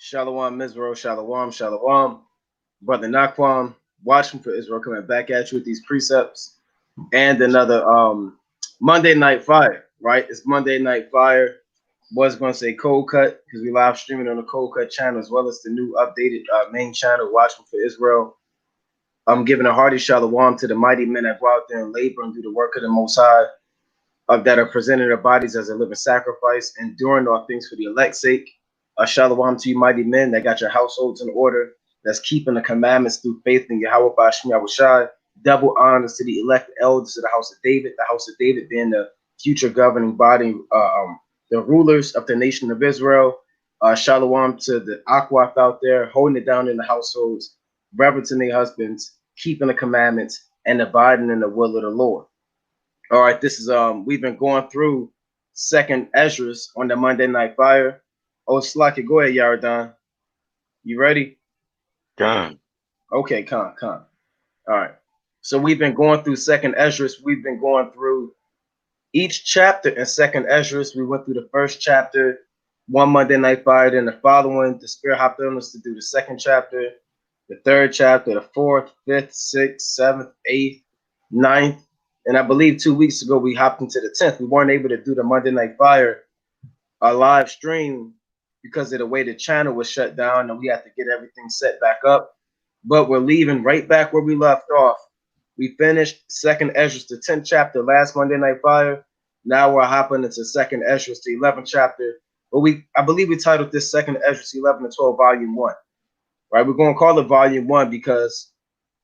Shalom Israel, Shalom, Shalom. Brother Naquam, Watchmen for Israel coming back at you with these precepts and another Monday Night Fire, right? It's Monday Night Fire. Was going to say Cold Cut because we live streaming on the Cold Cut channel as well as the new updated main channel, Watchmen for Israel. I'm giving a hearty shalom to the mighty men that go out there and labor and do the work of the Most High, that are presenting their bodies as a living sacrifice, enduring all things for the elect's sake. A shalom to you, mighty men that got your households in order, that's keeping the commandments through faith in Yahweh Bashim Yahushai. Double honors to the elect elders of the house of David being the future governing body, the rulers of the nation of Israel. Shalom to the Akwaf out there, holding it down in the households, reverencing their husbands, keeping the commandments, and abiding in the will of the Lord. All right, this is we've been going through second Esdras on the Monday Night Fire. Oh, Slacky, go ahead, Yaradan. You ready? Gone. Okay, Con. All right. So we've been going through second Esdras. We've been going through each chapter in second Esdras. We went through the first chapter, one Monday Night Fire, then the following, the Spirit hopped on us to do the second chapter, the third chapter, the fourth, fifth, sixth, seventh, eighth, ninth. And I believe 2 weeks ago, we hopped into the 10th. We weren't able to do the Monday Night Fire live stream because of the way the channel was shut down and we had to get everything set back up. But we're leaving right back where we left off. We finished second Esdras, the 10th chapter, last Monday Night Fire. Now we're hopping into second Esdras, the 11th chapter. But I believe we titled this second Esdras 11 and 12, volume 1. Right? We're going to call it volume 1 because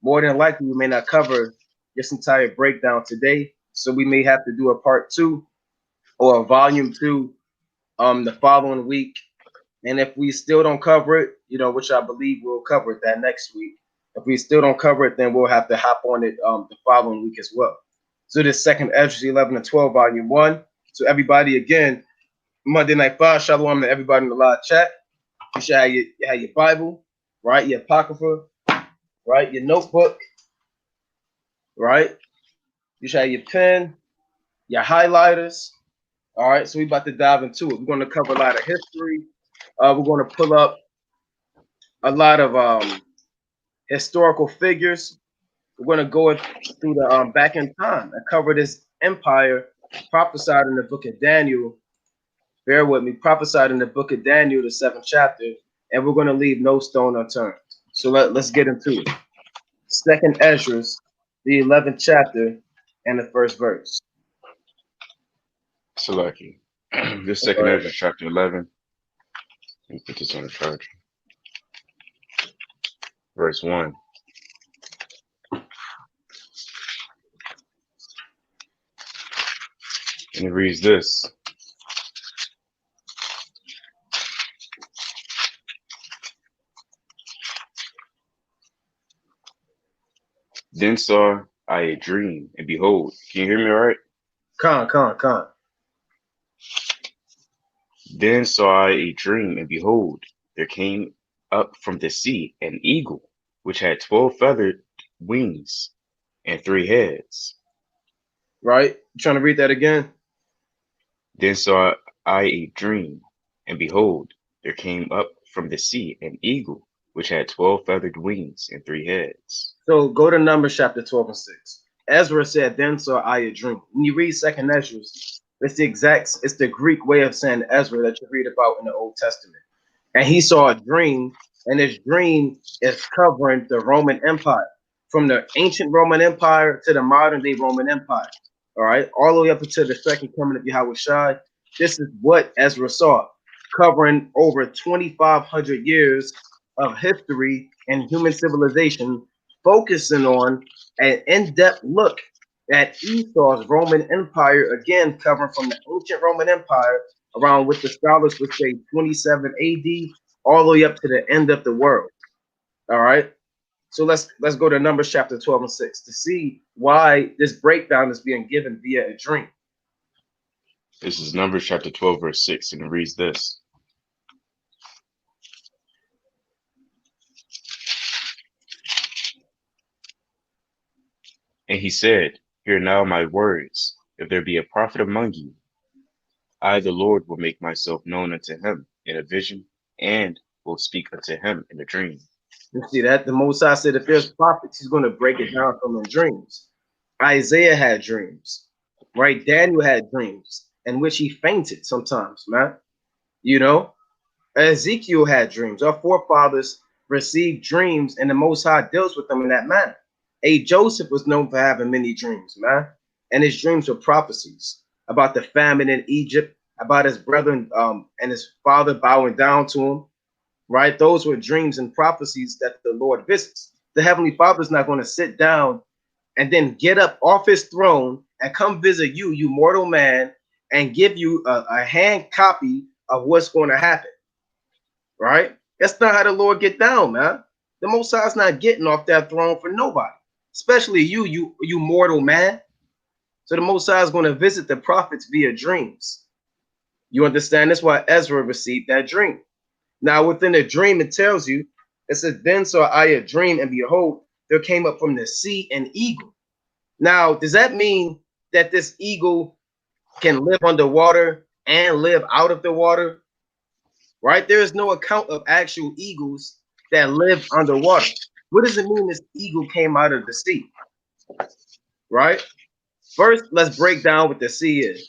more than likely we may not cover this entire breakdown today, so we may have to do a part 2 or a volume 2 the following week. And if we still don't cover it, which I believe we'll cover it that next week. If we still don't cover it, then we'll have to hop on it the following week as well. So this second Esdras 11 and 12 volume 1. So everybody, again, Monday Night Fire, shalom to everybody in the live chat. You should have your Bible, right? Your Apocrypha, right? Your notebook, right? You should have your pen, your highlighters. All right, so we're about to dive into it. We're going to cover a lot of history. We're going to pull up a lot of historical figures. We're going to go through the back in time and cover this empire prophesied in the book of Daniel. Bear with me. Prophesied in the book of Daniel, the 7th chapter, and we're going to leave no stone unturned. So let's get into it. Second Esdras, the 11th chapter, and the first verse. Salaki. This second Esdras, chapter 11. Let me put this on the charger. Verse 1. And it reads this. Then saw I a dream, and behold, can you hear me all right? Con. Then saw I a dream, and behold, there came up from the sea an eagle, which had 12 feathered wings and 3 heads. Right? You trying to read that again? Then saw I a dream, and behold, there came up from the sea an eagle, which had 12 feathered wings and 3 heads. So go to Numbers chapter 12 and 6. Ezra said, then saw I a dream. When you read second Esdras, it's the Greek way of saying Ezra that you read about in the Old Testament. And he saw a dream, and this dream is covering the Roman Empire, from the ancient Roman Empire to the modern day Roman Empire. All right, all the way up until the second coming of Yahweh Shai. This is what Ezra saw, covering over 2,500 years of history and human civilization, focusing on an in-depth look at Esau's Roman Empire, again covering from the ancient Roman Empire around what the scholars would say 27 AD all the way up to the end of the world. All right. So let's go to Numbers chapter 12 and 6 to see why this breakdown is being given via a dream. This is Numbers chapter 12, verse 6, and it reads this. And he said, hear now my words. If there be a prophet among you, I, the Lord, will make myself known unto him in a vision and will speak unto him in a dream. You see that? The Most High said if there's prophets, he's going to break it down from in dreams. Isaiah had dreams, right? Daniel had dreams in which he fainted sometimes, man. You know, Ezekiel had dreams. Our forefathers received dreams, and the Most High deals with them in that manner. Joseph was known for having many dreams, man. And his dreams were prophecies about the famine in Egypt, about his brethren and his father bowing down to him, right? Those were dreams and prophecies that the Lord visits. The Heavenly Father is not going to sit down and then get up off his throne and come visit you, you mortal man, and give you a hand copy of what's going to happen, right? That's not how the Lord get down, man. The Most High is not getting off that throne for nobody, especially you mortal man. So the Most High is going to visit the prophets via dreams. You understand? That's why Ezra received that dream. Now, within the dream, it tells you, it says, then saw I a dream, and behold, there came up from the sea an eagle. Now, does that mean that this eagle can live underwater and live out of the water? Right? There is no account of actual eagles that live underwater. What does it mean this eagle came out of the sea? Right? First, let's break down what the sea is.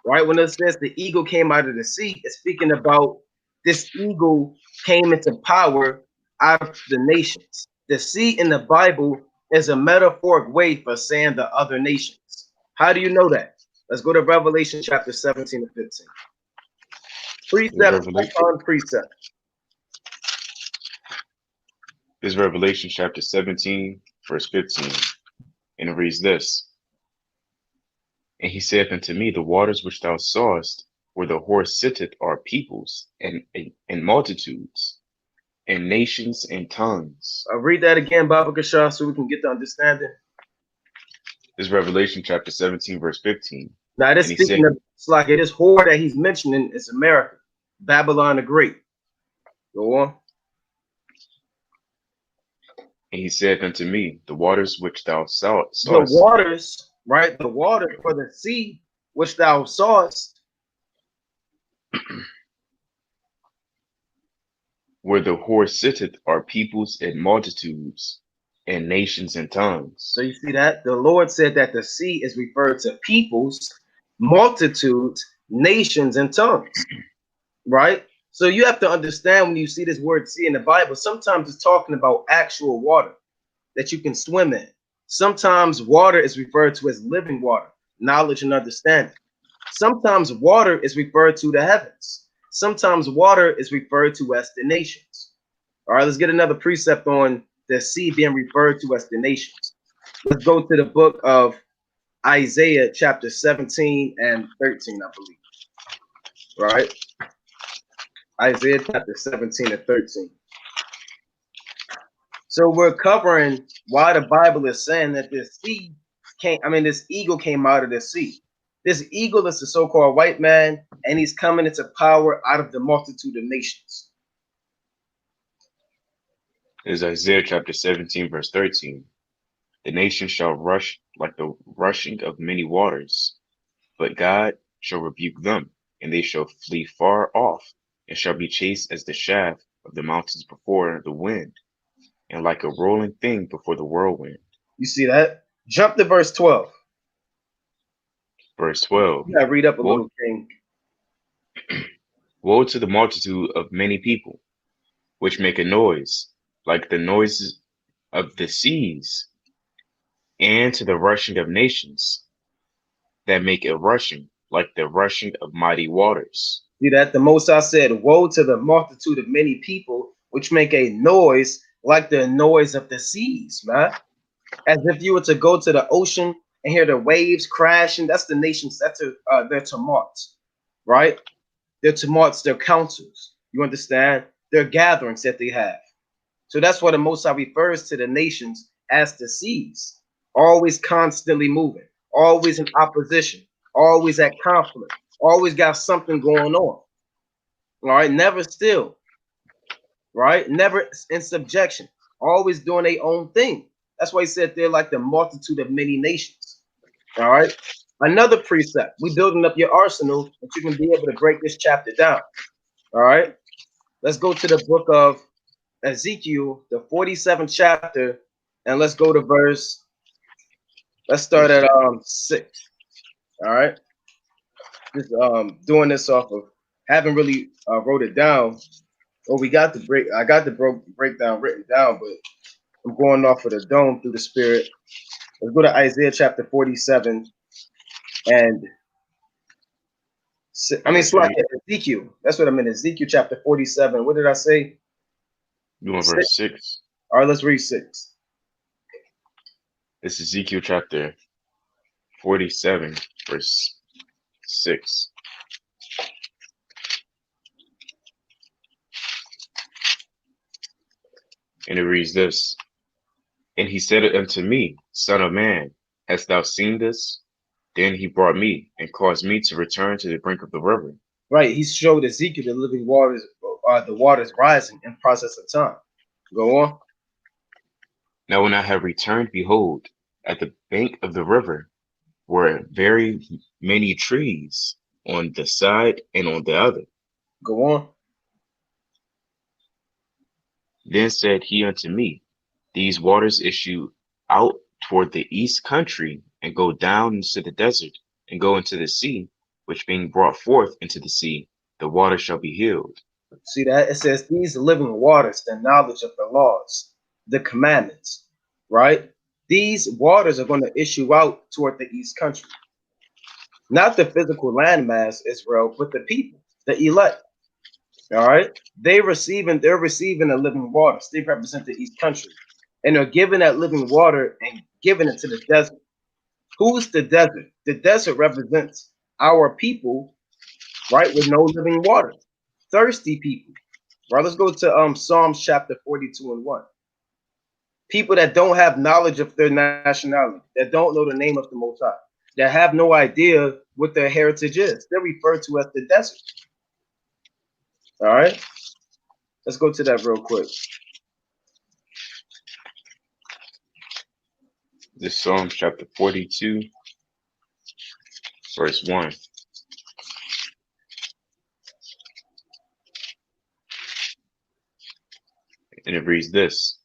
Right? When it says the eagle came out of the sea, it's speaking about this eagle came into power out of the nations. The sea in the Bible is a metaphoric way for saying the other nations. How do you know that? Let's go to Revelation chapter 17 and 15. Precept upon precept. This is Revelation chapter 17, verse 15. And it reads this. And he saith unto me, the waters which thou sawest, where the horse sitteth, are peoples and multitudes and nations and tongues. I'll read that again, Baba Gashar, so we can get the understanding. This is Revelation chapter 17, verse 15. Now, this speaking of, it's like it is whore that he's mentioning is America, Babylon the Great. Go on. And he said unto me, the waters which thou sawest. The waters, right? The water for the sea which thou sawest. Where the horse sitteth are peoples and multitudes and nations and tongues. So you see that? The Lord said that the sea is referred to peoples, multitudes, nations, and tongues. Right? So you have to understand when you see this word sea in the Bible, sometimes it's talking about actual water that you can swim in. Sometimes water is referred to as living water, knowledge and understanding. Sometimes water is referred to the heavens. Sometimes water is referred to as the nations. All right, let's get another precept on the sea being referred to as the nations. Let's go to the book of Isaiah chapter 17 and 13, I believe. Right? Isaiah chapter 17 and 13. So we're covering why the Bible is saying that this eagle came out of the sea. This eagle is the so-called white man, and he's coming into power out of the multitude of nations. It is Isaiah chapter 17, verse 13. The nations shall rush like the rushing of many waters, but God shall rebuke them, and they shall flee far off, and shall be chased as the shaft of the mountains before the wind, and like a rolling thing before the whirlwind. You see that? Jump to verse 12. Verse 12. You gotta read up a little thing. Woe to the multitude of many people, which make a noise, like the noises of the seas, and to the rushing of nations, that make a rushing, like the rushing of mighty waters. See that? The Most High said, woe to the multitude of many people, which make a noise like the noise of the seas, man. As if you were to go to the ocean and hear the waves crashing. That's the nations, that's their tumults, right? Their tumults, their councils. You understand? Their gatherings that they have. So that's why the Most High refers to the nations as the seas, always constantly moving, always in opposition, always at conflict, always got something going on. All right, never still, right? Never in subjection, always doing their own thing. That's why he said they're like the multitude of many nations. All right. Another precept. We're building up your arsenal that you can be able to break this chapter down. All right. Let's go to the book of Ezekiel, the 47th chapter, and let's go to verse. Let's start at 6. All right. Just doing this off of haven't really wrote it down. Well, we got the break. I got the breakdown written down, but I'm going off of the dome through the spirit. Let's go to Isaiah chapter 47 and All right, sorry, Ezekiel. That's what I meant. Ezekiel chapter 47. What did I say? you want 6. verse 6. All right, let's read 6. This is Ezekiel chapter 47, verse 6. And it reads this. And he said unto me, Son of man, hast thou seen this? Then he brought me and caused me to return to the brink of the river. Right, he showed Ezekiel the living waters, the waters rising in process of time. Go on. Now when I have returned, behold, at the bank of the river were very many trees on the side and on the other. Go on. Then said he unto me, These waters issue out toward the east country, and go down into the desert, and go into the sea, which being brought forth into the sea, the water shall be healed. See that? It says these living waters, the knowledge of the laws, the commandments, right? These waters are going to issue out toward the east country. Not the physical landmass, Israel, but the people, the elect. All right. They're receiving the living waters. They represent the east country. And they're giving that living water and giving it to the desert. Who's the desert? The desert represents our people, right, with no living water. Thirsty people. Right. Let's go to Psalms chapter 42 and 1. People that don't have knowledge of their nationality, that don't know the name of the Most High, that have no idea what their heritage is. They're referred to as the desert. All right. Let's go to that real quick. This is Psalms chapter 42, verse 1. And it reads this.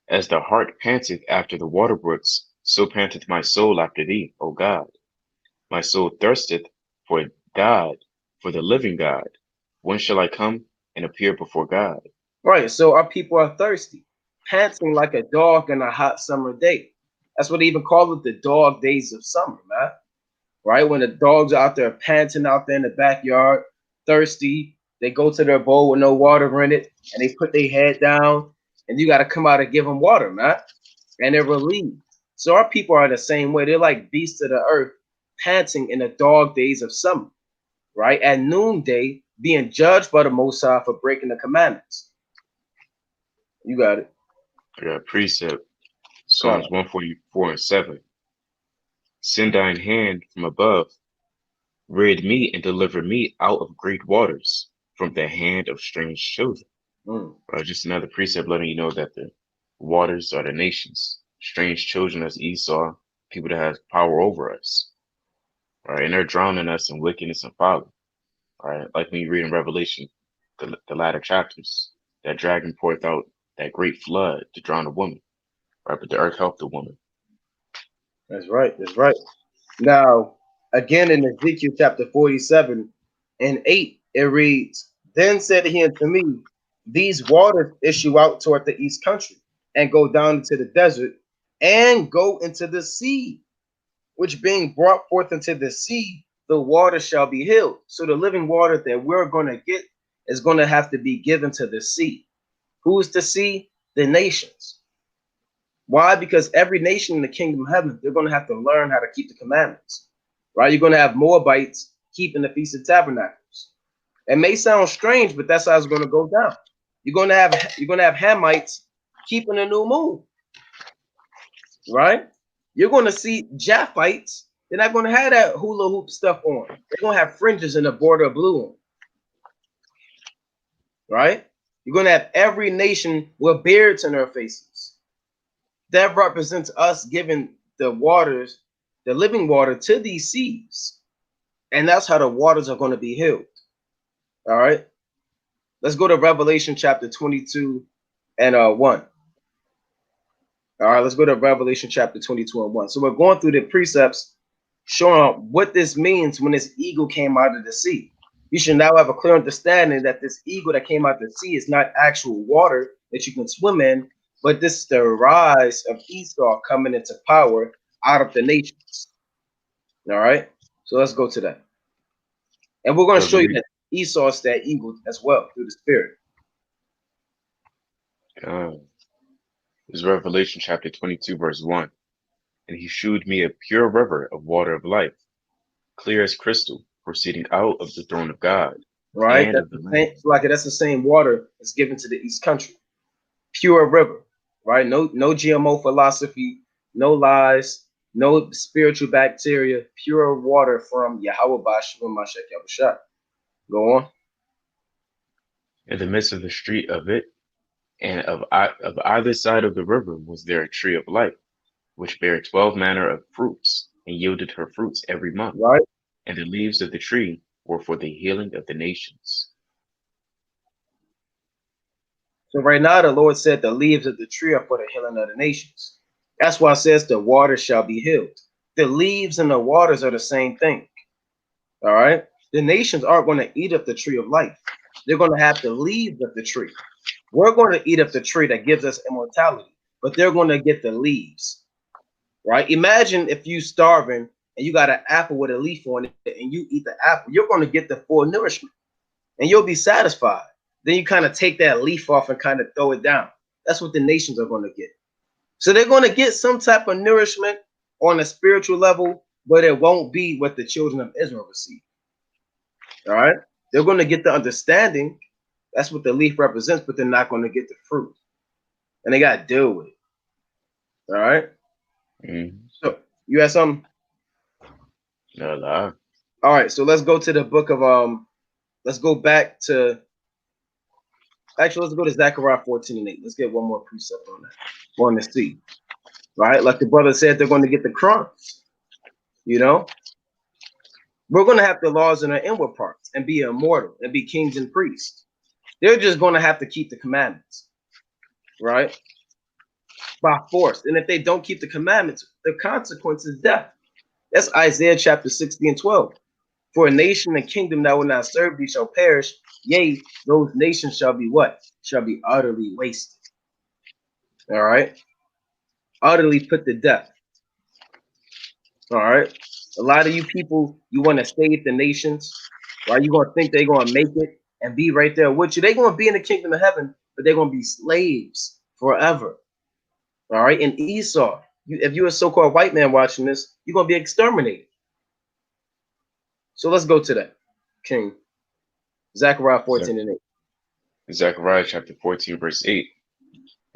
As the hart panteth after the water brooks, so panteth my soul after thee, O God. My soul thirsteth for God, for the living God. When shall I come and appear before God? Right. So our people are thirsty, panting like a dog in a hot summer day. That's what they even call it, the dog days of summer, man. Right? When the dogs are out there panting out there in the backyard, thirsty, they go to their bowl with no water in it, and they put their head down, and you got to come out and give them water, man. And they're relieved. So our people are the same way. They're like beasts of the earth, panting in the dog days of summer, right? At noonday, being judged by the Most High for breaking the commandments. You got it. I got a precept. Psalms 144 and 7. Send thine hand from above, rid me and deliver me out of great waters, from the hand of strange children. Just another precept letting you know that the waters are the nations. Strange children as Esau, people that have power over us. Right, and they're drowning us in wickedness and folly. Right, like when you read in Revelation, the latter chapters, that dragon poured out that great flood to drown a woman. Right, but the earth helped the woman. That's right. That's right. Now, again in Ezekiel chapter 47 and 8, it reads, Then said he unto me, These waters issue out toward the east country, and go down into the desert, and go into the sea, which being brought forth into the sea, the water shall be healed. So the living water that we're going to get is going to have to be given to the sea. Who's the sea? The nations. Why? Because every nation in the kingdom of heaven, they're going to have to learn how to keep the commandments, right? You're going to have Moabites keeping the Feast of Tabernacles. It may sound strange, but that's how it's going to go down. You're going to have Hamites keeping the new moon, right? You're going to see Japhites. They're not going to have that hula hoop stuff on. They're going to have fringes and a border of blue on, right? You're going to have every nation with beards in their faces. That represents us giving the waters, the living water, to these seas. And that's how the waters are going to be healed. All right. Let's go to Revelation chapter 22 and 1. All right, let's go to Revelation chapter 22 and 1. So we're going through the precepts showing what this means when this eagle came out of the sea. You should now have a clear understanding that this eagle that came out of the sea is not actual water that you can swim in, but this is the rise of Esau coming into power out of the nations. All right, so let's go to that. And we're going to show you Revelation, that Esau is that eagle as well through the spirit. this is Revelation chapter 22, verse 1. And he shewed me a pure river of water of life, clear as crystal, proceeding out of the throne of God Right, and that's of the the Lamb. same. Like that's the same water that's given to the East Country. Pure river, right? No GMO philosophy, no lies, no spiritual bacteria, pure water from Yahweh Bashua Mashak Yahusha. Go on. In the midst of the street of it, and of either side of the river was there a tree of life, which bare 12 manner of fruits, and yielded her fruits every month. Right. And the leaves of the tree were for the healing of the nations. So right now the Lord said the leaves of the tree are for the healing of the nations. That's why it says the water shall be healed. The leaves and the waters are the same thing. All right. The nations aren't going to eat of the tree of life. They're going to have the leaves of the tree. We're going to eat of the tree that gives us immortality, but they're going to get the leaves, right? Imagine if you starving and you got an apple with a leaf on it and you eat the apple, you're going to get the full nourishment and you'll be satisfied. Then you kind of take that leaf off and kind of throw it down. That's what the nations are going to get. So they're going to get some type of nourishment on a spiritual level, but it won't be what the children of Israel receive. All right. They're going to get the understanding. That's what the leaf represents, but they're not going to get the fruit. And they got to deal with it. All right. Mm-hmm. So you have something? No lie. All right. So let's go to the book of let's go back to let's go to Zechariah 14 and 8. Let's get one more precept on that. On the sea. Right? Like the brother said, they're going to get the crumbs. You know, we're going to have the laws in our inward parts and be immortal and be kings and priests. They're just going to have to keep the commandments, right? By force. And if they don't keep the commandments, the consequence is death. That's Isaiah chapter 60 and 12. For a nation and kingdom that will not serve thee shall perish. Yea, those nations shall be what? Shall be utterly wasted. All right? Utterly put to death. All right? A lot of you people, you want to save the nations, right? You're going to think they're going to make it and be right there with you. They're going to be in the kingdom of heaven, but they're going to be slaves forever. All right? And Esau, if you're a so-called white man watching this, you're going to be exterminated. So let's go to that, King. Zechariah 14 and 8. Zechariah chapter 14, verse 8.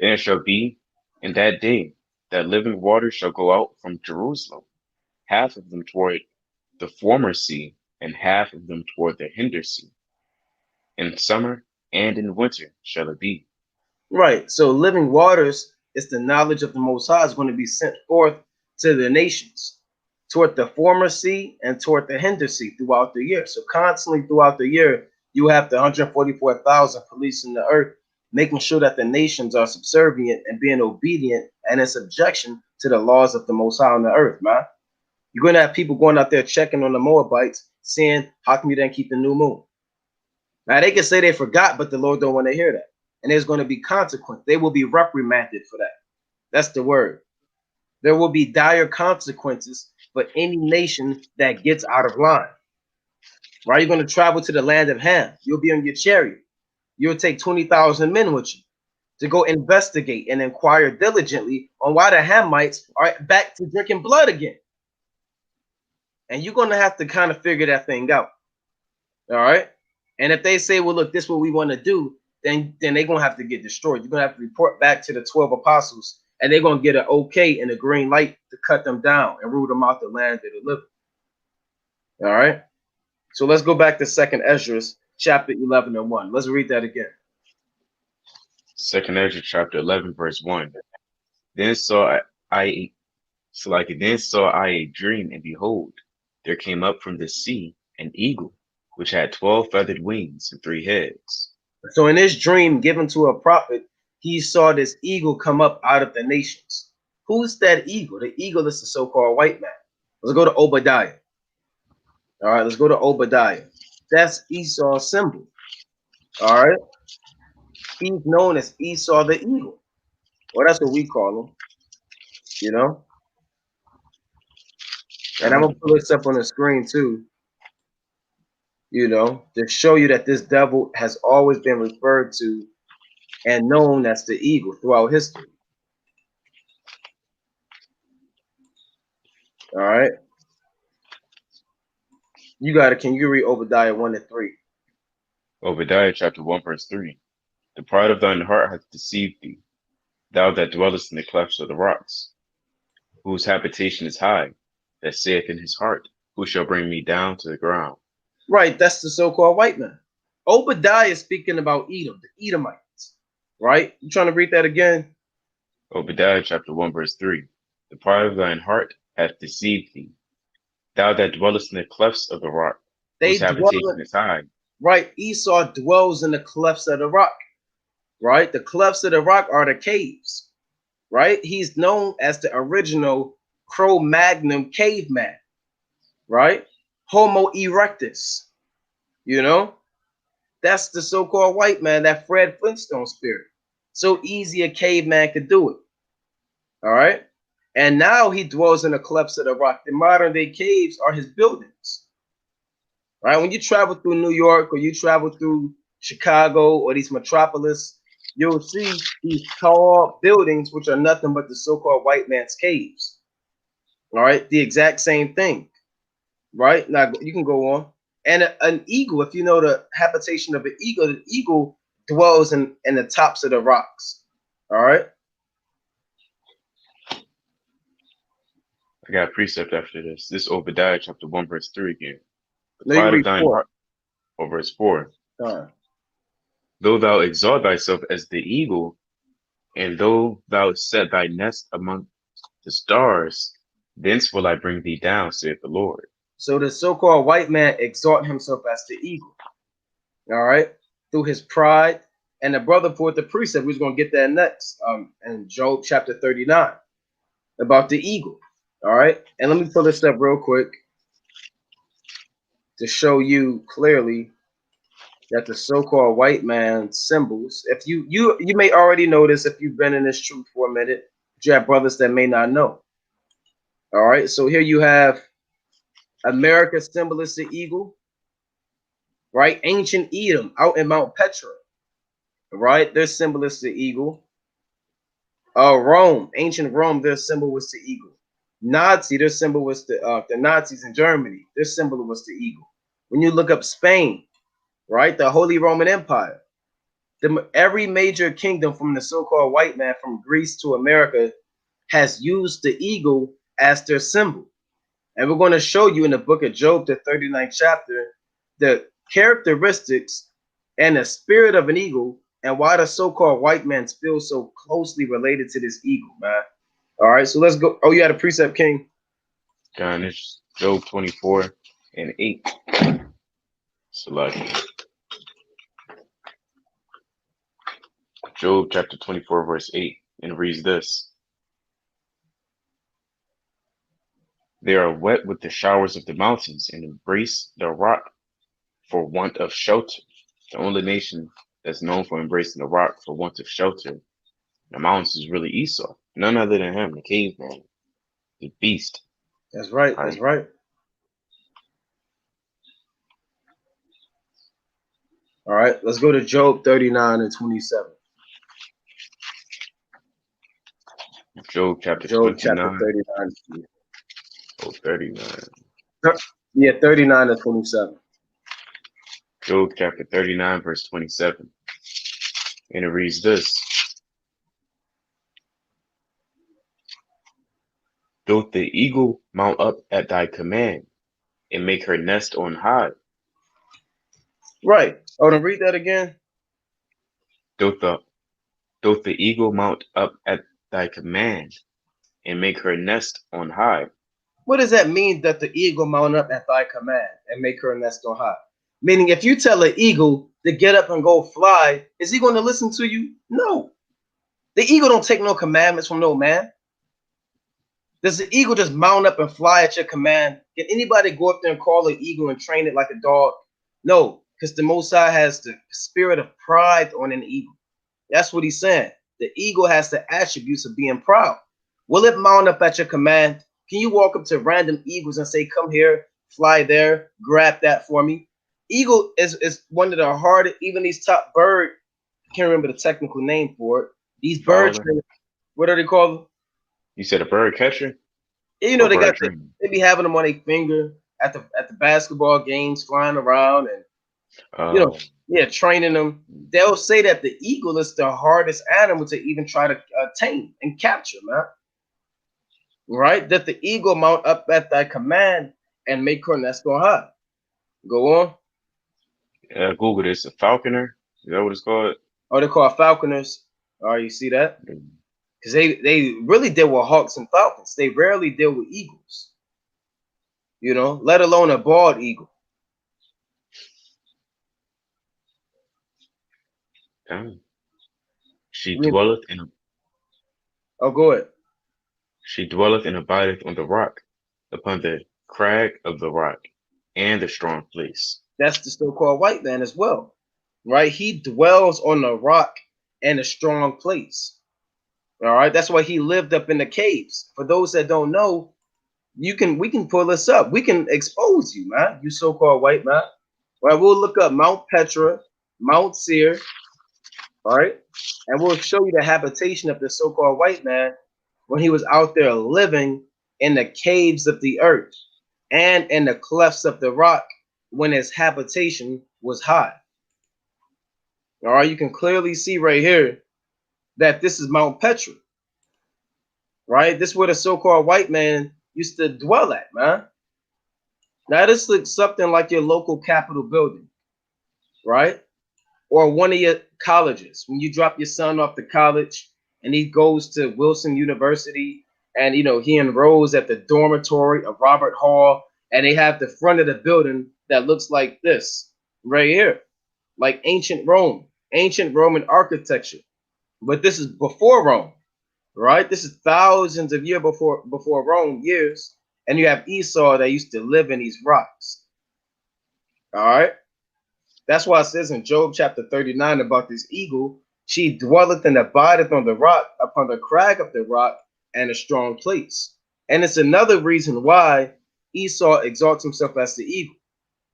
And it shall be in that day that living waters shall go out from Jerusalem, half of them toward the former sea, and half of them toward the hinder sea. In summer and in winter shall it be. Right. So living waters is the knowledge of the Most High is going to be sent forth to the nations, toward the former sea and toward the hinder sea throughout the year. So constantly throughout the year, you have the 144,000 policing the earth, making sure that the nations are subservient and being obedient and in subjection to the laws of the Most High on the earth, man. You're going to have people going out there checking on the Moabites, saying, how come you didn't keep the new moon? Now, they can say they forgot, but the Lord don't want to hear that. And there's going to be consequence. They will be reprimanded for that. That's the word. There will be dire consequences for any nation that gets out of line. Right? You're going to travel to the land of Ham. You'll be on your chariot. You'll take 20,000 men with you to go investigate and inquire diligently on why the Hamites are back to drinking blood again. And you're going to have to kind of figure that thing out. All right? And if they say, well, look, this is what we want to do, then they're going to have to get destroyed. You're going to have to report back to the 12 apostles, and they're going to get an okay and a green light to cut them down and root them out the land that they live in. All right? So let's go back to 2nd Esdras, chapter 11 and 1. Let's read that again. 2nd Ezra chapter 11, verse 1. Then saw I a dream, and behold, there came up from the sea an eagle, which had 12 feathered wings and 3 heads. So in this dream given to a prophet, he saw this eagle come up out of the nations. Who's that eagle? The eagle is the so-called white man. Let's go to Obadiah. All right, let's go to Obadiah. That's Esau's symbol. All right, he's known as Esau the eagle. Well, that's what we call him, you know. And I'm gonna God. put this up on the screen too, to show you that this devil has always been referred to and known as the eagle throughout history. All right, you got it. Can you read Obadiah 1 and 3? Obadiah chapter 1 verse 3. The pride of thine heart hath deceived thee, thou that dwellest in the clefts of the rocks, whose habitation is high, that saith in his heart, who shall bring me down to the ground? Right, that's the so-called white man. Obadiah is speaking about Edom, the Edomites. Right? You trying to read that again? Obadiah chapter 1 verse 3. The pride of thine heart hath deceived thee, thou that dwellest in the clefts of the rock, They whose dwell habitation is high. right. Esau dwells in the clefts of the rock. Right? The clefts of the rock are the caves. Right? He's known as the original Cro-Magnon caveman. Right? Homo erectus. That's the so-called white man, that Fred Flintstone spirit. So easy a caveman could do it. All right. And now he dwells in the clefts of the rock. The modern day caves are his buildings. Right. When you travel through New York or you travel through Chicago or these metropolis, you'll see these tall buildings, which are nothing but the so-called white man's caves. All right. The exact same thing. Right. Now you can go on. And an eagle, if you know the habitation of an eagle, the eagle dwells in the tops of the rocks. All right. I got a precept after this. This Obadiah chapter 1 verse 3 again. The No, you can pride of read thine 4. heart, or verse 4. All right. Though thou exalt thyself as the eagle, and though thou set thy nest among the stars, thence will I bring thee down, saith the Lord. So the so-called white man exalt himself as the eagle. All right, through his pride. And the brother put the precept. We're going to get that next. In Job chapter 39 about the eagle. All right, and let me pull this up real quick to show you clearly that the so-called white man symbols. If you may already know this if you've been in this truth for a minute, but you have brothers that may not know. All right, so here you have America's symbol is the eagle. Right, ancient Edom out in Mount Petra. Right, their symbol is the eagle. Rome, ancient Rome, their symbol was the eagle. Nazi, their symbol was the Nazis in Germany. Their symbol was the eagle. When you look up Spain, right, the Holy Roman Empire, every major kingdom from the so-called white man from Greece to America has used the eagle as their symbol. And we're going to show you in the book of Job, the 39th chapter, the characteristics and the spirit of an eagle and why the so-called white man feels so closely related to this eagle, man. All right, so let's go. Oh, you had a precept, King? God, it's Job 24 and 8. Select. Job chapter 24 verse 8, and reads this. They are wet with the showers of the mountains and embrace the rock for want of shelter. The only nation that's known for embracing the rock for want of shelter in the mountains is really Esau. None other than him, the caveman, the beast. That's right. Right? That's right. All right, let's go to Job 39 and 27. Job chapter Job chapter 29. 39. Oh, 39. Yeah, 39 and 27. Job chapter 39 verse 27. And it reads this. Doth the eagle mount up at thy command and make her nest on high? Right. Oh, to read that again. Doth the eagle mount up at thy command and make her nest on high? What does that mean that the eagle mount up at thy command and make her nest on high? Meaning, if you tell an eagle to get up and go fly, is he going to listen to you? No. The eagle don't take no commandments from no man. Does the eagle just mount up and fly at your command? Can anybody go up there and call an eagle and train it like a dog? No, because the Most High has the spirit of pride on an eagle. That's what he's saying. The eagle has the attributes of being proud. Will it mount up at your command? Can you walk up to random eagles and say, come here, fly there, grab that for me? Eagle is one of the hardest, even these top bird, I can't remember the technical name for it. These bird Fowler. trainers, what are they called? You said a bird catcher You know, or they bird got trainer? they be having them on their finger at the basketball games, flying around and you know, Oh, yeah, training them. They'll say that the eagle is the hardest animal to even try to tame and capture, man. Right? That the eagle mount up at thy command and make her nest on high. Go on. Google this. A falconer. Is that what it's called? Oh, they're called falconers. All right, you see that? Because they really deal with hawks and falcons. They rarely deal with eagles. You know, let alone a bald eagle. Damn. She You know, dwelleth in oh, go ahead. she dwelleth and abideth on the rock, upon the crag of the rock, and the strong place. That's the so-called white man as well, right? He dwells on the rock and a strong place. All right, that's why he lived up in the caves. For those that don't know, we can pull this up. We can expose you, man. You so-called white man. Right, we'll look up Mount Petra, Mount Seir, all right, and we'll show you the habitation of the so-called white man when he was out there living in the caves of the earth and in the clefts of the rock when his habitation was high. All right, you can clearly see right here that this is Mount Petra, right? This is where the so-called white man used to dwell at, man. Now this looks something like your local Capitol building, right? Or one of your colleges. When you drop your son off to college and he goes to Wilson University and he enrolls at the dormitory of Robert Hall and they have the front of the building that looks like this right here, like ancient Roman architecture. But this is before Rome, right? This is thousands of years before Rome years. And you have Esau that used to live in these rocks. All right. That's why it says in Job chapter 39 about this eagle, she dwelleth and abideth on the rock, upon the crag of the rock, and a strong place. And it's another reason why Esau exalts himself as the eagle.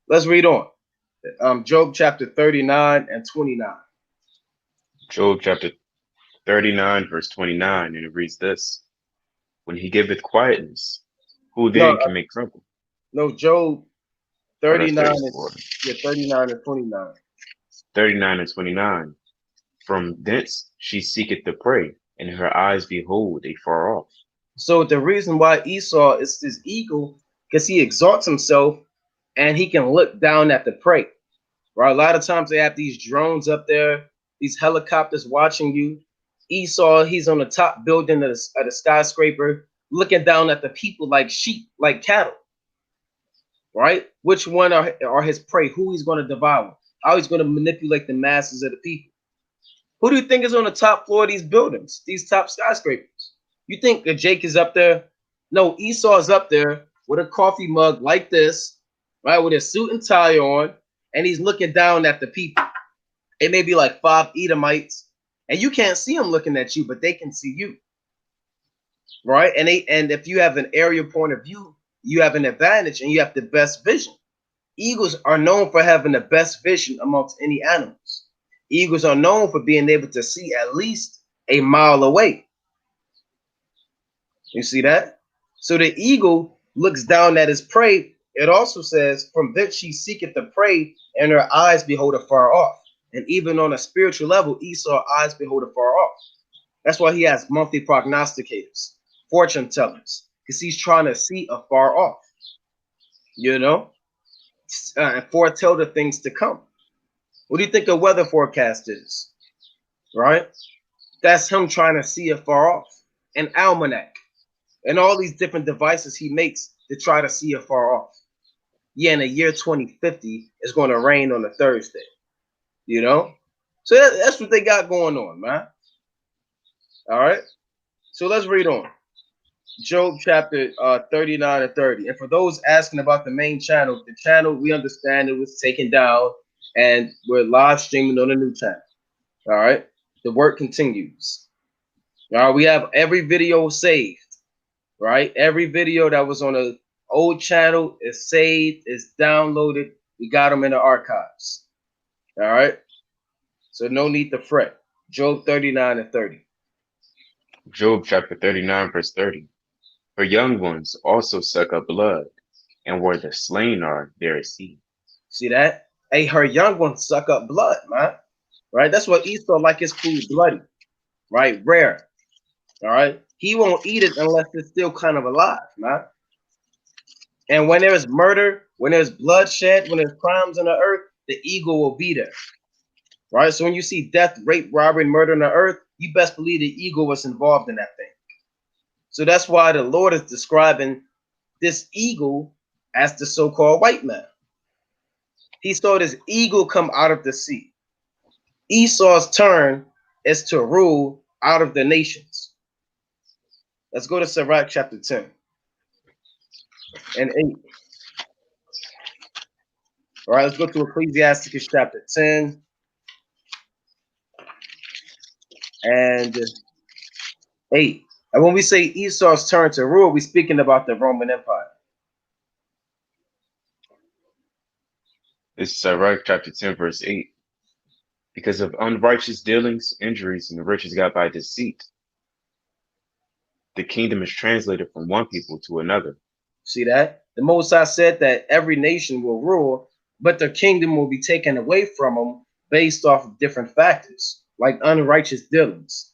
Let's read on. Job chapter 39 and 29. Job chapter 39, verse 29, and it reads this: When he giveth quietness, who No, then can make trouble? no, Job Oh, that's 39 and 34. yeah, 39 and 29. 39 and 29. From thence she seeketh the prey, and her eyes behold a far off. So the reason why Esau is this eagle, because he exalts himself and he can look down at the prey. Right? A lot of times they have these drones up there, these helicopters watching you. Esau, he's on the top building of the skyscraper, looking down at the people like sheep, like cattle. Right? Which one are his prey? Who he's going to devour? How he's going to manipulate the masses of the people? Who do you think is on the top floor of these buildings, these top skyscrapers? You think that Jake is up there? No, Esau is up there with a coffee mug like this, right, with his suit and tie on, and he's looking down at the people. It may be like 5 Edomites, and you can't see them looking at you, but they can see you, right? And if you have an aerial point of view, you have an advantage, and you have the best vision. Eagles are known for having the best vision amongst any animals. Eagles are known for being able to see at least a mile away. You see that? So the eagle looks down at his prey. It also says, from thence she seeketh the prey, and her eyes behold afar off. And even on a spiritual level, Esau's eyes behold afar off. That's why he has monthly prognosticators, fortune tellers, because he's trying to see afar off, and foretell the things to come. What do you think a weather forecast is? Right? That's him trying to see afar off. An almanac and all these different devices he makes to try to see afar off. yeah, in the year 2050, it's going to rain on a Thursday. You know? So that's what they got going on, man. All right. So let's read on. Job chapter 39 and 30. And for those asking about the channel, we understand it was taken down and we're live streaming on a new channel. All right. The work continues. All right. We have every video saved. Right. Every video that was on a old channel is saved, is downloaded. We got them in the archives. All right. So no need to fret. Job 39 and 30. Job chapter 39, verse 30. Her young ones also suck up blood, and where the slain are, there is he. See that? Hey, her young ones suck up blood, man. Right? That's what Esau like his food bloody, right? Rare. All right. He won't eat it unless it's still kind of alive, man. And when there's murder, when there's bloodshed, when there's crimes on the earth, the eagle will be there. Right? So when you see death, rape, robbery, and murder on the earth, you best believe the eagle was involved in that thing. So that's why the Lord is describing this eagle as the so-called white man. He saw this eagle come out of the sea. Esau's turn is to rule out of the nations. Let's go to Sirach chapter 10 and 8. All right, let's go to Ecclesiasticus chapter 10 and 8. And when we say Esau's turn to rule, we're speaking about the Roman Empire. This is Sirach chapter 10, verse 8. Because of unrighteous dealings, injuries, and the riches got by deceit, the kingdom is translated from one people to another. See that? The Most High said that every nation will rule, but the kingdom will be taken away from them based off of different factors, like unrighteous dealings,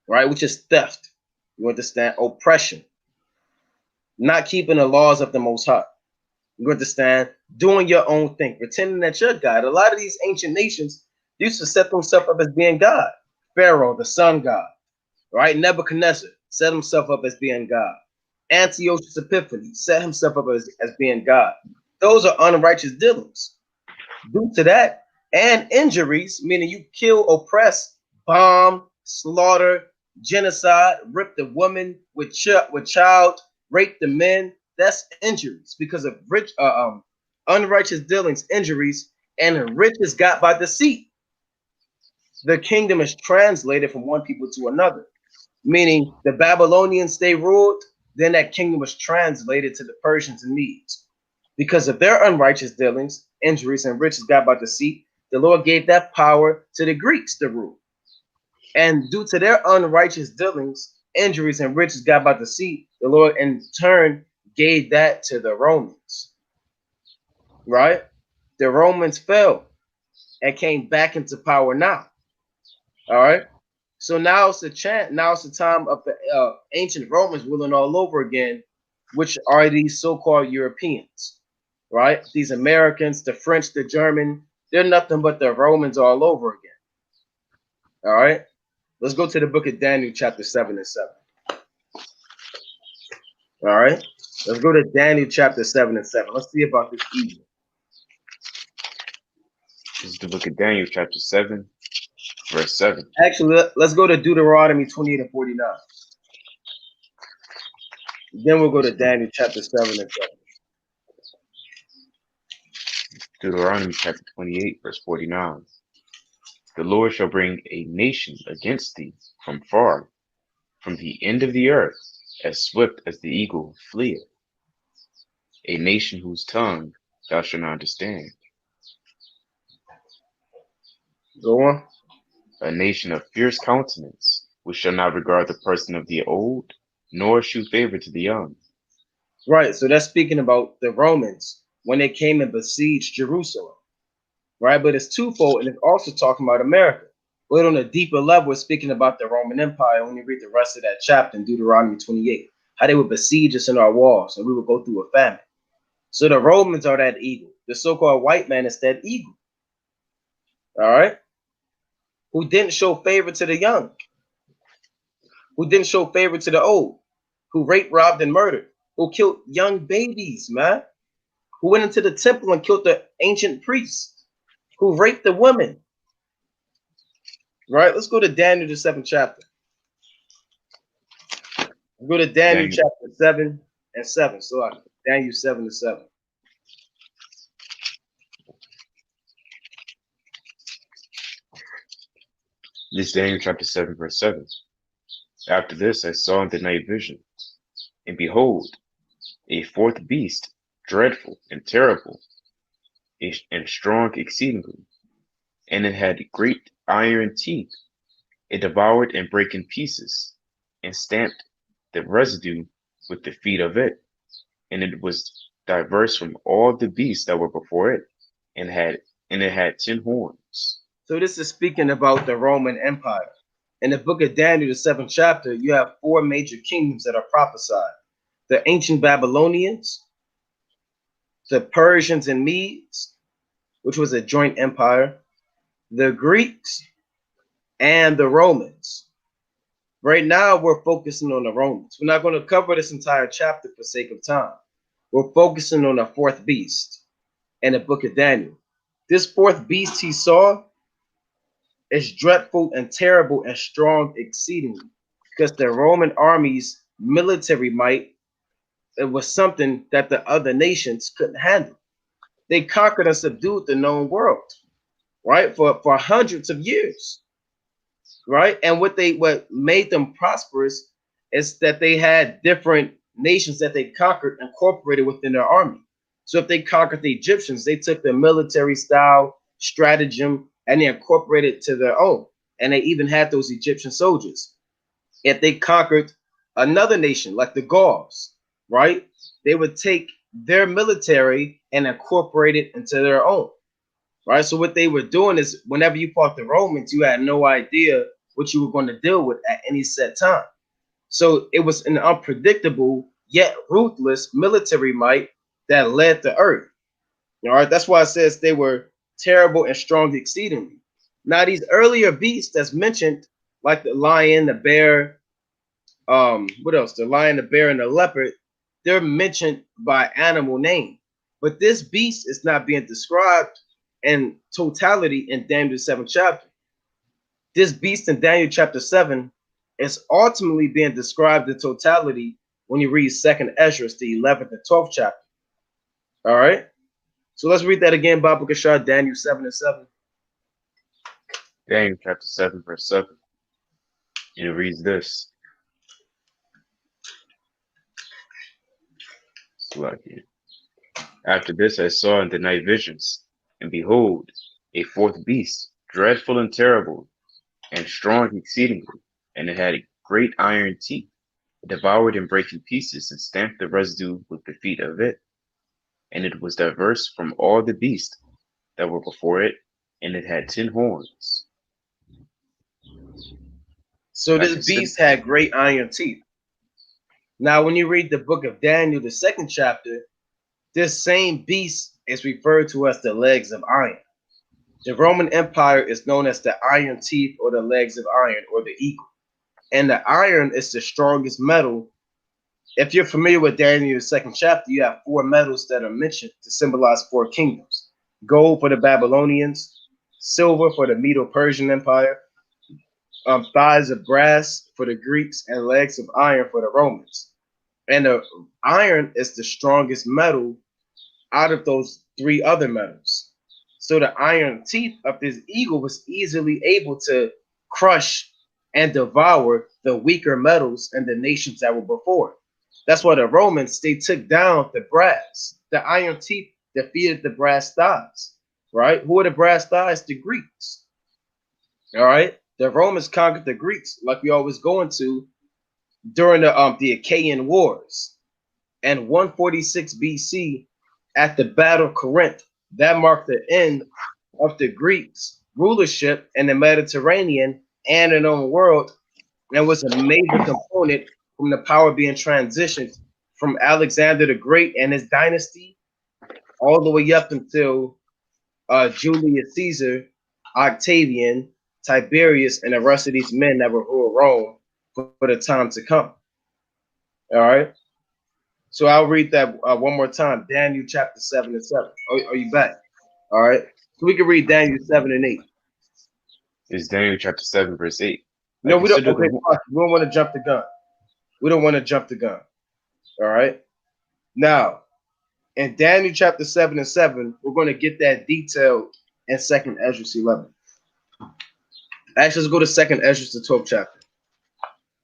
right? Which is theft. You understand? Oppression. Not keeping the laws of the Most High. You understand? Doing your own thing, pretending that you're God. A lot of these ancient nations used to set themselves up as being God. Pharaoh, the sun god, right? Nebuchadnezzar set himself up as being God. Antiochus Epiphanes set himself up as being God. Those are unrighteous dealings. Due to that, and injuries, meaning you kill, oppress, bomb, slaughter, genocide, rip the woman with child, rape the men. That's injuries because of unrighteous dealings, injuries, and riches got by deceit. The kingdom is translated from one people to another, meaning the Babylonians they ruled, then that kingdom was translated to the Persians and Medes. Because of their unrighteous dealings, injuries, and riches got by deceit, the Lord gave that power to the Greeks to rule. And due to their unrighteous dealings, injuries, and riches got by deceit, the Lord in turn gave that to the Romans. Right? The Romans fell and came back into power now. All right. So now it's the time of the ancient Romans ruling all over again, which are these so-called Europeans, right? These Americans, the French, the German, they're nothing but the Romans all over again. All right. Let's go to the book of Daniel, chapter 7 and 7. All right. Let's go to Daniel chapter 7 and 7. Let's see about this evil. This is the book of Daniel, chapter 7, verse 7. Actually, let's go to Deuteronomy 28 and 49. Then we'll go to Daniel chapter 7 and 7. Deuteronomy chapter 28, verse 49. The Lord shall bring a nation against thee from far, from the end of the earth, as swift as the eagle fleeth. A nation whose tongue thou shalt not understand. Go on. A nation of fierce countenance, which shall not regard the person of the old, nor shew favor to the young. Right. So that's speaking about the Romans when they came and besieged Jerusalem. Right. But it's twofold, and it's also talking about America. But on a deeper level, it's speaking about the Roman Empire when you read the rest of that chapter in Deuteronomy 28, how they would besiege us in our walls and we would go through a famine. So the Romans are that eagle. The so-called white man is that eagle. All right. Who didn't show favor to the young, who didn't show favor to the old, who raped, robbed, and murdered, who killed young babies, man. who went into the temple and killed the ancient priests, who raped the women. Right? Let's go to Daniel, the seventh chapter. We'll go to Daniel Daniel, chapter 7 and 7. So Daniel 7 and 7. this Daniel chapter 7, verse 7. After this I saw in the night vision, and behold, a fourth beast, dreadful and terrible, and strong exceedingly, and it had great iron teeth. It devoured and brake in pieces, and stamped the residue with the feet of it. And it was diverse from all the beasts that were before it, and it had 10 horns. So this is speaking about the Roman Empire. In the book of Daniel, the seventh chapter, you have four major kingdoms that are prophesied. The ancient Babylonians, the Persians and Medes, which was a joint empire, the Greeks, and the Romans. Right now, we're focusing on the Romans. We're not going to cover this entire chapter for sake of time. We're focusing on the fourth beast in the book of Daniel. This fourth beast he saw is dreadful and terrible and strong exceedingly, because the Roman army's military might, it was something that the other nations couldn't handle. They conquered and subdued the known world, right, for hundreds of years, right? And what made them prosperous is that they had different nations that they conquered incorporated within their army. So if they conquered the Egyptians, they took their military style, stratagem, and they incorporated it to their own. And they even had those Egyptian soldiers. If they conquered another nation like the Gauls, right, they would take their military and incorporate it into their own, right? So what they were doing is whenever you fought the Romans, you had no idea what you were going to deal with at any set time. So it was an unpredictable yet ruthless military might that led the earth. All right, that's why it says they were terrible and strong exceedingly. Now these earlier beasts that's mentioned, like the lion, the bear, what else? The lion, the bear, and the leopard, they're mentioned by animal name. But this beast is not being described in totality in Daniel 7th chapter. This beast in Daniel chapter 7 is ultimately being described in totality when you read 2nd Esdras, the 11th and 12th chapter. All right. So let's read that again, Baba Kashar, Daniel 7 and 7. Daniel chapter 7, verse 7. And it reads this. Slack. After this I saw in the night visions, and behold, a fourth beast, dreadful and terrible, and strong exceedingly, and it had great iron teeth. It devoured and brake in pieces, and stamped the residue with the feet of it. And it was diverse from all the beasts that were before it, and it had 10 horns. So And I this considered, beast had great iron teeth. Now, when you read the book of Daniel, the 2nd chapter, this same beast is referred to as the legs of iron. The Roman Empire is known as the iron teeth or the legs of iron or the eagle. And the iron is the strongest metal. If you're familiar with Daniel's 2nd chapter, you have four metals that are mentioned to symbolize four kingdoms. Gold for the Babylonians, silver for the Medo-Persian Empire, thighs of brass for the Greeks, and legs of iron for the Romans. And the iron is the strongest metal out of those three other metals. So the iron teeth of this eagle was easily able to crush and devour the weaker metals and the nations that were before. That's why the Romans, they took down the brass. The iron teeth defeated the brass thighs, right? Who are the brass thighs? The Greeks. All right. The Romans conquered the Greeks, like we always go into during the Achaean Wars. And 146 BC, at the Battle of Corinth, that marked the end of the Greeks' rulership in the Mediterranean and the known world, and was a major component from the power being transitioned from Alexander the Great and his dynasty all the way up until Julius Caesar, Octavian, Tiberius, and the rest of these men that were rule Rome for the time to come. All right. So I'll read that one more time. Daniel chapter 7 and 7. Are you back? All right. So we can read Daniel 7 and 8. It's Daniel chapter 7, verse 8. I No, we don't. consider Okay, the fine. We don't want to jump the gun. We don't want to jump the gun. All right. Now, in Daniel chapter 7 and 7, we're going to get that detail in 2nd Esdras 11. Actually, let's go to 2nd Esdras, the 12th chapter.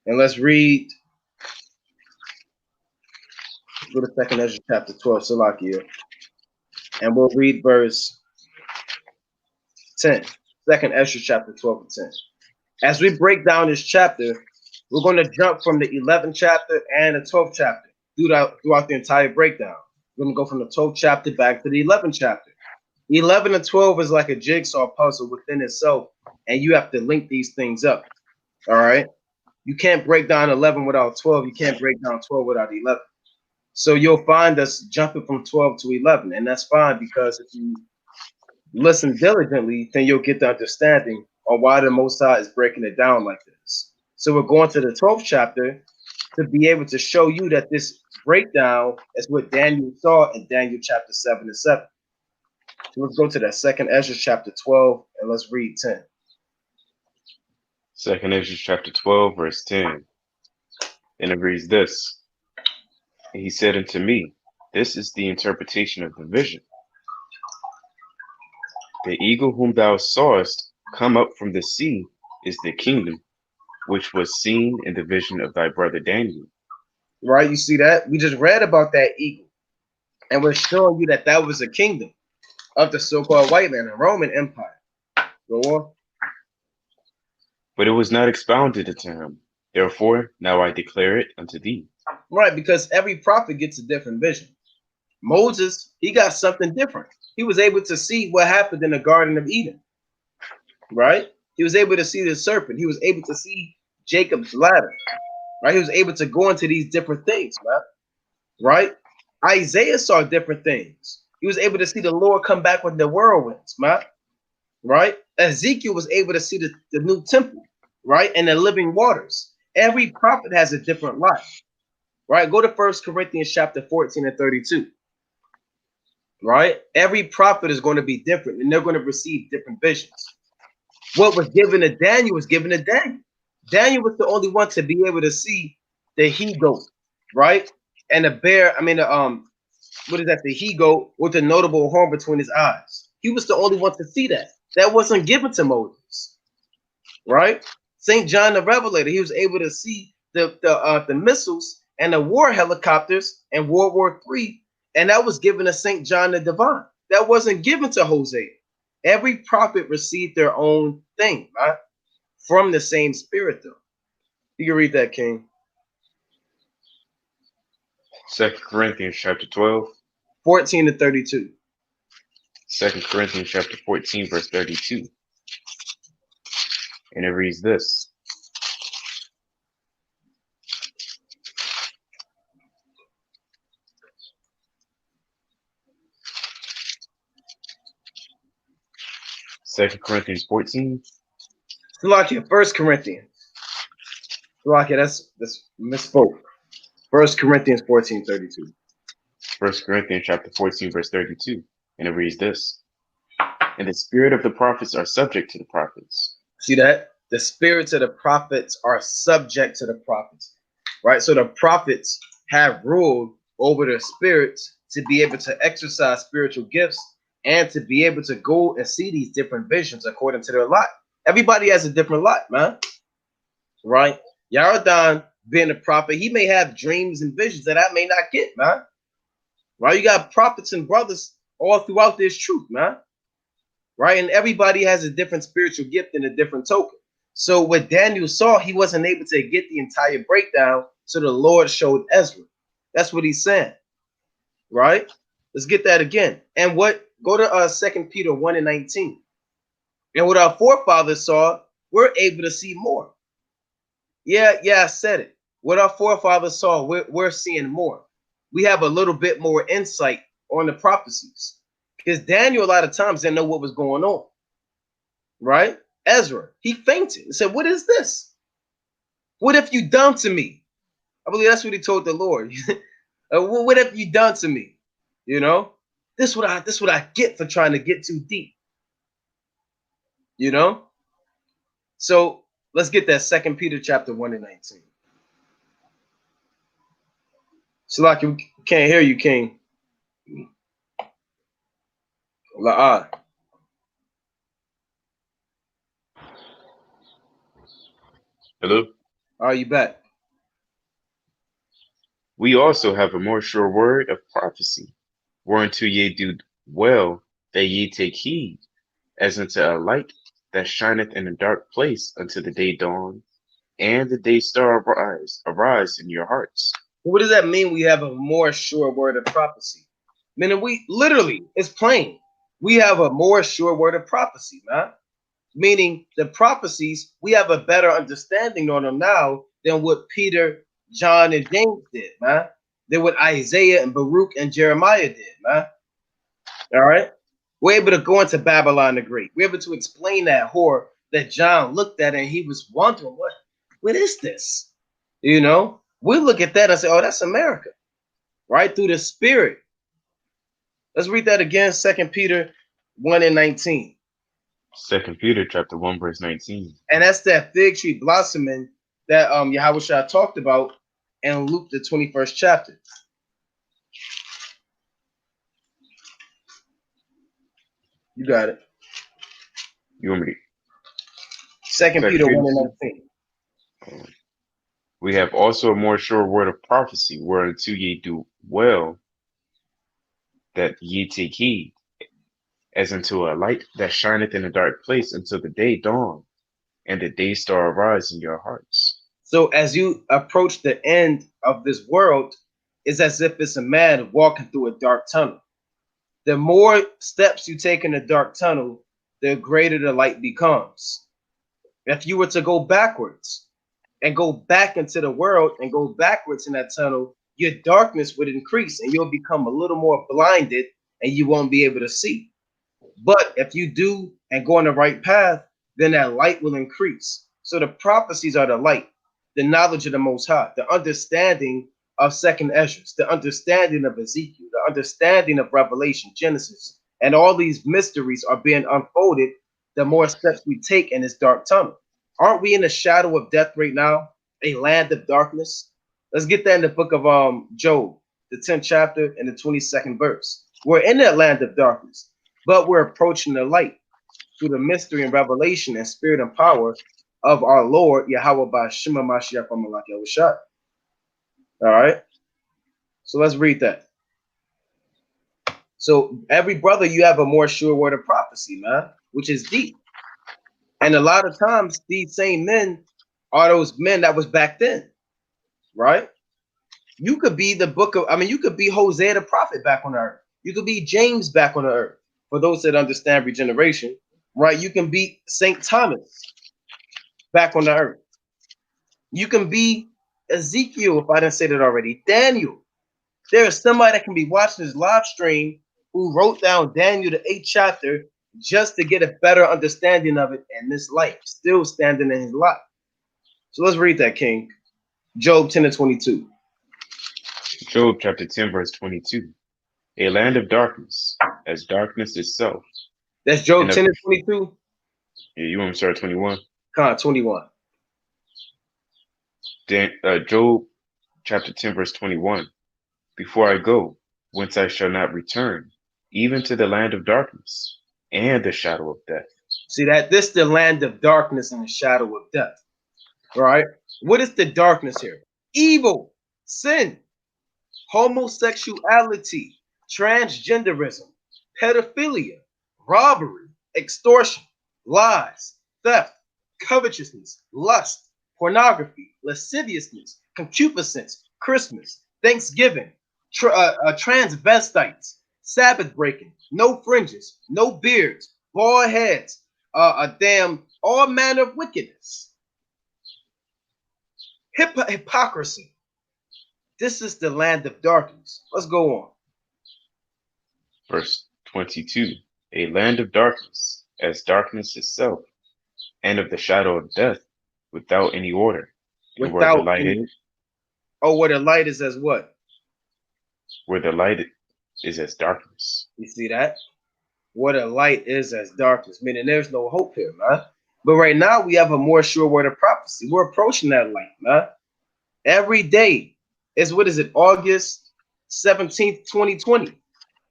And let's read. Let's go to 2nd Esdras chapter 12, Salakia. And we'll read verse 10. 2nd Esdras chapter 12 and 10. As we break down this chapter, we're going to jump from the 11th chapter and the 12th chapter throughout the entire breakdown. We're going to go from the 12th chapter back to the 11th chapter. 11 and 12 is like a jigsaw puzzle within itself, and you have to link these things up. All right? You can't break down 11 without 12. You can't break down 12 without 11. So you'll find us jumping from 12 to 11, and that's fine because if you listen diligently, then you'll get the understanding on why the Most High is breaking it down like this. So we're going to the 12th chapter to be able to show you that this breakdown is what Daniel saw in Daniel chapter 7 and 7. So let's go to that 2nd Ezra chapter 12 and let's read 10. 2nd Esdras chapter 12, verse 10. And it reads this. And he said unto me, this is the interpretation of the vision. The eagle whom thou sawest come up from the sea is the kingdom, which was seen in the vision of thy brother Daniel. Right? You see that? We just read about that eagle. And we're showing you that that was a kingdom of the so-called white man, the Roman Empire. Go on. But it was not expounded unto him. Therefore, now I declare it unto thee. Right, because every prophet gets a different vision. Moses, he got something different. He was able to see what happened in the Garden of Eden. Right? He was able to see the serpent. He was able to see Jacob's ladder. Right? He was able to go into these different things, man. Right? Isaiah saw different things. He was able to see the Lord come back with the whirlwinds, man. Right? Ezekiel was able to see the new temple, right? And the living waters. Every prophet has a different life. Right? Go to 1 Corinthians chapter 14 and 32. Right? Every prophet is going to be different, and they're going to receive different visions. What was given to Daniel was given to Daniel. Daniel was the only one to be able to see the he-goat, right? And the bear, what is that? The he-goat with the notable horn between his eyes. He was the only one to see that. That wasn't given to Moses, right? St. John the Revelator, he was able to see the missiles and the war helicopters in World War III, and that was given to St. John the Divine. That wasn't given to Hosea. Every prophet received their own thing, right? From the same spirit, though. You can read that, King. 2 Corinthians chapter 12. 14 to 32. 2 Corinthians chapter 14, verse 32. And it reads this. Second Corinthians 14. Salakia, 1 Corinthians. Salakia, that's misspoke. 1 Corinthians 14, 32. 1 Corinthians chapter 14, verse 32. And it reads this. And the spirit of the prophets are subject to the prophets. See that? The spirits of the prophets are subject to the prophets, right? So the prophets have ruled over the spirits to be able to exercise spiritual gifts and to be able to go and see these different visions according to their lot. Everybody has a different lot, man, right? Yaradan being a prophet, he may have dreams and visions that I may not get, man. Right? You got prophets and brothers all throughout this truth, man. Right? And everybody has a different spiritual gift and a different token. So what Daniel saw, he wasn't able to get the entire breakdown, so the Lord showed Ezra. That's what he's saying. Right? Let's get that again. And what? Go to 2 Peter 1 and 19. And what our forefathers saw, we're able to see more. Yeah, I said it. What our forefathers saw, we're seeing more. We have a little bit more insight on the prophecies. Because Daniel, a lot of times, didn't know what was going on. Right? Ezra, he fainted and said, what is this? What have you done to me? I believe that's what he told the Lord. What have you done to me? You know, this what I get for trying to get too deep. You know, so let's get that. Second Peter chapter 1 and 19. Salaki, we can't hear you, King. La'ah. Hello? Are you back? We also have a more sure word of prophecy, whereunto ye do well that ye take heed, as unto a light that shineth in a dark place until the day dawn, and the day star arise in your hearts. What does that mean? We have a more sure word of prophecy. Meaning we literally, it's plain. We have a more sure word of prophecy, man. Meaning the prophecies, we have a better understanding on them now than what Peter, John, and James did, man. Than what Isaiah and Baruch and Jeremiah did, man. All right. We're able to go into Babylon the Great. We're able to explain that horror that John looked at and he was wondering, what is this? You know, we look at that and say, oh, that's America, right? Through the spirit. Let's read that again, 2 Peter 1 and 19. 2 Peter chapter 1 verse 19. And that's that fig tree blossoming that Yahushua talked about in Luke the 21st chapter. You got it. You want me to? Second Peter 1 and 19. We have also a more sure word of prophecy, whereunto ye do well that ye take heed, as unto a light that shineth in a dark place until the day dawn, and the day star arise in your hearts. So as you approach the end of this world, it's as if it's a man walking through a dark tunnel. The more steps you take in the dark tunnel, the greater the light becomes. If you were to go backwards and go back into the world and go backwards in that tunnel, your darkness would increase and you'll become a little more blinded and you won't be able to see. But if you do and go on the right path, then that light will increase. So the prophecies are the light, the knowledge of the Most High, the understanding of Second Esdras, the understanding of Ezekiel, the understanding of Revelation, Genesis, and all these mysteries are being unfolded the more steps we take in this dark tunnel. Aren't we in the shadow of death right now, a land of darkness? Let's get that in the book of Job, the 10th chapter and the 22nd verse. We're in that land of darkness, but we're approaching the light through the mystery and revelation and spirit and power of our Lord Yahweh by Shema Mashiach Malak Yahushua. All right. So let's read that. So every brother, you have a more sure word of prophecy, man, which is deep. And a lot of times these same men are those men that was back then, right? You could be the book of, you could be Hosea the prophet back on earth. You could be James back on the earth. For those that understand regeneration, right? You can be St. Thomas back on the earth. You can be Ezekiel, if I didn't say that already. Daniel. There is somebody that can be watching this live stream who wrote down Daniel, the 8th chapter, just to get a better understanding of it in this life, still standing in his life. So let's read that, King. Job 10 and 22. Job chapter 10 verse 22. A land of darkness, as darkness itself. That's Job 10 and 22? Yeah, you want me to start 21? 21. Job chapter 10 verse 21. Before I go, whence I shall not return, even to the land of darkness and the shadow of death. See that? This is the land of darkness and the shadow of death. Right? What is the darkness here? Evil, sin, homosexuality, transgenderism, pedophilia, robbery, extortion, lies, theft, covetousness, lust, pornography, lasciviousness, concupiscence, Christmas, Thanksgiving, transvestites, Sabbath breaking, no fringes, no beards, bald heads, all manner of wickedness, hypocrisy. This is the land of darkness. Let's go on. Verse 22. A land of darkness, as darkness itself, and of the shadow of death, without any order. And where the light is. Oh, where the light is as what? where the light is as darkness. You see that? Where the light is as darkness, meaning there's no hope here, man. But right now we have a more sure word of prophecy. We're approaching that light, man. Every day is what is it? August 17th, 2020.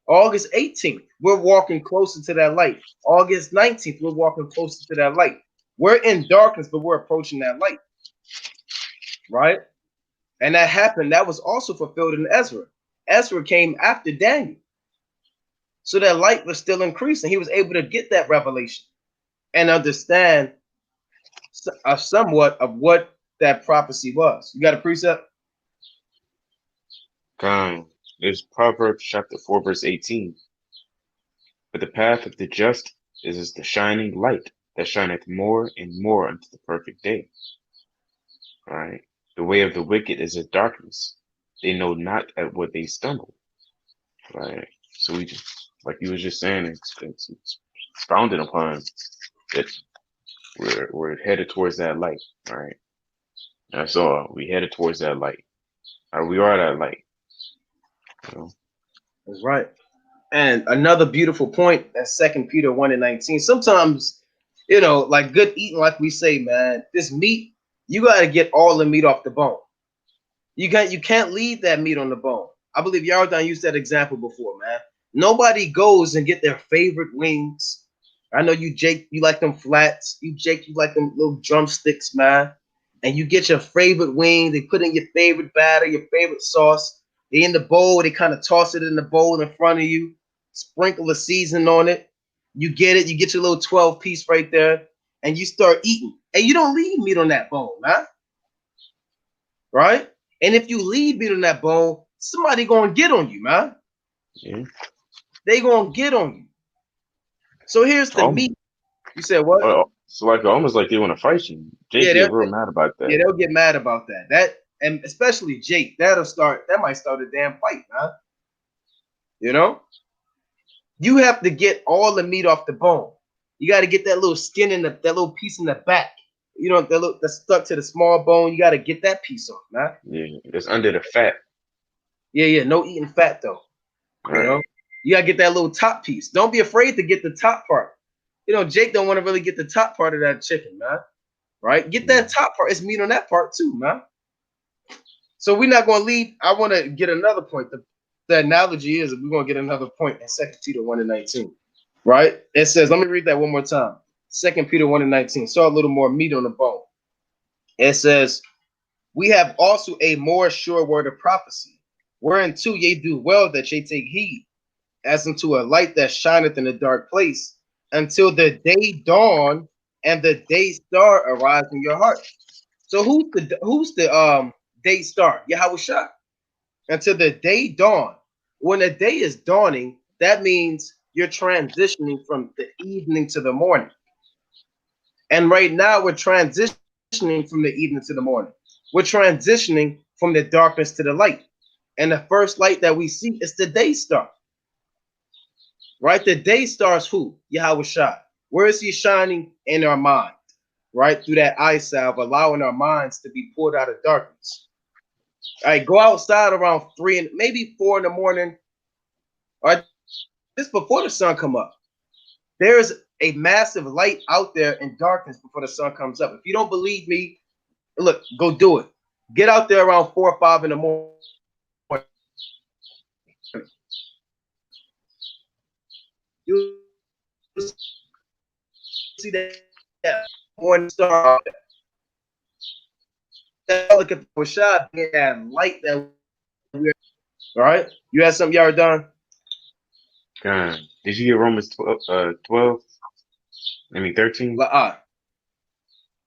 August 18th, we're walking closer to that light. August 19th, we're walking closer to that light. We're in darkness, but we're approaching that light, right? And that happened. That was also fulfilled in Ezra. Ezra came after Daniel. So that light was still increasing. He was able to get that revelation and understand somewhat of what that prophecy was. You got a precept? Gone. There's Proverbs chapter 4, verse 18. But the path of the just is as the shining light that shineth more and more unto the perfect day. All right. The way of the wicked is as darkness. They know not at what they stumble. Right. So we just, like you was just saying, it's founded upon that we're headed towards that light. All right. That's all. We headed towards that light. We are that light. You know? That's right. And another beautiful point at 2 Peter 1 and 19. Sometimes, like good eating, like we say, man, this meat, you got to get all the meat off the bone. You can't leave that meat on the bone. I believe y'all done used that example before, man. Nobody goes and get their favorite wings. I know you, Jake, you like them flats. You, Jake, you like them little drumsticks, man. And you get your favorite wing. They put in your favorite batter, your favorite sauce. They in the bowl. They kind of toss it in the bowl in front of you. Sprinkle the seasoning on it. You get it. You get your little 12-piece right there, and you start eating. And you don't leave meat on that bone, man. Right? And if you leave meat on that bone, somebody gonna get on you, man. Yeah. They gonna get on you. So here's the meat. You said what? So like almost like they want to fight you. Jake Yeah, get real mad about that. they'll get mad about that. And especially Jake, that might start a damn fight, man. You know? You have to get all the meat off the bone. You got to get that little skin that little piece in the back. That's stuck to the small bone. You got to get that piece off, man. Yeah, it's under the fat. Yeah. No eating fat though. Right. You gotta get that little top piece. Don't be afraid to get the top part. Jake don't want to really get the top part of that chicken, man. Right? Get that top part. It's meat on that part too, man. So we're not gonna leave. I want to get another point. The analogy is we're gonna get another point in 2 Peter 1 and 19. Right? It says, let me read that one more time. 2 Peter 1 and 19. Saw a little more meat on the bone. It says, we have also a more sure word of prophecy, whereunto ye do well that ye take heed, as unto a light that shineth in a dark place, until the day dawn and the day star arise in your heart. So who's the day star? Yahweh Shah. Until the day dawn. When the day is dawning, that means you're transitioning from the evening to the morning. And right now we're transitioning from the evening to the morning. We're transitioning from the darkness to the light. And the first light that we see is the day star. Right? The day star is who? Yahweh Shah. Where is he shining? In our mind. Right? Through that eye salve, allowing our minds to be pulled out of darkness. All right, go outside around 3 and maybe 4 in the morning, or just before the sun come up. There's a massive light out there in darkness before the sun comes up. If you don't believe me, look, go do it. Get out there around 4 or 5 in the morning. You see that morning star. Look at the shot, that light that we're. All right, you had something y'all done. God, did you get Romans 12? I mean 13? La'at.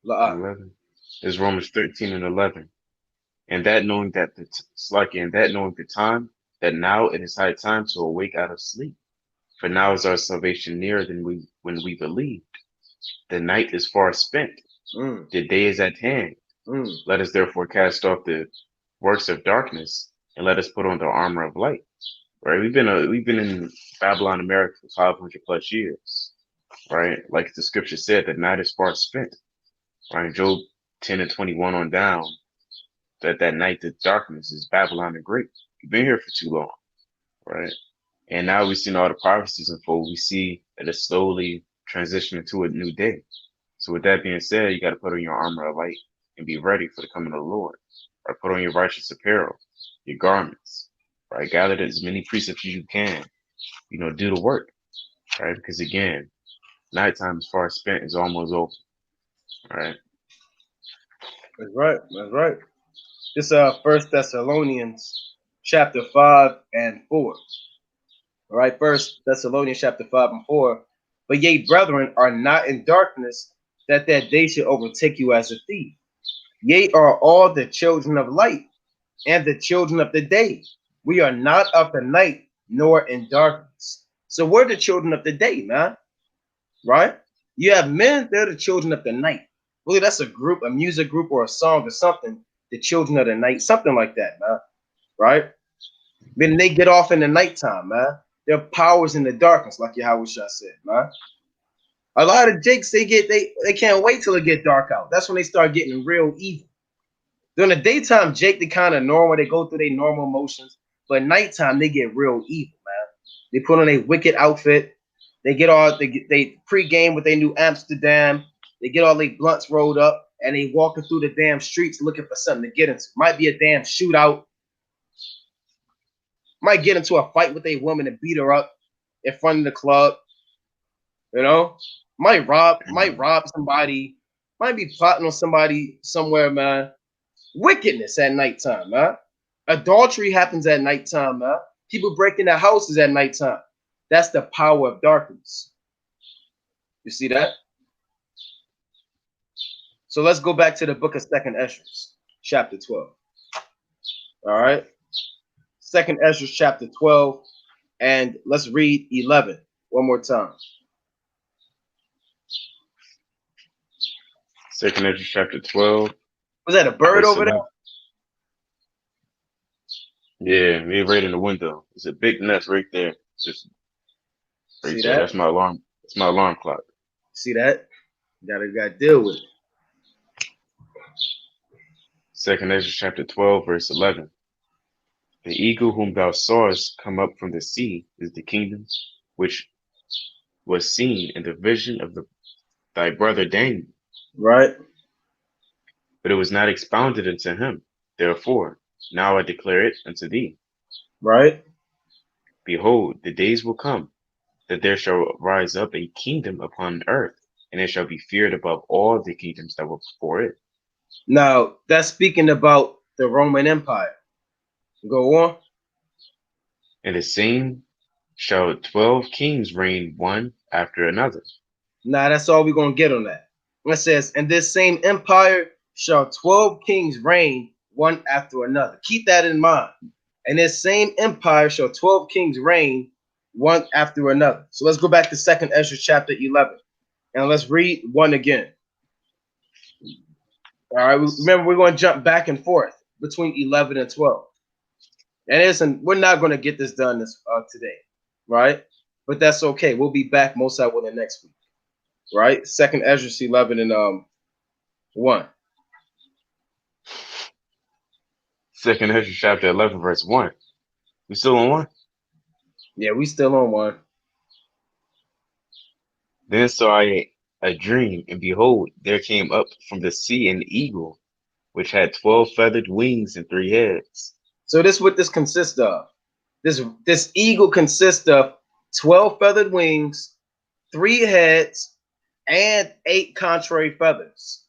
11. It's Romans 13 and 11. And that knowing that that knowing the time, that now it is high time to awake out of sleep. For now is our salvation nearer than when we believed. The night is far spent. The day is at hand. Let us therefore cast off the works of darkness and let us put on the armor of light. Right? We've been in Babylon, America for 500 plus years. Right? Like the scripture said, the night is far spent. Right? Job 10 and 21 on down. That night, the darkness is Babylon the Great. We've been here for too long. right? And now we've seen all the prophecies unfold. We see that it's slowly transitioning to a new day. So with that being said, you got to put on your armor of light and be ready for the coming of the Lord. Right? Put on your righteous apparel, your garments, right? Gather as many precepts as you can. Do the work, right? Because again, nighttime as far as spent is almost over, right? That's right. That's right. This First Thessalonians chapter 5 and 4. All right, First Thessalonians chapter 5 and 4. But ye, brethren, are not in darkness, that day should overtake you as a thief. Ye are all the children of light and the children of the day. We are not of the night nor in darkness. So we're the children of the day, man. Right? You have men, they're the children of the night. Really, that's a group, a music group or a song or something. The children of the night, something like that, man. Right? Then they get off in the nighttime, man. Their powers in the darkness, like Yahweh Shah said, man. A lot of jakes, they can't wait till it get dark out. That's when they start getting real evil. During the daytime, Jake, they kind of normal, they go through their normal motions, but nighttime they get real evil, man. They put on a wicked outfit. They pre-game with their new Amsterdam. They get all their blunts rolled up and they walking through the damn streets looking for something to get into. Might be a damn shootout. Might get into a fight with a woman and beat her up in front of the club. You know, might rob somebody. Might be plotting on somebody somewhere, man. Wickedness at nighttime, man. Adultery happens at nighttime, man. People break into houses at nighttime. That's the power of darkness. You see that? So let's go back to the book of Second Esdras, chapter 12. All right. Second Esdras, chapter 12, and let's read 11 one more time. Second Esdras chapter 12. Was that a bird over there? Yeah, me right in the window. It's a big nest right there. Just right See there. that? That's my alarm. That's my alarm clock. See that? Gotta deal with it. Second Esdras chapter 12, verse 11. The eagle whom thou sawest come up from the sea is the kingdom which was seen in the vision of thy brother Daniel. Right. But it was not expounded unto him. Therefore, now I declare it unto thee. Right. Behold, the days will come that there shall rise up a kingdom upon earth, and it shall be feared above all the kingdoms that were before it. Now, that's speaking about the Roman Empire. Go on. And the same shall 12 kings reign one after another. Now, that's all we're going to get on that. It says, and this same empire shall 12 kings reign one after another. Keep that in mind. And this same empire shall 12 kings reign one after another. So let's go back to Second Esdras chapter 11. And let's read 1 again. All right. Remember, we're going to jump back and forth between 11 and 12. And we're not going to get this done today, right? But that's okay. We'll be back most likely the next week, right? Second Esdras 11 and 1. Second Esdras chapter 11, verse 1. We still on 1? Yeah, we still on 1. Then saw I a dream, and behold, there came up from the sea an eagle, which had 12 feathered wings and 3 heads. So this is what this consists of. This eagle consists of 12 feathered wings, 3 heads, and 8 contrary feathers.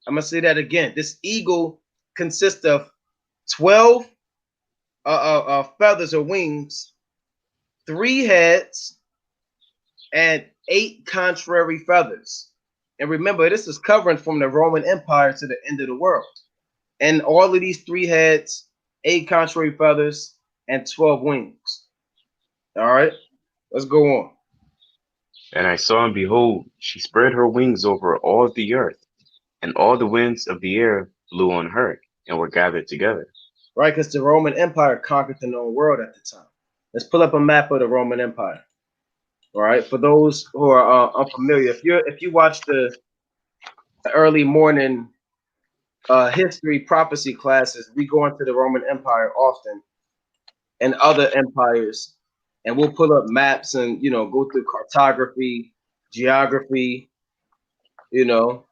I'm going to say that again. This eagle consists of 12 feathers or wings, 3 heads, and 8 contrary feathers. And remember, this is covering from the Roman Empire to the end of the world. And all of these 3 heads, 8 contrary feathers, and 12 wings. All right, let's go on. And I saw, and behold, she spread her wings over all the earth, and all the winds of the air blew on her, and were gathered together. Right, because the Roman Empire conquered the known world at the time. Let's pull up a map of the Roman Empire. All right, for those who are unfamiliar, if you watch the early morning history prophecy classes, we go into the Roman Empire often. and other empires, and we'll pull up maps and go through cartography, geography, you know,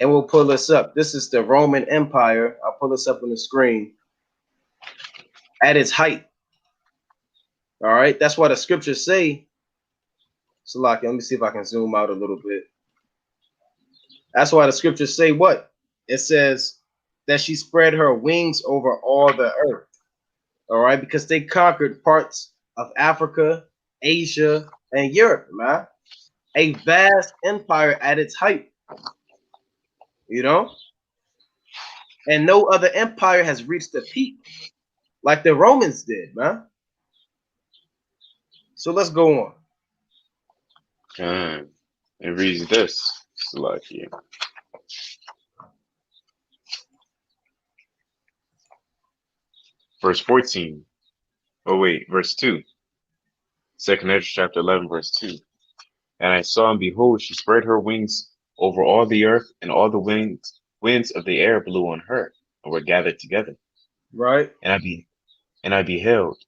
and we'll pull this up. This is the Roman Empire. I'll pull this up on the screen at its height. All right, that's why the scriptures say. So, like, let me see if I can zoom out a little bit. That's why the scriptures say what? It says that she spread her wings over all the earth. All right, because they conquered parts of Africa, Asia, and Europe, man. A vast empire at its height, you know? And no other empire has reached the peak like the Romans did, man. So let's go on. It reads this. Lucky. Verse 14. Oh, wait, verse 2. Second Ezra chapter 11, verse 2. And I saw, and behold, she spread her wings over all the earth, and all the winds of the air blew on her, and were gathered together. Right. And I beheld,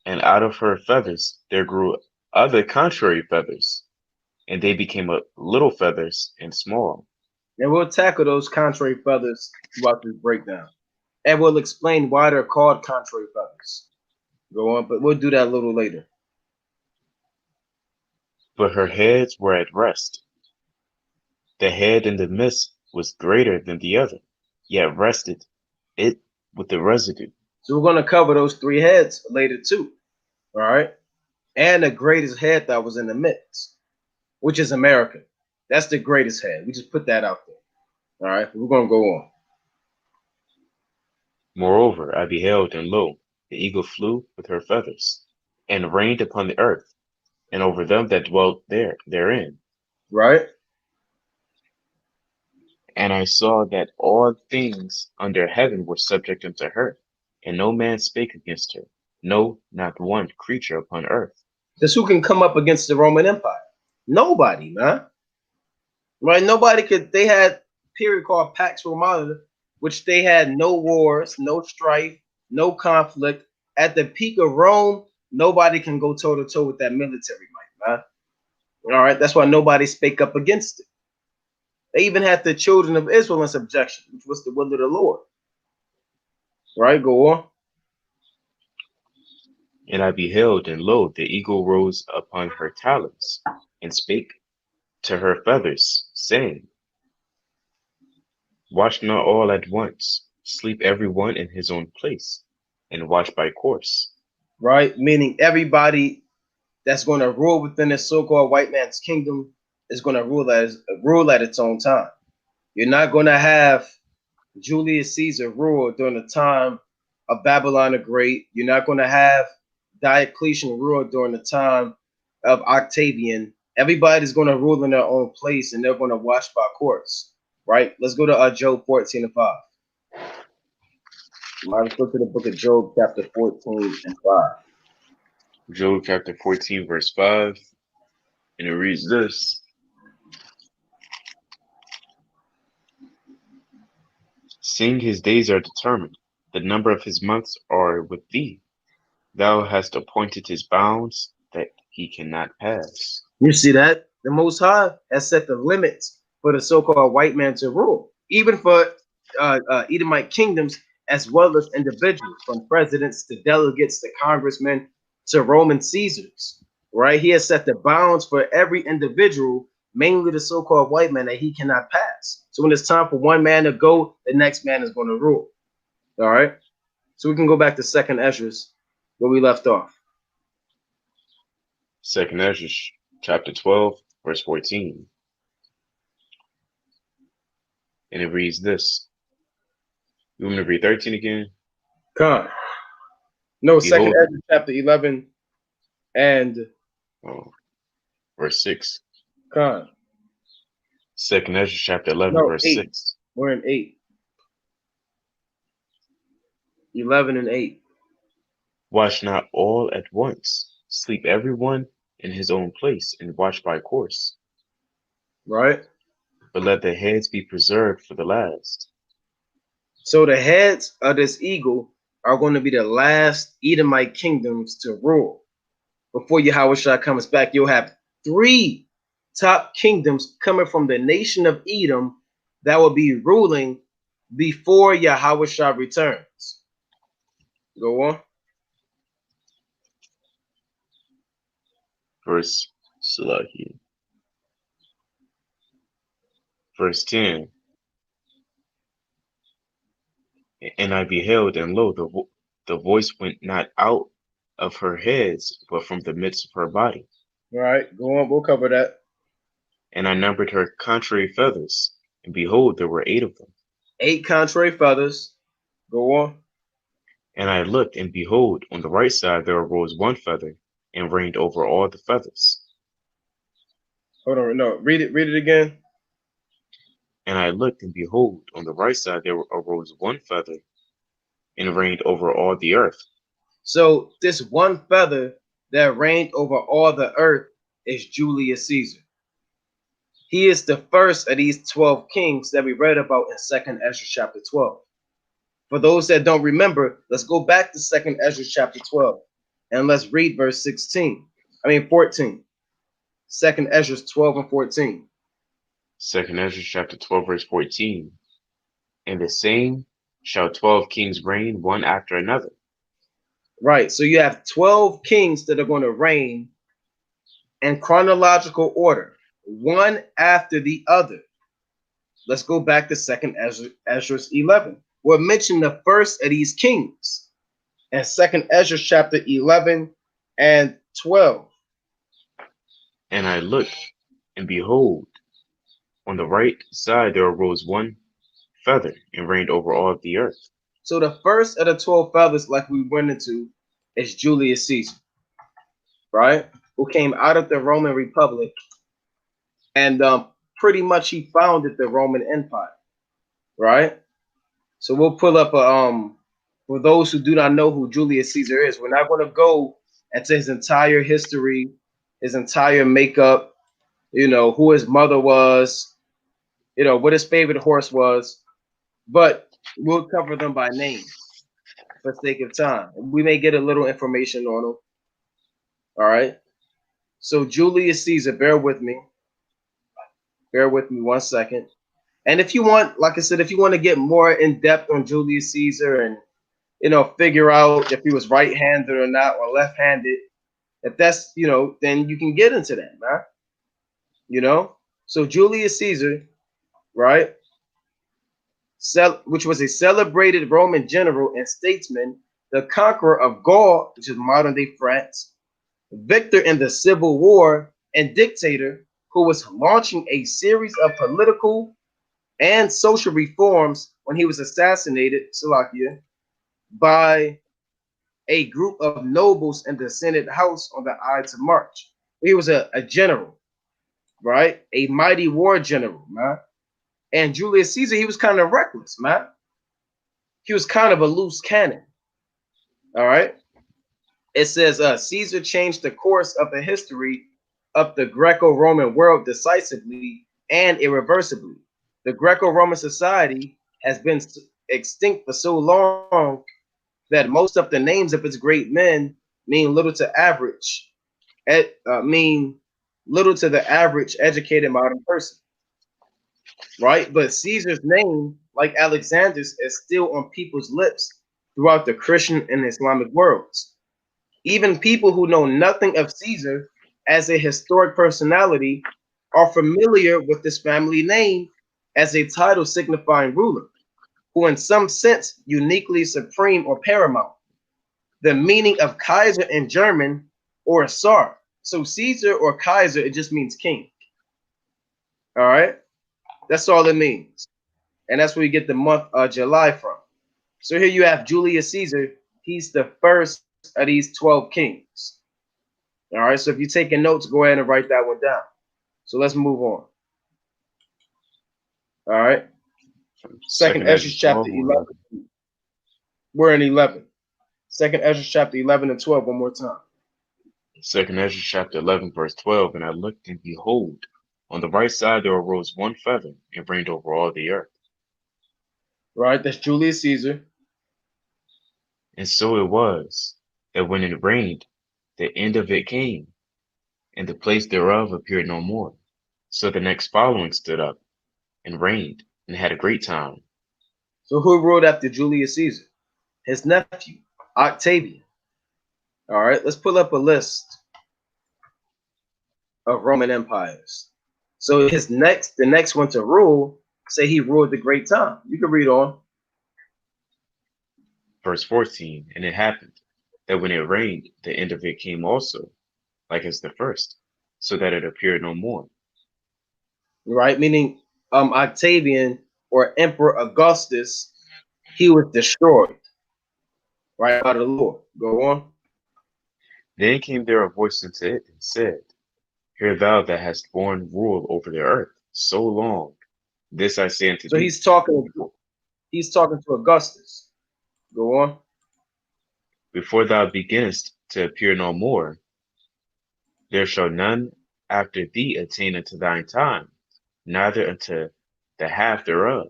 and out of her feathers there grew other contrary feathers, and they became little feathers and small. And we'll tackle those contrary feathers throughout this breakdown. And we'll explain why they're called contrary feathers. Go on, but we'll do that a little later. But her heads were at rest. The head in the midst was greater than the other, yet rested it with the residue. So we're going to cover those three heads later too. All right. And the greatest head that was in the midst, which is America. That's the greatest head. We just put that out there. All right. We're going to go on. Moreover, I beheld, and lo, the eagle flew with her feathers, and reigned upon the earth, and over them that dwelt therein. Right. And I saw that all things under heaven were subject unto her, and no man spake against her, no, not one creature upon earth. Because who can come up against the Roman Empire? Nobody, man. Right? Nobody could. They had a period called Pax Romana, which they had no wars, no strife, no conflict. At the peak of Rome, nobody can go toe to toe with that military might, man. All right, that's why nobody spake up against it. They even had the children of Israel in subjection, which was the will of the Lord. Right, go on. And I beheld, and lo, the eagle rose upon her talons, and spake to her feathers, saying, Watch not all at once, sleep every one in his own place, and watch by course. Right, meaning everybody that's going to rule within this so-called white man's kingdom is going to rule at its own time. You're not going to have Julius Caesar rule during the time of Babylon the Great. You're not going to have Diocletian rule during the time of Octavian. Everybody's going to rule in their own place, and they're going to watch by course. Right? Let's go to Job 14 and 5. Let's go to the book of Job, chapter 14 and 5. Job chapter 14, verse 5, and it reads this. Seeing his days are determined, the number of his months are with thee. Thou hast appointed his bounds that he cannot pass. You see that? The Most High has set the limits for the so-called white man to rule, even for Edomite kingdoms, as well as individuals, from presidents to delegates to congressmen to Roman Caesars, right? He has set the bounds for every individual, mainly the so-called white man, that he cannot pass. So when it's time for one man to go, the next man is going to rule. All right? So we can go back to Second Esdras, where we left off. Second Ezra chapter 12, verse 14. And it reads this. You want me to read 13 again? Come. No, Behold, Second Ezra chapter 11 and verse 6. come. Second Ezra chapter 11, No, verse 8. 6. We're in 8. 11 and 8. Watch not all at once. Sleep every one in his own place, and watch by course. Right? But let the heads be preserved for the last. So the heads of this eagle are going to be the last Edomite kingdoms to rule. Before Yahushua comes back, you'll have three top kingdoms coming from the nation of Edom that will be ruling before Yahushua returns. Go on. Verse Salahi. Verse 10. And I beheld, and lo, the voice went not out of her heads, but from the midst of her body. All right, go on. We'll cover that. And I numbered her contrary feathers, and behold, there were 8 of them. 8 contrary feathers. Go on. And I looked, and behold, on the right side there arose 1 feather, and reigned over all the feathers. Hold on. No, read it. Read it again. And I looked, and behold, on the right side there arose 1 feather, and reigned over all the earth. So this 1 feather that reigned over all the earth is Julius Caesar. He is the first of these 12 kings that we read about in 2nd Ezra chapter 12. For those that don't remember, let's go back to 2nd Ezra chapter 12 and let's read verse 14. 2nd Ezra 12 and 14. 2nd Ezra chapter 12, verse 14. And the same shall 12 kings reign, one after another. Right. So you have 12 kings that are going to reign in chronological order, one after the other. Let's go back to 2nd Ezra 11. We'll mention the first of these kings in 2nd Ezra chapter 11 and 12. And I looked, and behold, on the right side there arose 1 feather, and reigned over all the earth. So the first of the 12 feathers, like we went into, is Julius Caesar, right? Who came out of the Roman Republic, and pretty much he founded the Roman Empire, right? So we'll pull up for those who do not know who Julius Caesar is. We're not going to go into his entire history, his entire makeup, who his mother was, what his favorite horse was, but we'll cover them by name for sake of time. We may get a little information on them. All right. So Julius Caesar, bear with me. Bear with me 1 second. And if you want, like I said, if you want to get more in depth on Julius Caesar and figure out if he was right-handed or not, or left-handed, if that's then you can get into that, man. So Julius Caesar, right? Which was a celebrated Roman general and statesman, the conqueror of Gaul, which is modern-day France, victor in the Civil War, and dictator who was launching a series of political and social reforms when he was assassinated, Salakia, by a group of nobles in the Senate House on the Ides of March. He was a general, right? A mighty war general, man. And Julius Caesar, he was kind of reckless, man. He was kind of a loose cannon. All right. It says Caesar changed the course of the history of the Greco-Roman world decisively and irreversibly. The Greco-Roman society has been extinct for so long that most of the names of its great men mean little to the average educated modern person, right? But Caesar's name, like Alexander's, is still on people's lips throughout the Christian and Islamic worlds. Even people who know nothing of Caesar as a historic personality are familiar with this family name as a title signifying ruler, who in some sense uniquely supreme or paramount. The meaning of Kaiser in German or Tsar. So Caesar or Kaiser, it just means king. All right, that's all it means, and that's where you get the month July from. So here you have Julius Caesar. He's the first of these 12 kings. All right, so if you're taking notes, go ahead and write that one down. So let's move on. All right. Second Ezra chapter 11. We're in 11. Second Ezra chapter 11 and 12 one more time. 2nd Ezra chapter 11, verse 12. And I looked, and behold, on the right side there arose 1 feather, and reigned over all the earth. Right, that's Julius Caesar. And so it was, that when it rained, the end of it came, and the place thereof appeared no more. So the next following stood up, and reigned, and had a great time. So who ruled after Julius Caesar? His nephew, Octavian. All right, let's pull up a list of Roman empires. So the next one to rule, say he ruled the great time. You can read on. Verse 14, and it happened, that when it rained, the end of it came also, like as the first, so that it appeared no more. Right? Meaning Octavian or Emperor Augustus, he was destroyed, right, by the Lord. Go on. Then came there a voice unto it, and said, Hear thou that hast borne rule over the earth so long, this I say unto So thee, he's talking to Augustus. Go on. before thou beginnest to appear no more, there shall none after thee attain unto thine time, neither unto the half thereof.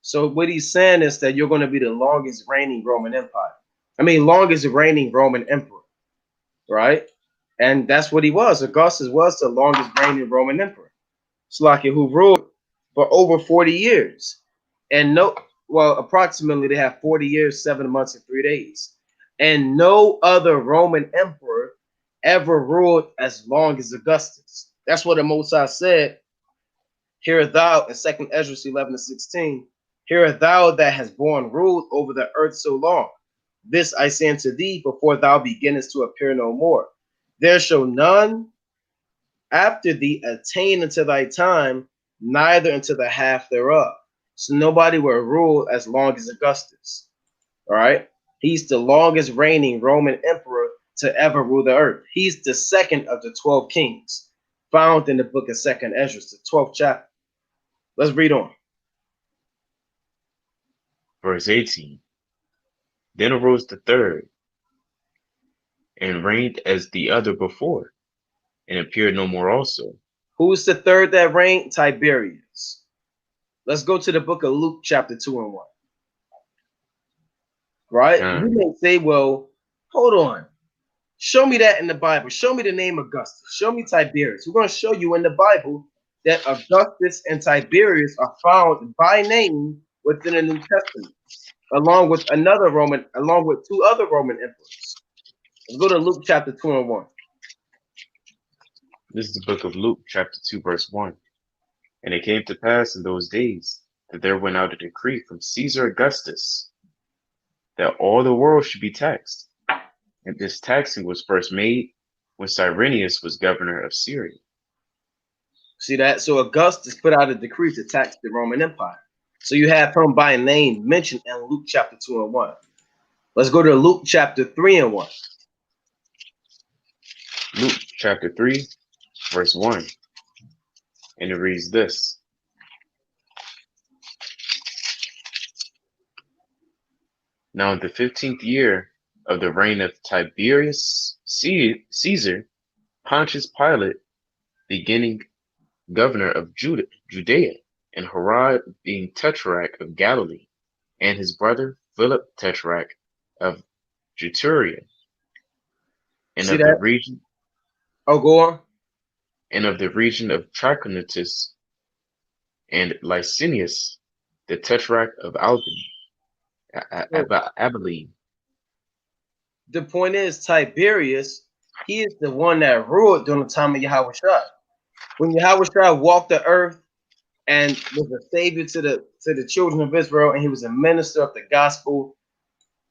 So what he's saying is that you're going to be the longest reigning Roman Empire. I mean, longest reigning Roman emperor, right? And that's what he was. Augustus was the longest reigning Roman emperor. Slakia, who ruled for over 40 years. And approximately they have 40 years, 7 months, and 3 days. And no other Roman emperor ever ruled as long as Augustus. That's what the Most High said. Hear thou in 2nd Esdras 11-16. Hear thou that has borne rule over the earth so long. This I say unto thee before thou beginnest to appear no more. There shall none after thee attain unto thy time, neither unto the half thereof. So nobody will rule as long as Augustus. All right. He's the longest reigning Roman emperor to ever rule the earth. He's the second of the 12 kings found in the book of 2nd Esdras, the 12th chapter. Let's read on. Verse 18, Then arose the third, and reigned as the other before, and appeared no more also. Who's the third that reigned? Tiberius. Let's go to the book of Luke, chapter 2 and 1. Right? You may say, well, hold on. Show me that in the Bible. Show me the name Augustus. Show me Tiberius. We're going to show you in the Bible that Augustus and Tiberius are found by name within the New Testament, along with two other Roman emperors. Let's go to Luke chapter 2 and 1. This is the book of Luke, chapter 2, verse 1. And it came to pass in those days that there went out a decree from Caesar Augustus that all the world should be taxed. And this taxing was first made when Cyrenius was governor of Syria. See that? So Augustus put out a decree to tax the Roman Empire. So you have him by name mentioned in Luke chapter 2 and 1. Let's go to Luke chapter 3 and 1. Luke chapter 3, verse 1. And it reads this. Now in the 15th year of the reign of Tiberius Caesar, Pontius Pilate, beginning governor of Judea, and Herod being tetrarch of Galilee, and his brother Philip tetrarch of Iturea, and of the region. Oh, go on. And of the region of Trachonitis, and Licinius, the tetrarch of Abilene. The point is, Tiberius, he is the one that ruled during the time of Yahushua. When Yahushua walked the earth and was a savior to the children of Israel, and he was a minister of the gospel,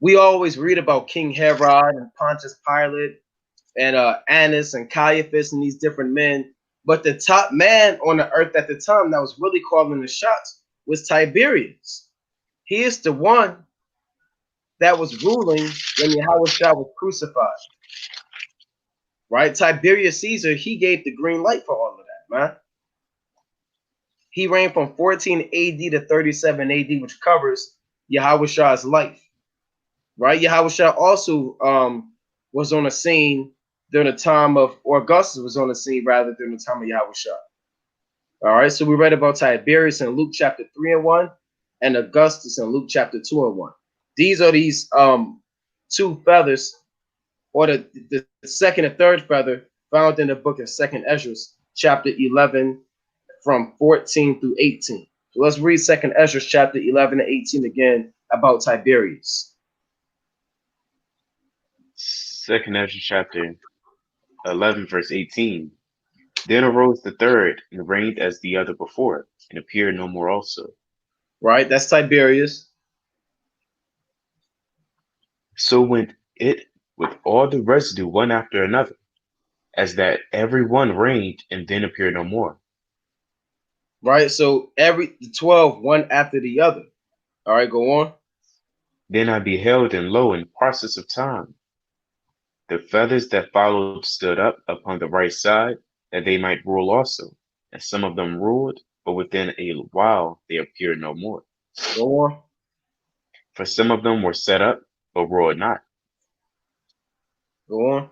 we always read about King Herod and Pontius Pilate and Annas and Caiaphas and these different men. But the top man on the earth at the time that was really calling the shots was Tiberius. He is the one that was ruling when Yahushua was crucified. Right? Tiberius Caesar, he gave the green light for all of that, man. He reigned from 14 AD to 37 AD, which covers Yahushua's life. Right? Yahushua also was on the scene during the time of, or Augustus was on the scene rather during the time of Yahushua. All right, so we read about Tiberius in Luke chapter 3 and 1, and Augustus in Luke chapter 2 and 1. These are these two feathers, or the second and third feather found in the book of Second Esdras, chapter 11, from 14 through 18. So let's read Second Esdras chapter 11 and 18 again about Tiberius. Second Ezra chapter 11, verse 18. Then arose the third, and reigned as the other before, and appeared no more also. Right? That's Tiberius. So went it with all the residue one after another, as that every one reigned, and then appeared no more. Right? So every 12, one after the other. All right, go on. Then I beheld, and lo, in process of time, the feathers that followed stood up upon the right side, that they might rule also. And some of them ruled, but within a while they appeared no more. Go on. For some of them were set up, but ruled not. Go on.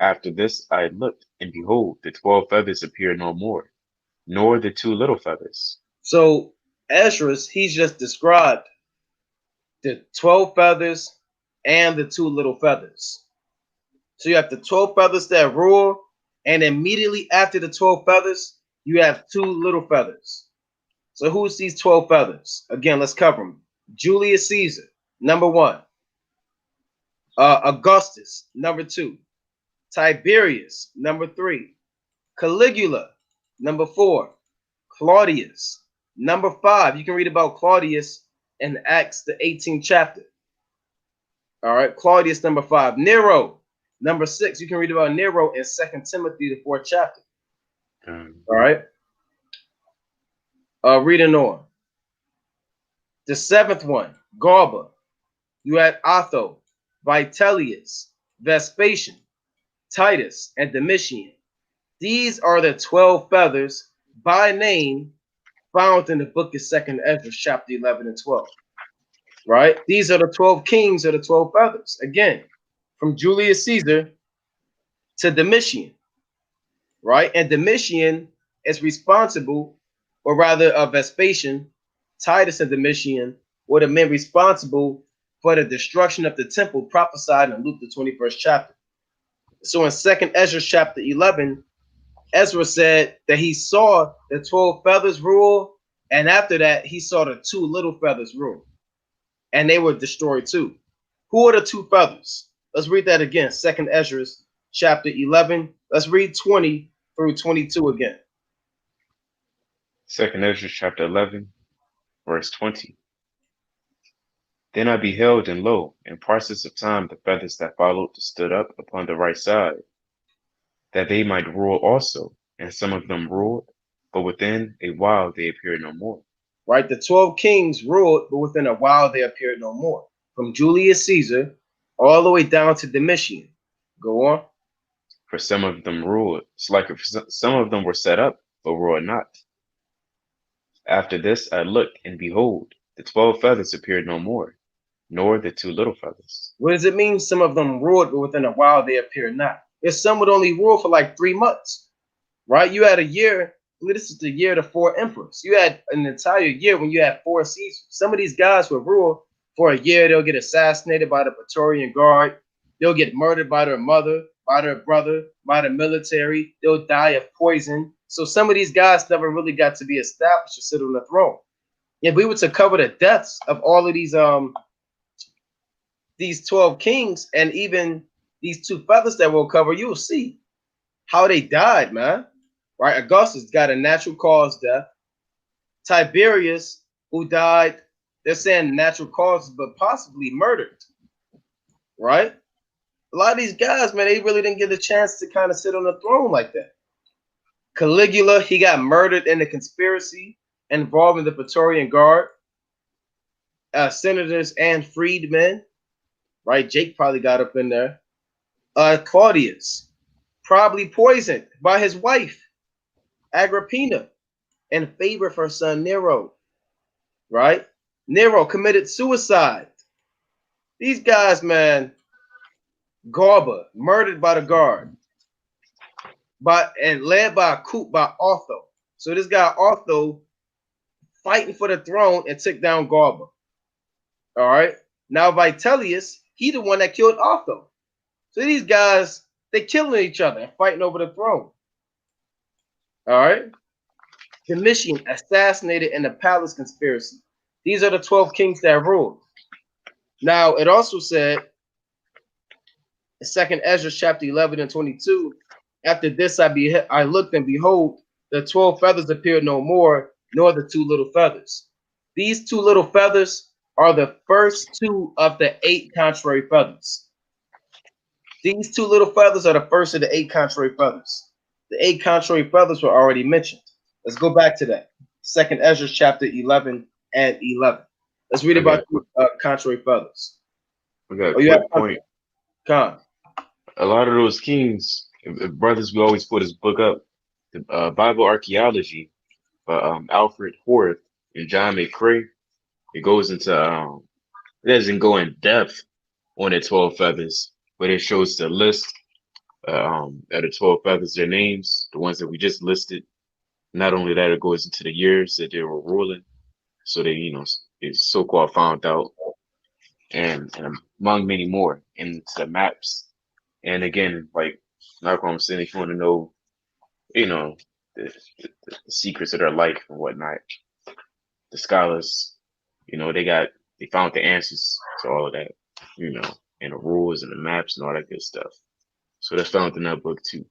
After this I looked, and behold, the 12 feathers appeared no more, nor the two little feathers. So Esdras, he's just described the 12 feathers and the two little feathers. So you have the 12 feathers that rule, and immediately after the 12 feathers, you have two little feathers. So who's these 12 feathers? Again, let's cover them. Julius Caesar, number one. Augustus, number two. Tiberius, number three. Caligula, number four. Claudius, number five. You can read about Claudius in Acts, the 18th chapter. All right, Claudius, number five. Nero, number six. You can read about Nero in 2 Timothy, the fourth chapter. All right. Reading on. The seventh one, Galba. You had Otho, Vitellius, Vespasian, Titus, and Domitian. These are the 12 feathers by name found in the book of Second Ezra, chapter 11 and 12. Right? These are the 12 kings of the 12 feathers. Again, from Julius Caesar to Domitian. Right? And Domitian is responsible, or rather, Vespasian, Titus, and Domitian were the men responsible for the destruction of the temple prophesied in Luke, the 21st chapter. So in 2nd Ezra chapter 11, Ezra said that he saw the 12 feathers rule, and after that, he saw the two little feathers rule, and they were destroyed too. Who are the two feathers? Let's read that again. 2nd Ezra chapter 11. Let's read 20 through 22 again. Second Ezra chapter 11, verse 20. Then I beheld, and lo, in process of time the feathers that followed stood up upon the right side, that they might rule also, and some of them ruled, but within a while they appeared no more. Right? The 12 kings ruled, but within a while they appeared no more. From Julius Caesar all the way down to Domitian. Go on. For some of them ruled, it's like some of them were set up, but ruled not. After this I looked, and behold, the 12 feathers appeared no more, nor the two little feathers. What does it mean? Some of them ruled, but within a while they appeared not. If some would only rule for like 3 months, right? You had a year. This is the year of the 4 emperors. You had an entire year when you had 4 Caesars. Some of these guys would rule for a year. They'll get assassinated by the Praetorian Guard. They'll get murdered by their mother, by their brother, by the military. They'll die of poison. So some of these guys never really got to be established to sit on the throne. If we were to cover the deaths of all of these 12 kings and even these two feathers that we'll cover, you'll see how they died, man. Right? Augustus got a natural cause death. Tiberius, who died, they're saying natural causes, but possibly murdered. Right? A lot of these guys, man, they really didn't get a chance to kind of sit on the throne like that. Caligula, he got murdered in a conspiracy involving the Praetorian Guard, senators and freedmen. Right? Jake probably got up in there. Claudius, probably poisoned by his wife, Agrippina, in favor of her son Nero. Right? Nero committed suicide. These guys, man, Galba, murdered by the guard, and led by a coup by Otho. So this guy Otho fighting for the throne and took down Galba. All right. Now Vitellius, he the one that killed Otho. So these guys, they killing each other and fighting over the throne. All right. Domitian assassinated in the palace conspiracy. These are the 12 kings that ruled. Now, it also said in 2nd Ezra chapter 11 and 22, after this I looked, and behold, the 12 feathers appeared no more, nor the 2 little feathers. These 2 little feathers are the first 2 of the 8 contrary feathers. These 2 little feathers are the first of the 8 contrary feathers. The 8 contrary feathers were already mentioned. Let's go back to that. 2nd Ezra chapter 11 and 11. Let's read about contrary feathers. I got Oh, a you have quick point. Con. A lot of those kings, brothers, we always put his book up, the Bible Archaeology, by Alfred Horth and John McCrae. It goes into it doesn't go in depth on the 12 feathers, but it shows the list of the 12 feathers, their names, the ones that we just listed. Not only that, it goes into the years that they were ruling, so they, it's so-called found out, and among many more into the maps. And again, like I'm saying, if you want to know, you know, the, the secrets of their life and whatnot, the scholars, they found the answers to all of that, and the rules and the maps and all that good stuff. So that's found in that book too.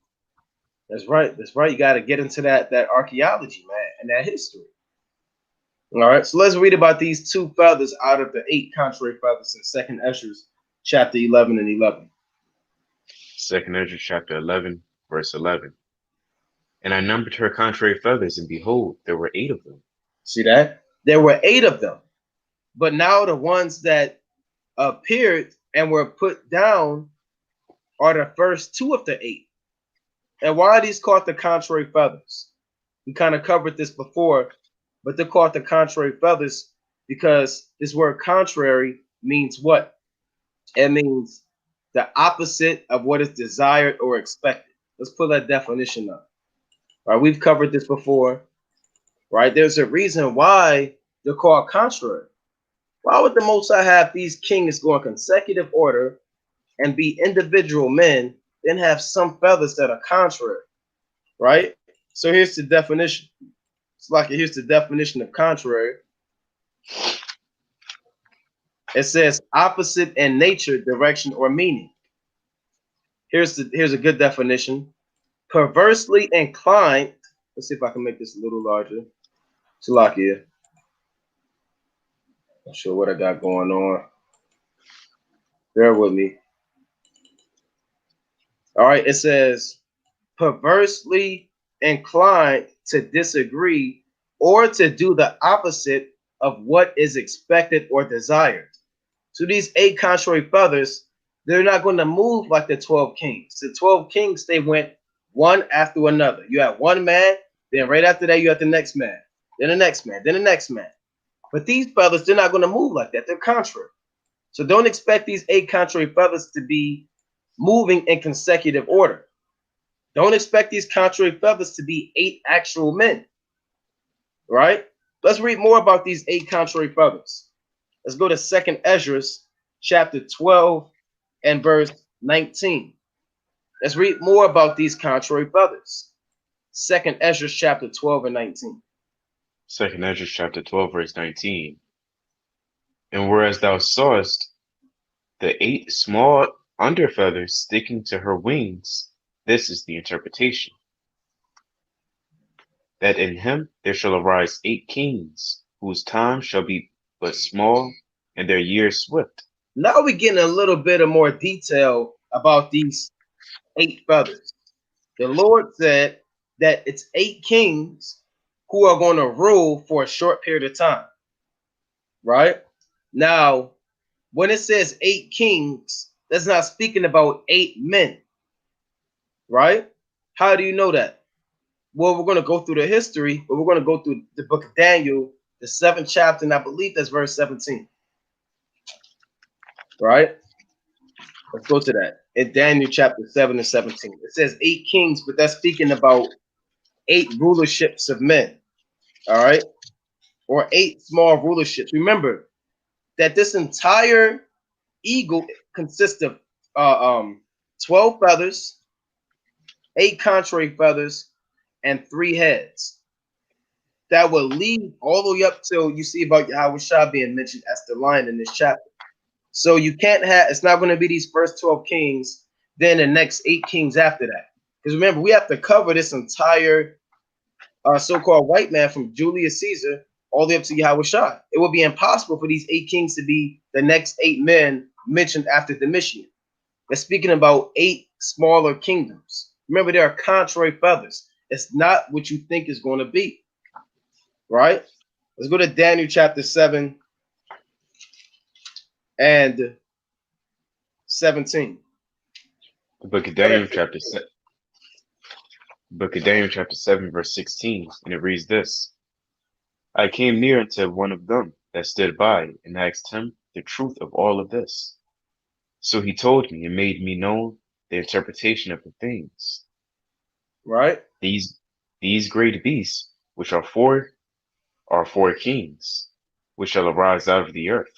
That's right. That's right. You got to get into that archaeology, man, and that history. All right. So let's read about these 2 feathers out of the 8 contrary feathers in 2nd Ezra chapter 11 and 11. 2nd Ezra chapter 11, verse 11. And I numbered her contrary feathers, and behold, there were 8 of them. See that? There were 8 of them. But now the ones that appeared and were put down are the first 2 of the 8. And why are these called the contrary feathers? We kind of covered this before, but they're called the contrary feathers because this word contrary means what? It means the opposite of what is desired or expected. Let's pull that definition up. All right, we've covered this before, right? There's a reason why they're called contrary. Why would the Most High have these kings go in consecutive order and be individual men, then have some feathers that are contrary, right? So here's the definition. Here's the definition of contrary. It says opposite in nature, direction, or meaning. Here's a good definition. Perversely inclined. Let's see if I can make this a little larger. Salakia. Not sure what I got going on. Bear with me. All right, it says perversely inclined to disagree or to do the opposite of what is expected or desired. So these 8 contrary feathers, they're not going to move like the 12 kings. The 12 kings, they went one after another. You have one man, then right after that, you have the next man, then the next man, then the next man. But these feathers, they're not going to move like that. They're contrary. So don't expect these 8 contrary feathers to be moving in consecutive order. Don't expect these contrary feathers to be 8 actual men, right? Let's read more about these 8 contrary feathers. Let's go to 2nd Ezra chapter 12 and verse 19. Let's read more about these contrary feathers. 2nd Ezra chapter 12 and 19. 2nd Ezra chapter 12, verse 19. And whereas thou sawest the 8 small under feathers sticking to her wings, this is the interpretation. That in him there shall arise 8 kings, whose time shall be but small, and their years swift. Now we're getting a little bit of more detail about these 8 feathers. The Lord said that it's 8 kings who are going to rule for a short period of time, right? Now, when it says 8 kings, that's not speaking about 8 men, right? How do you know that? Well, we're going to go through the history, but we're going to go through the book of Daniel, the 7th chapter, and I believe that's verse 17. Right? Let's go to that. In Daniel chapter 7 and 17. It says 8 kings, but that's speaking about 8 rulerships of men. All right? Or 8 small rulerships. Remember, that this entire eagle consists of 12 feathers, 8 contrary feathers, and 3 heads. That will lead all the way up till you see about Yahweh Shah being mentioned as the lion in this chapter. So you can't have, it's not going to be these first 12 kings, then the next 8 kings after that. Because remember, we have to cover this entire so-called white man from Julius Caesar all the way up to Yahweh Shah. It would be impossible for these 8 kings to be the next 8 men mentioned after Domitian. They're speaking about 8 smaller kingdoms. Remember, there are contrary feathers. It's not what you think it's going to be. Right? Let's go to Daniel chapter 7 and 17. The book of Daniel chapter 7, verse 16, and it reads this. I came near unto one of them that stood by, and asked him the truth of all of this. So he told me and made me know the interpretation of the things. Right? These great beasts, which are four kings, which shall arise out of the earth.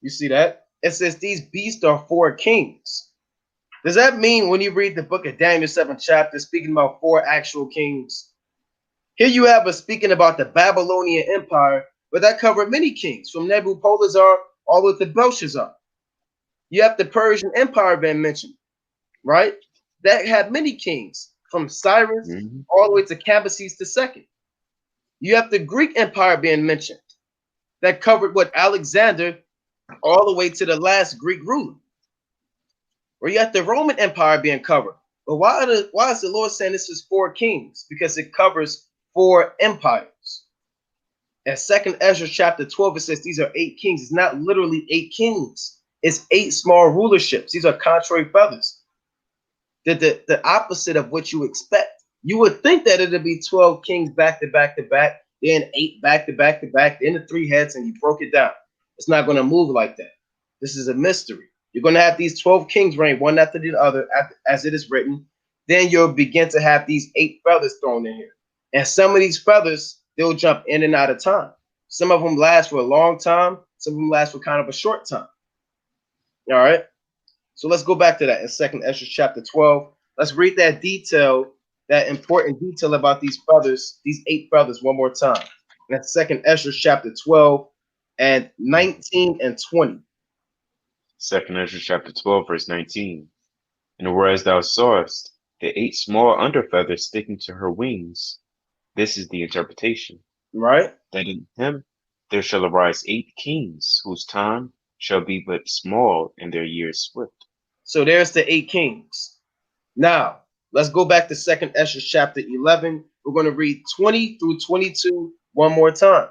You see that? It says these beasts are 4 kings. Does that mean when you read the book of Daniel 7 chapter, speaking about 4 actual kings? Here you have us speaking about the Babylonian Empire, but that covered many kings, from Nebuchadnezzar all the way to Belshazzar. You have the Persian Empire being mentioned, right? That had many kings, from Cyrus all the way to Cambyses II. You have the Greek Empire being mentioned, that covered what Alexander all the way to the last Greek ruler. Or you have the Roman Empire being covered. But why is the Lord saying this is 4 kings? Because it covers 4 empires. At 2nd Ezra chapter 12, it says these are 8 kings. It's not literally 8 kings. It's 8 small rulerships. These are contrary feathers. The opposite of what you expect. You would think that it'd be 12 kings back to back to back, then 8 back to back to back, then the 3 heads, and you broke it down. It's not going to move like that. This is a mystery. You're going to have these 12 kings reign one after the other, as it is written. Then you'll begin to have these 8 feathers thrown in here. And some of these feathers, they'll jump in and out of time. Some of them last for a long time. Some of them last for kind of a short time. All right. So let's go back to that in 2nd Ezra chapter 12. Let's read that detail, that important detail about these feathers, these 8 feathers one more time. And that's 2nd Ezra chapter 12 and 19 and 20. 2nd Ezra chapter 12, verse 19. And whereas thou sawest the 8 small under feathers sticking to her wings, this is the interpretation. Right? That in him there shall arise 8 kings, whose time shall be but small and their years swift. So there's the 8 kings. Now, let's go back to 2nd Ezra chapter 11. We're going to read 20 through 22 one more time.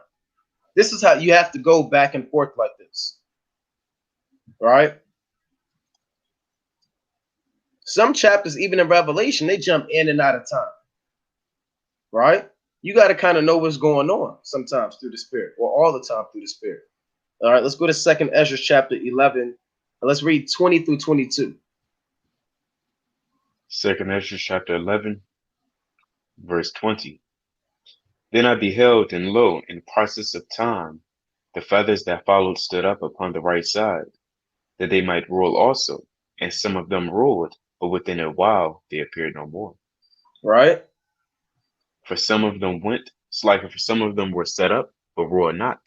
This is how you have to go back and forth like this. Right? Some chapters, even in Revelation, they jump in and out of time. Right? You got to kind of know what's going on sometimes through the Spirit, or all the time through the Spirit. All right, let's go to 2nd Ezra chapter 11, and let's read 20 through 22. 2nd Ezra chapter 11, verse 20. Then I beheld, and lo, in process of time, the feathers that followed stood up upon the right side, that they might rule also. And some of them ruled, but within a while they appeared no more. Right? For some of them for some of them were set up, but ruled not.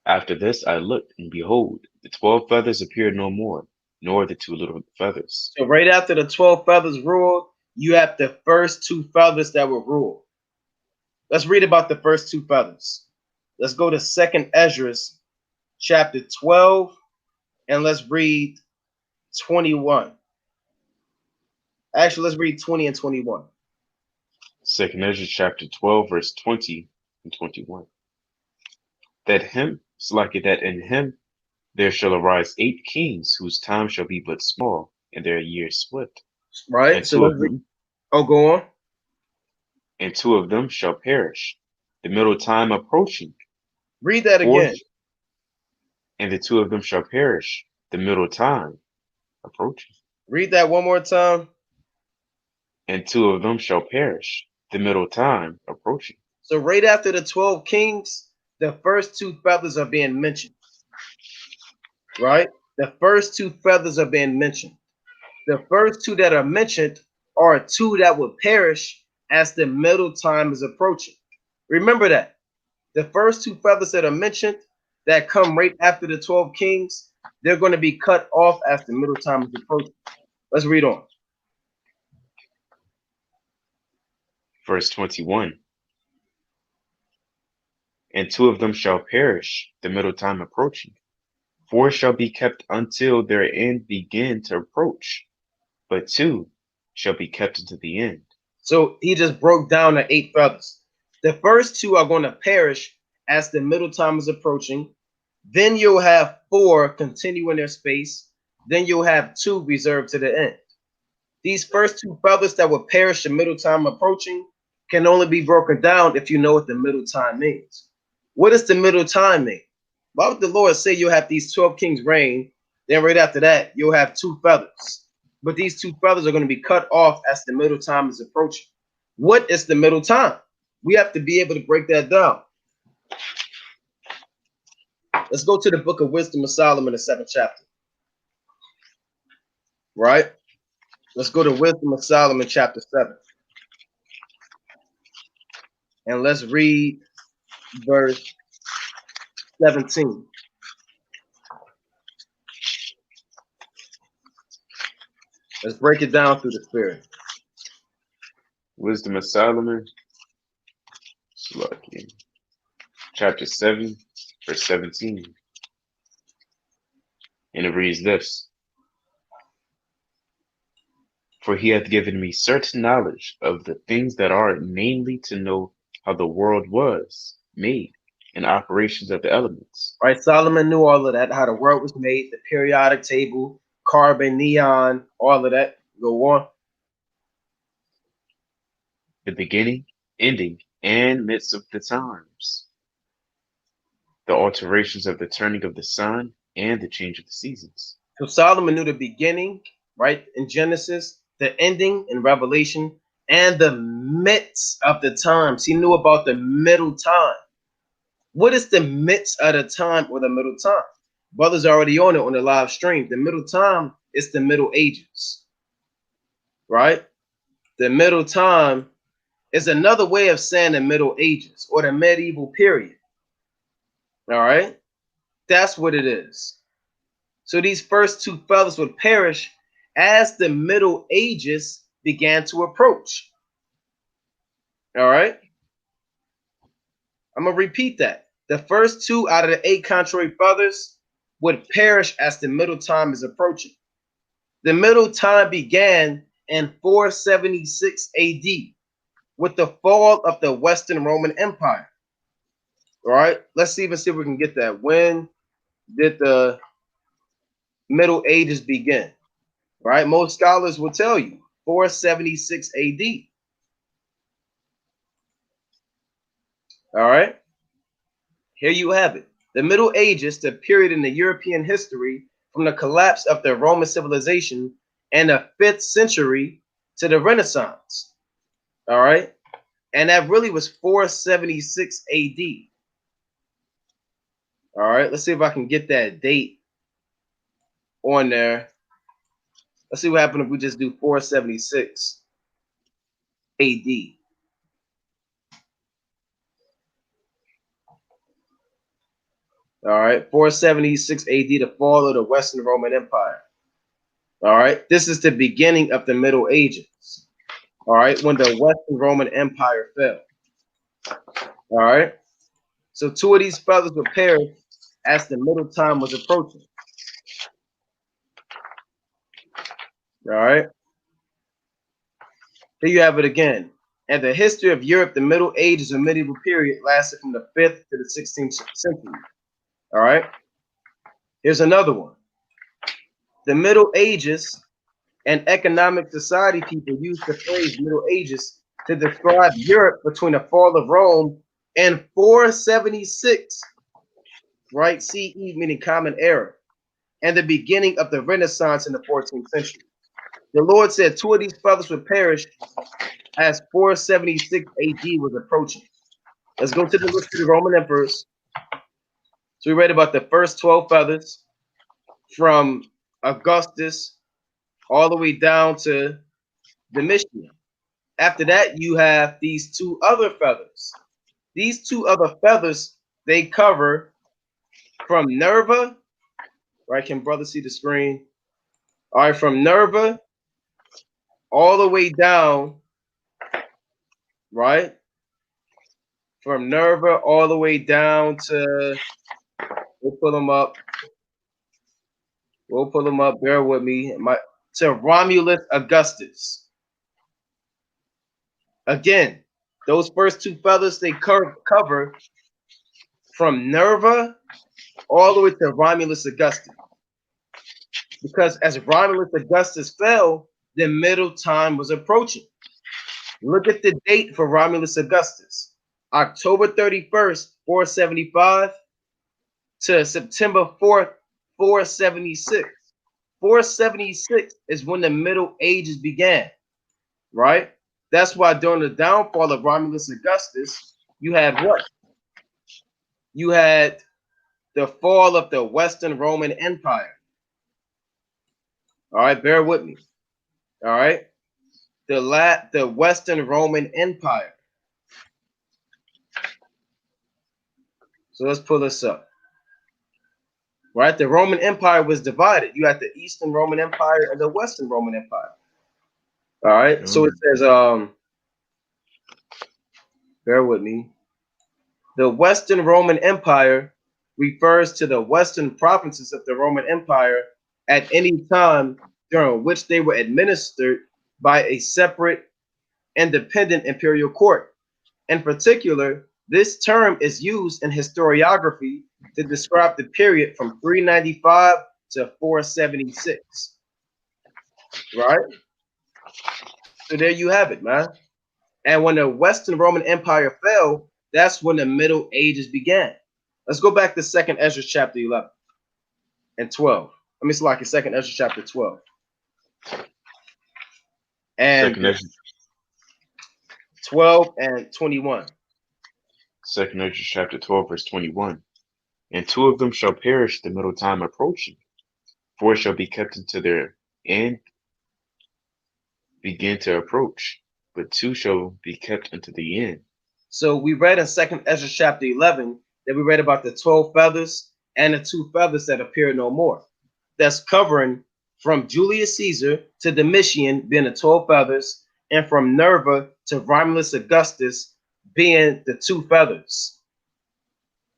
After this I looked, and behold, the 12 feathers appeared no more, nor the 2 little feathers. So right after the 12 feathers ruled, you have the first 2 feathers that were ruled. Let's read about the first 2 feathers. Let's go to 2nd Ezra chapter 12, and let's read 21. Actually, let's read 20 and 21. 2nd Ezra chapter 12, verse 20 and 21. That in him there shall arise 8 kings, whose time shall be but small, and their years swift. Right? And So 2 let's of read. them, Oh, go on. and 2 of them shall perish, the middle time approaching. Read that again. And the 2 of them shall perish, the middle time approaching. Read that one more time. And 2 of them shall perish, the middle time approaching. So right after the 12 kings, the first 2 feathers are being mentioned. right? The first two feathers are being mentioned. The first two that are mentioned are two that will perish as the middle time is approaching. Remember that. The first two feathers that are mentioned that come right after the 12 kings, they're going to be cut off as the middle time is approaching. Let's read on. Verse 21. And two of them shall perish, the middle time approaching. Four shall be kept until their end begin to approach, but two shall be kept unto the end. So he just broke down the 8 feathers. The first two are going to perish as the middle time is approaching. Then you'll have 4 continuing their space. Then you'll have 2 reserved to the end. These first 2 feathers that will perish the middle time approaching can only be broken down if you know what the middle time means. What does the middle time mean? Why would the Lord say you'll have these 12 kings reign, then right after that, you'll have 2 feathers? But these 2 feathers are going to be cut off as the middle time is approaching. What is the middle time? We have to be able to break that down. Let's go to the book of Wisdom of Solomon, the 7th chapter. Right? Let's go to Wisdom of Solomon, chapter 7. And let's read verse 17. Let's break it down through the spirit. Wisdom of Solomon, chapter 7, verse 17. And it reads this. For he hath given me certain knowledge of the things that are, namely to know how the world was made, and operations of the elements. Right? Solomon knew all of that, how the world was made, the periodic table, carbon, neon, all of that. Go on. The beginning, ending, and midst of the times. The alterations of the turning of the sun and the change of the seasons. So Solomon knew the beginning, right, in Genesis, the ending in Revelation, and the midst of the times. He knew about the middle time. What is the midst of the time or the middle time? Brothers already on it on the live stream. The middle time is the Middle Ages, right? The middle time is another way of saying the Middle Ages or the medieval period. All right? That's what it is. So these first 2 feathers would perish as the Middle Ages began to approach. All right? I'm going to repeat that. The first 2 out of the 8 contrary feathers would perish as the middle time is approaching. The middle time began in 476 AD with the fall of the Western Roman Empire. All right? Let's see if we can get that. When did the Middle Ages begin? Right? Most scholars will tell you 476 AD. All right? Here you have it. The Middle Ages, the period in the European history from the collapse of the Roman civilization in the 5th century to the Renaissance. All right? And that really was 476 AD. All right, let's see if I can get that date on there. Let's see what happens if we just do 476 AD. All right, 476 AD, the fall of the Western Roman Empire. All right, this is the beginning of the Middle Ages. All right, when the Western Roman Empire fell. All right, so 2 of these feathers were paired as the middle time was approaching. All right, here you have it again. And the history of Europe, the Middle Ages, or medieval period, lasted from the 5th to the 16th century. All right, here's another one. The Middle Ages and economic society people use the phrase Middle Ages to describe Europe between the fall of Rome and 476, right? CE, meaning Common Era, and the beginning of the Renaissance in the 14th century. The Lord said 2 of these feathers would perish as 476 AD was approaching. Let's go to the list of the Roman emperors. So we read about the first 12 feathers. from Augustus all the way down to Domitian. After that, you have these two other feathers. These two other feathers, they cover from Nerva, right? Can brother see the screen? All right, from Nerva all the way down, right? From Nerva all the way down to, we'll pull them up. We'll pull them up. Bear with me. To Romulus Augustus. Again, those first two feathers, they cover from Nerva all the way to Romulus Augustus. Because as Romulus Augustus fell, the middle time was approaching. Look at the date for Romulus Augustus. October 31st, 475 to September 4th, 476. 476 is when the Middle Ages began, right? That's why during the downfall of Romulus Augustus, you had what? You had the fall of the Western Roman Empire. All right, bear with me. All right. The Western Roman Empire. So let's pull this up. Right? The Roman Empire was divided. You had the Eastern Roman Empire and the Western Roman Empire. All right. So it says, bear with me. The Western Roman Empire refers to the western provinces of the Roman Empire at any time during which they were administered by a separate, independent imperial court. In particular, this term is used in historiography to describe the period from 395 to 476. Right? So there you have it, man. And when the Western Roman Empire fell, that's when the Middle Ages began. Let's go back to 2nd Esdras chapter 11 and 12. Let me see, like 2nd Esdras chapter 12. And 12 and 21. 2nd Esdras chapter 12, verse 21. And two of them shall perish the middle time approaching, four shall be kept until their end begin to approach, but two shall be kept unto the end. So we read in 2nd Esdras chapter 11 that we read about the 12 feathers and the two feathers that appear no more. That's covering from Julius Caesar to Domitian being the 12 feathers, and from Nerva to Romulus Augustus being the two feathers.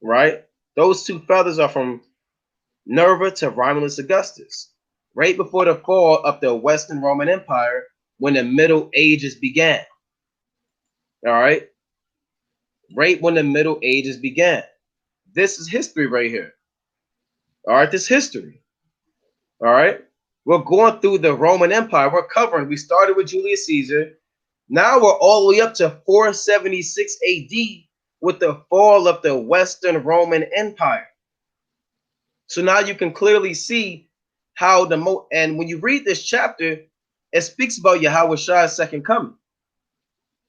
Right? Those two feathers are from Nerva to Romulus Augustus, right before the fall of the Western Roman Empire when the Middle Ages began. All right? Right when the Middle Ages began. This is history right here. All right, this history. All right? We're going through the Roman Empire. We're covering. We started with Julius Caesar. Now we're all the way up to 476 AD with the fall of the Western Roman Empire. So now you can clearly see how and when you read this chapter, it speaks about Yahweh's second coming,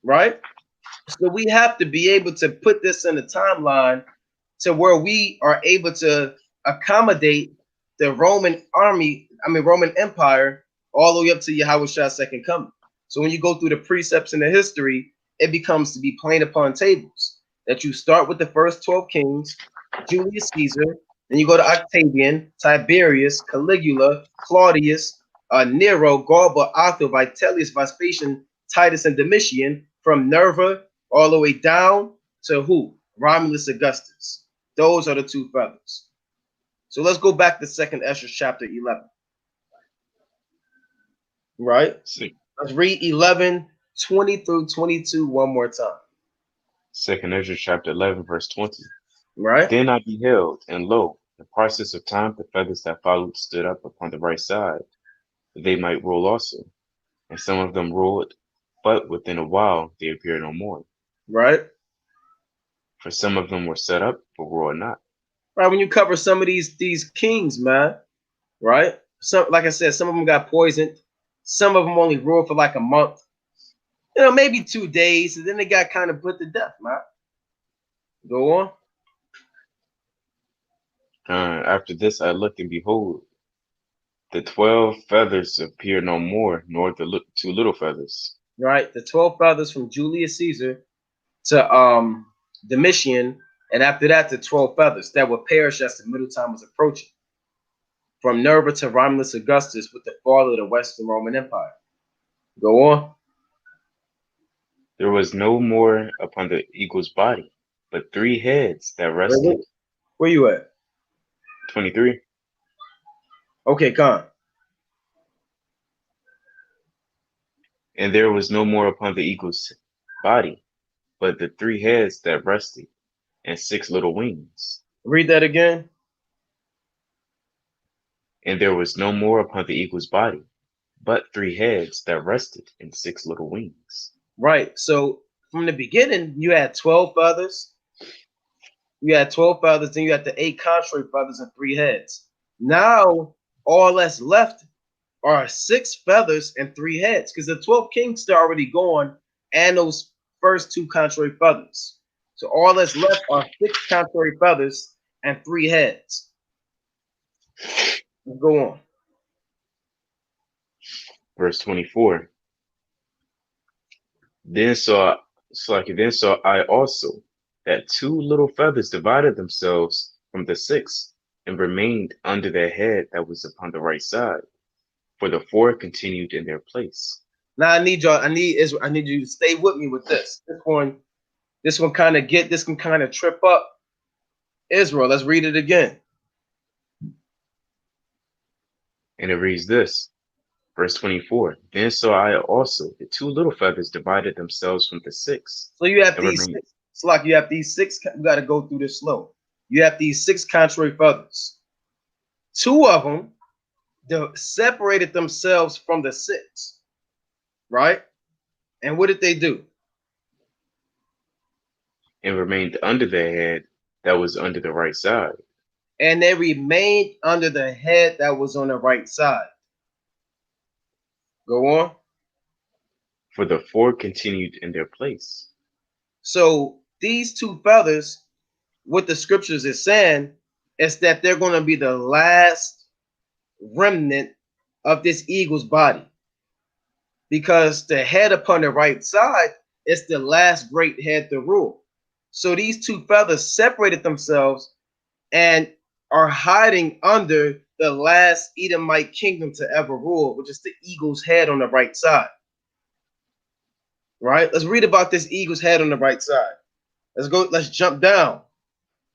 right? So we have to be able to put this in a timeline to where we are able to accommodate the Roman Empire, all the way up to Yahweh's second coming. So when you go through the precepts in the history, it becomes to be plain upon tables that you start with the first 12 kings, Julius Caesar, then you go to Octavian, Tiberius, Caligula, Claudius, Nero, Galba, Otho, Vitellius, Vespasian, Titus, and Domitian, from Nerva all the way down to who? Romulus Augustus. Those are the two feathers. So let's go back to 2nd Esdras chapter 11. Right? Let's read 11, 20 through 22 one more time. 2nd Esdras chapter 11, verse 20. Right? Then I beheld, and lo, in process of time the feathers that followed stood up upon the right side, that they might roll also. And some of them rolled, but within a while they appeared no more. Right? For some of them were set up, but rolled not. Right, when you cover some of these kings, man, right? Some, like I said, some of them got poisoned. Some of them only ruled for like a month. You know, maybe 2 days, and then they got kind of put to death, man. Go on. After this I looked, and behold, The 12 feathers appear no more, nor the two little feathers. Right, the 12 feathers from Julius Caesar to Domitian, and after that, the 12 feathers that would perish as the middle time was approaching. From Nerva to Romulus Augustus with the fall of the Western Roman Empire. Go on. There was no more upon the eagle's body, but 3 heads that rested. Where you at? 23. Okay, Con. And there was no more upon the eagle's body, but the 3 heads that rested, and 6 little wings. Read that again. And there was no more upon the eagle's body, but 3 heads that rested, and 6 little wings. Right. So from the beginning, you had 12 feathers. You had 12 feathers, then you had the 8 contrary feathers and 3 heads. Now, all that's left are 6 feathers and 3 heads, because the 12 kings are already gone, and those first 2 contrary feathers. So all that's left are 6 contrary feathers and 3 heads. Go on. Verse 24. Then saw I also that 2 little feathers divided themselves from the 6, and remained under their head that was upon the right side, for the 4 continued in their place. Now I need you to stay with me with this. This one can kind of trip up Israel. Let's read it again. And it reads this, verse 24. Then saw I also the 2 little feathers divided themselves from the 6. So you have these 6. It's like you have these 6. You got to go through this slow. You have these 6 contrary feathers. 2 of them separated themselves from the 6, right? And what did they do? And remained under their head that was under the right side. And they remained under the head that was on the right side. Go on. For the 4 continued in their place. So these 2 feathers, what the scriptures is saying, is that they're going to be the last remnant of this eagle's body. Because the head upon the right side is the last great head to rule. So these 2 feathers separated themselves and are hiding under the last Edomite kingdom to ever rule, which is the eagle's head on the right side. Right? Let's read about this eagle's head on the right side. Let's jump down.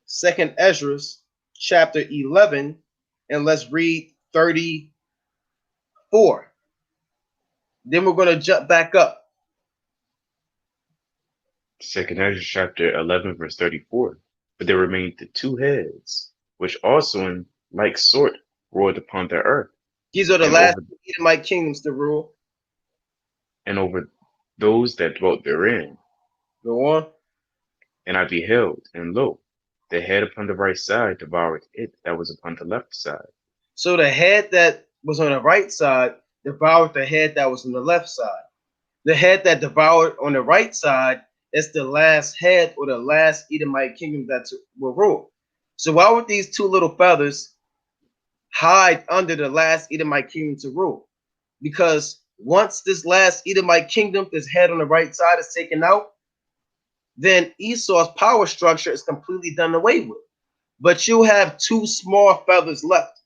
2nd Esdras, chapter 11, and let's read 34. Then we're going to jump back up. 2nd Esdras, chapter 11, verse 34. But there remained the 2 heads, which also in like sort ruled upon the earth. These are the last Edomite kingdoms to rule. And over those that dwelt therein. Go on. And I beheld, and lo, the head upon the right side devoured it that was upon the left side. So the head that was on the right side devoured the head that was on the left side. The head that devoured on the right side is the last head or the last Edomite kingdom that will rule. So why would these 2 little feathers hide under the last Edomite kingdom to rule? Because once this last Edomite kingdom, this head on the right side, is taken out, then Esau's power structure is completely done away with. But you have 2 small feathers left.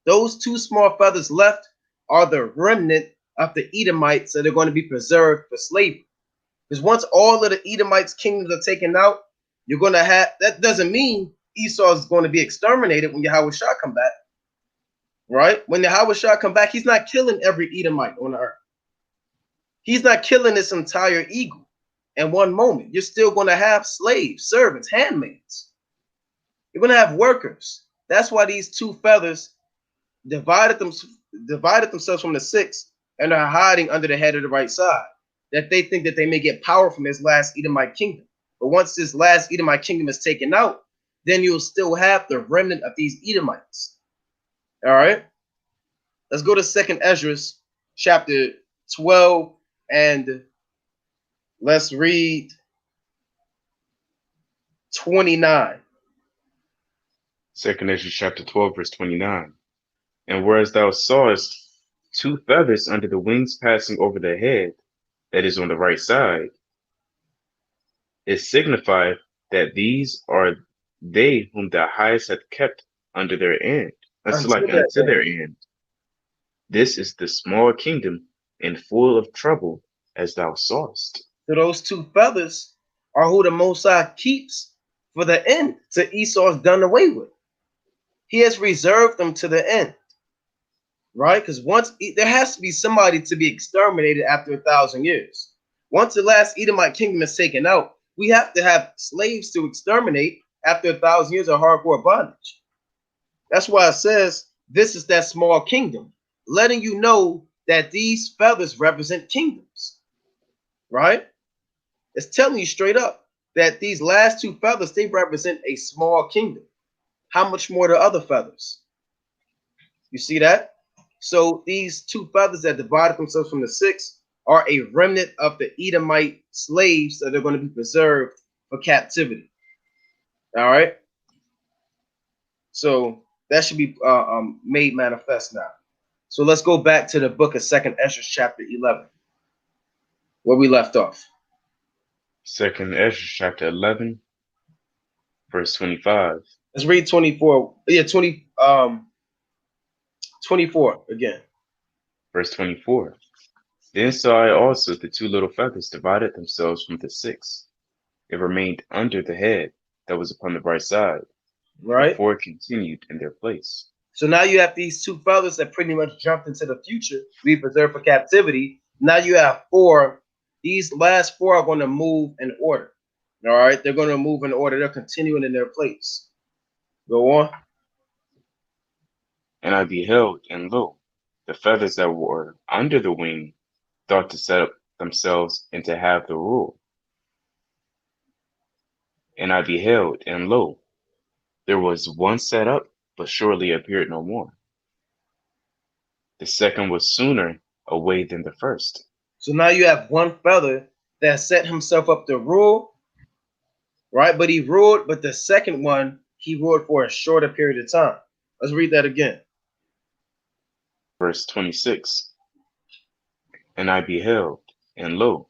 Those 2 small feathers left are the remnant of the Edomites that are going to be preserved for slavery. Because once all of the Edomites' kingdoms are taken out, you're going to have, that doesn't mean Esau is going to be exterminated when Yahweh Shah come back. Right? When Yahweh Shah come back, he's not killing every Edomite on the earth. He's not killing this entire eagle in one moment. You're still going to have slaves, servants, handmaids. You're going to have workers. That's why these 2 feathers divided themselves from the 6 and are hiding under the head of the right side. That they think that they may get power from this last Edomite kingdom. But once this last Edomite kingdom is taken out, then you'll still have the remnant of these Edomites. All right. Let's go to 2nd Esdras, chapter 12, and let's read 29. 2nd Esdras, chapter 12, verse 29. And whereas thou sawest two feathers under the wings passing over the head, that is on the right side, it signifieth that these are they whom the highest hath kept under their end. That's like Until that unto their end. end. This is the small kingdom and full of trouble, as thou sawest. So those two feathers are who the Most High keeps for the end. To Esau's done away with. He has reserved them to the end, right? Because once there has to be somebody to be exterminated after 1,000 years. Once the last Edomite kingdom is taken out, we have to have slaves to exterminate after 1,000 years of hardcore bondage. That's why it says this is that small kingdom, letting you know that these feathers represent kingdoms, right? It's telling you straight up that these last two feathers, they represent a small kingdom. How much more the other feathers? You see that? So these two feathers that divided themselves from the six are a remnant of the Edomite slaves that are going to be preserved for captivity. All right. So that should be made manifest now. So let's go back to the book of 2nd Esdras chapter 11, where we left off. 2nd Ezra chapter 11, verse 25. Let's read 24. Yeah, 24 again. Verse 24. Then saw I also the two little feathers divided themselves from the six. They remained under the head that was upon the right side. The Right. four continued in their place. So now you have these two feathers that pretty much jumped into the future, be preserved for captivity. Now you have four. These last four are going to move in order. All right, they're going to move in order. They're continuing in their place. Go on. And I beheld, and lo, the feathers that were under the wing thought to set up themselves and to have the rule. And I beheld, and lo, there was one set up, but surely appeared no more. The second was sooner away than the first. So now you have one feather that set himself up to rule, right? But he ruled, but the second one, he ruled for a shorter period of time. Let's read that again. Verse 26. And I beheld, and lo,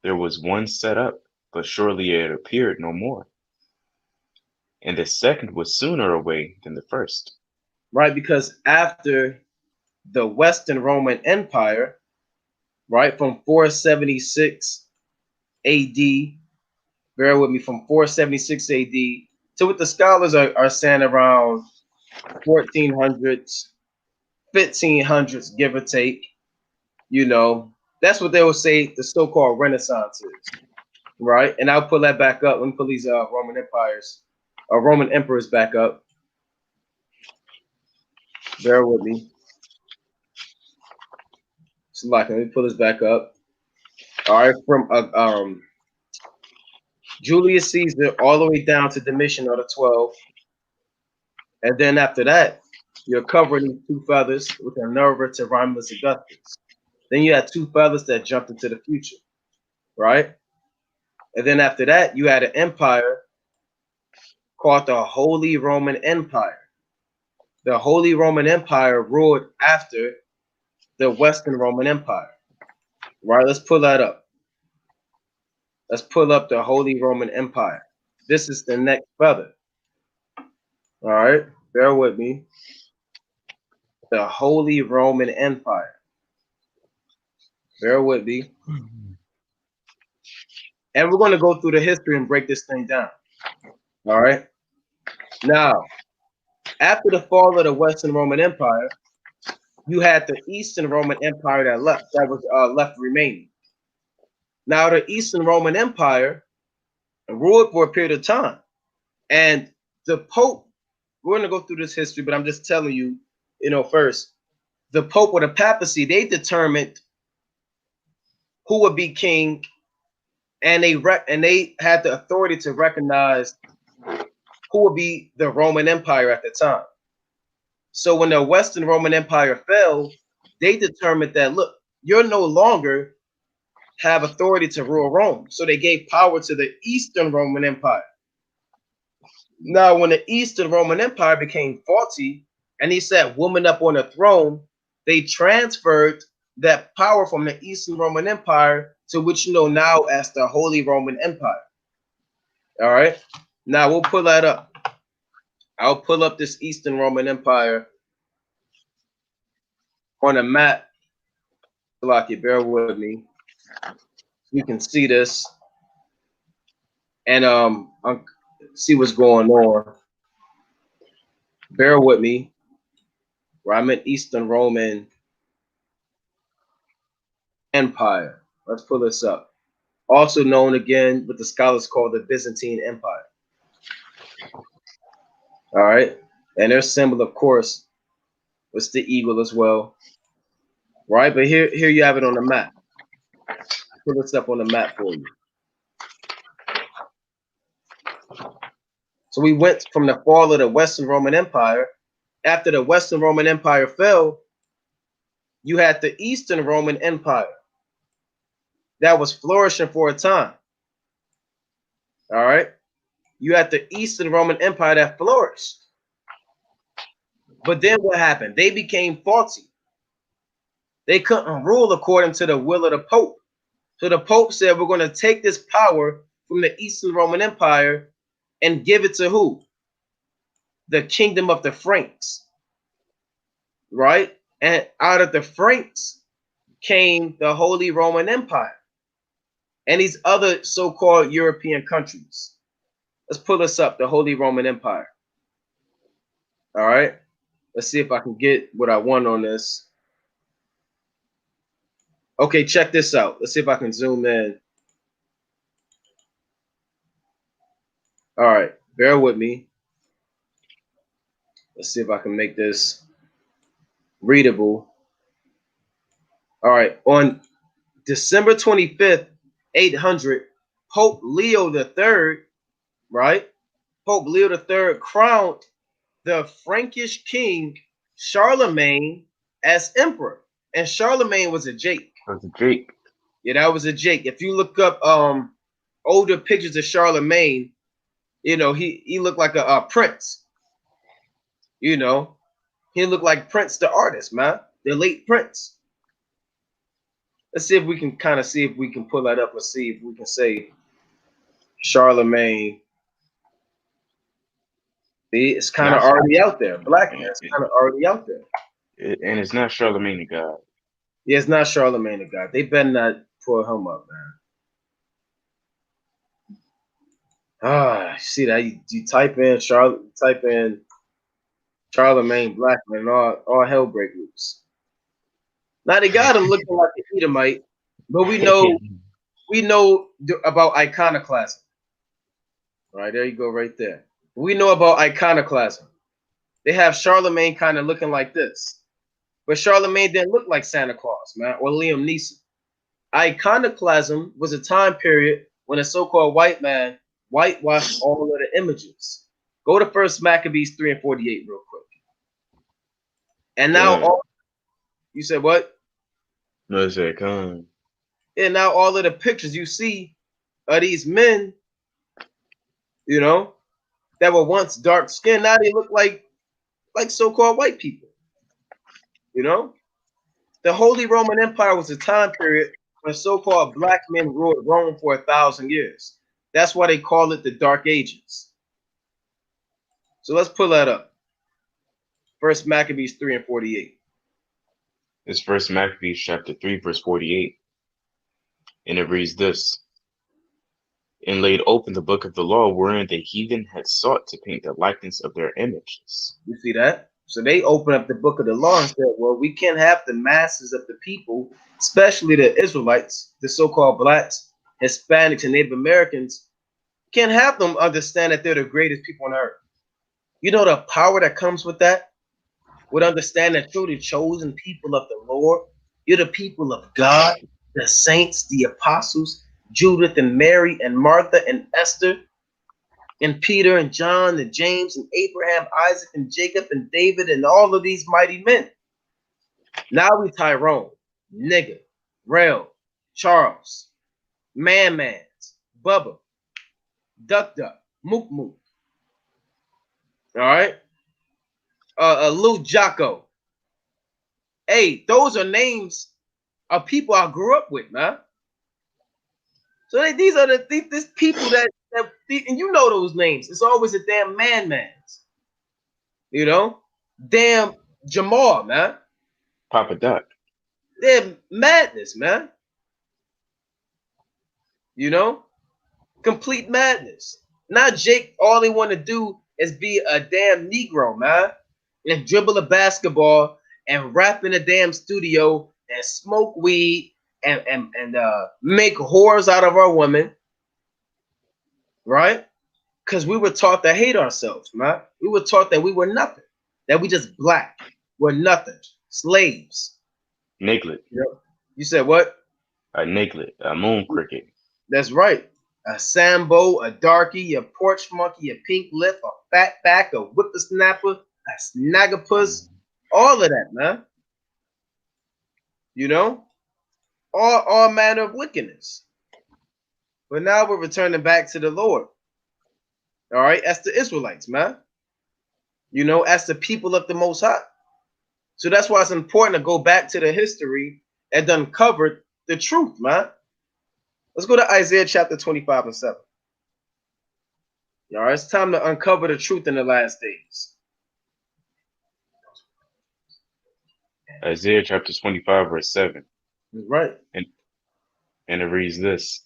there was one set up, but surely it appeared no more. And the second was sooner away than the first. Right? Because after the Western Roman Empire, right, from 476 AD, bear with me, from 476 AD to what the scholars are saying around 1400s, 1500s, give or take. You know, that's what they will say the so-called Renaissance is, right? And I'll pull that back up. Let me pull these Roman emperors back up. Bear with me. So like, let me pull this back up. All right, from Julius Caesar all the way down to Domitian of the 12. And then after that, you're covering these two feathers with Nerva to Romulus Augustus. Then you had two feathers that jumped into the future, right? And then after that, you had an empire called the Holy Roman Empire. The Holy Roman Empire ruled after the Western Roman Empire, right? Let's pull that up. Let's pull up the Holy Roman Empire. This is the next feather. All right, bear with me. The Holy Roman Empire. Bear with me. And we're going to go through the history and break this thing down. All right. Now, after the fall of the Western Roman Empire, you had the Eastern Roman Empire that was left remaining. Now, the Eastern Roman Empire ruled for a period of time. And the Pope, we're going to go through this history, but I'm just telling you, first, the Pope or the papacy, they determined who would be king, and they had the authority to recognize who would be the Roman Empire at the time. So when the Western Roman Empire fell, they determined that, look, you're no longer have authority to rule Rome. So they gave power to the Eastern Roman Empire. Now, when the Eastern Roman Empire became faulty, and he said woman up on the throne, they transferred that power from the Eastern Roman Empire to which you know now as the Holy Roman Empire. All right. Now we'll pull that up. I'll pull up this Eastern Roman Empire on a map. Salaki, bear with me. You can see this and see what's going on. Bear with me. Where I'm in Eastern Roman Empire. Let's pull this up. Also known again what the scholars call the Byzantine Empire. All right. And their symbol, of course, was the eagle as well. Right. But here you have it on the map. Pull this up on the map for you. So we went from the fall of the Western Roman Empire. After the Western Roman Empire fell, you had the Eastern Roman Empire that was flourishing for a time. All right. You had the Eastern Roman Empire that flourished. But then what happened? They became faulty. They couldn't rule according to the will of the Pope. So the Pope said, we're going to take this power from the Eastern Roman Empire and give it to who? The kingdom of the Franks. Right? And out of the Franks came the Holy Roman Empire and these other so-called European countries. Let's pull this up, the Holy Roman Empire. All right. Let's see if I can get what I want on this. Okay, check this out. Let's see if I can zoom in. All right, bear with me. Let's see if I can make this readable. All right, on December 25th, 800, Pope Leo III, right? Pope Leo III crowned the Frankish king Charlemagne as emperor. And Charlemagne was a Jake. That's a Jake. Yeah, that was a Jake. If you look up older pictures of Charlemagne, you know, he looked like a prince. You know, he looked like Prince the artist, man. The late Prince. Let's see if we can kind of see if we can pull that up and see if we can say Charlemagne. See, it's kind of already out there. Black man, it's kind of already out there. And it's not Charlemagne the God. Yeah, it's not Charlemagne the God. They better not pull him up, man. Ah, see that you type in Charlemagne Black man, all hell break loose. Now they got him looking like an Edomite, but we know about iconoclasm. Right, there you go, right there. We know about iconoclasm. They have Charlemagne kind of looking like this. But Charlemagne didn't look like Santa Claus, man, or Liam Neeson. Iconoclasm was a time period when a so-called white man whitewashed all of the images. Go to First Maccabees 3 and 48 real quick. And now you said what? No, it's that con. And now all of the pictures you see of these men, you know, that were once dark skinned, now they look like so-called white people. You know, the Holy Roman Empire was a time period when so-called black men ruled Rome for 1,000 years. That's why they call it the Dark Ages. So let's pull that up. First Maccabees 3 and 48. It's First Maccabees chapter 3, verse 48. And it reads this. And laid open the book of the law wherein the heathen had sought to paint the likeness of their images. You see that? So they open up the book of the law and said, well, we can't have the masses of the people, especially the Israelites, the so-called blacks, Hispanics, and Native Americans, can't have them understand that they're the greatest people on earth. You know the power that comes with that? Would understand that you're the chosen people of the Lord. You're the people of God, the saints, the apostles, Judith and Mary and Martha and Esther and Peter and John and James and Abraham, Isaac and Jacob and David and all of these mighty men. Now we Tyrone, Nigga, Rail, Charles, Man-Mans, Bubba, Duck Duck, Mook Mook. All right? Lou Jocko. Hey, those are names of people I grew up with, man. So these are these people that and you know those names. It's always a damn man's. You know, damn Jamal, man. Papa Doc. They're madness, man. You know, complete madness. Now Jake, all they want to do is be a damn Negro, man, and dribble a basketball and rap in a damn studio and smoke weed and make whores out of our women, right? Because we were taught to hate ourselves, man. We were taught that we were nothing, that we just black, we're nothing, slaves. Niglet. Yep. You said what? A niglet. A moon cricket. That's right. A Sambo, a darky, a porch monkey, a pink lip, a fat back, a whippersnapper, a snaggapus, all of that, man. You know, all manner of wickedness. But now we're returning back to the Lord. All right, as the Israelites, man. You know, as the people of the Most High. So that's why it's important to go back to the history and uncover the truth, man. Let's go to Isaiah chapter 25 and 7. All right, it's time to uncover the truth in the last days. Isaiah chapter 25, verse 7. Right. And it reads this.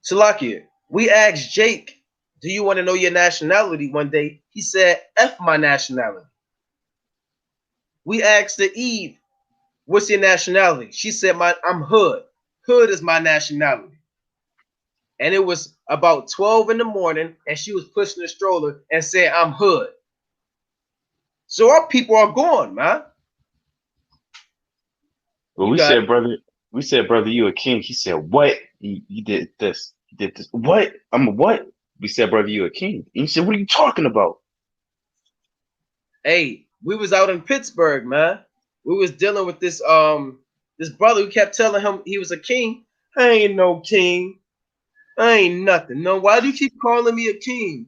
Salakia, we asked Jake, do you want to know your nationality one day? He said, F my nationality. We asked the Eve, what's your nationality? She said, I'm Hood. Hood is my nationality. And it was about 12 in the morning, and she was pushing the stroller and said, I'm Hood. So our people are gone, man. Well, we said, brother, you a king. He said, what? You did this. You did this. What? I'm a what? We said, brother, you a king. And he said, what are you talking about? Hey, we was out in Pittsburgh, man. We was dealing with this brother who kept telling him he was a king. I ain't no king. I ain't nothing. No, why do you keep calling me a king?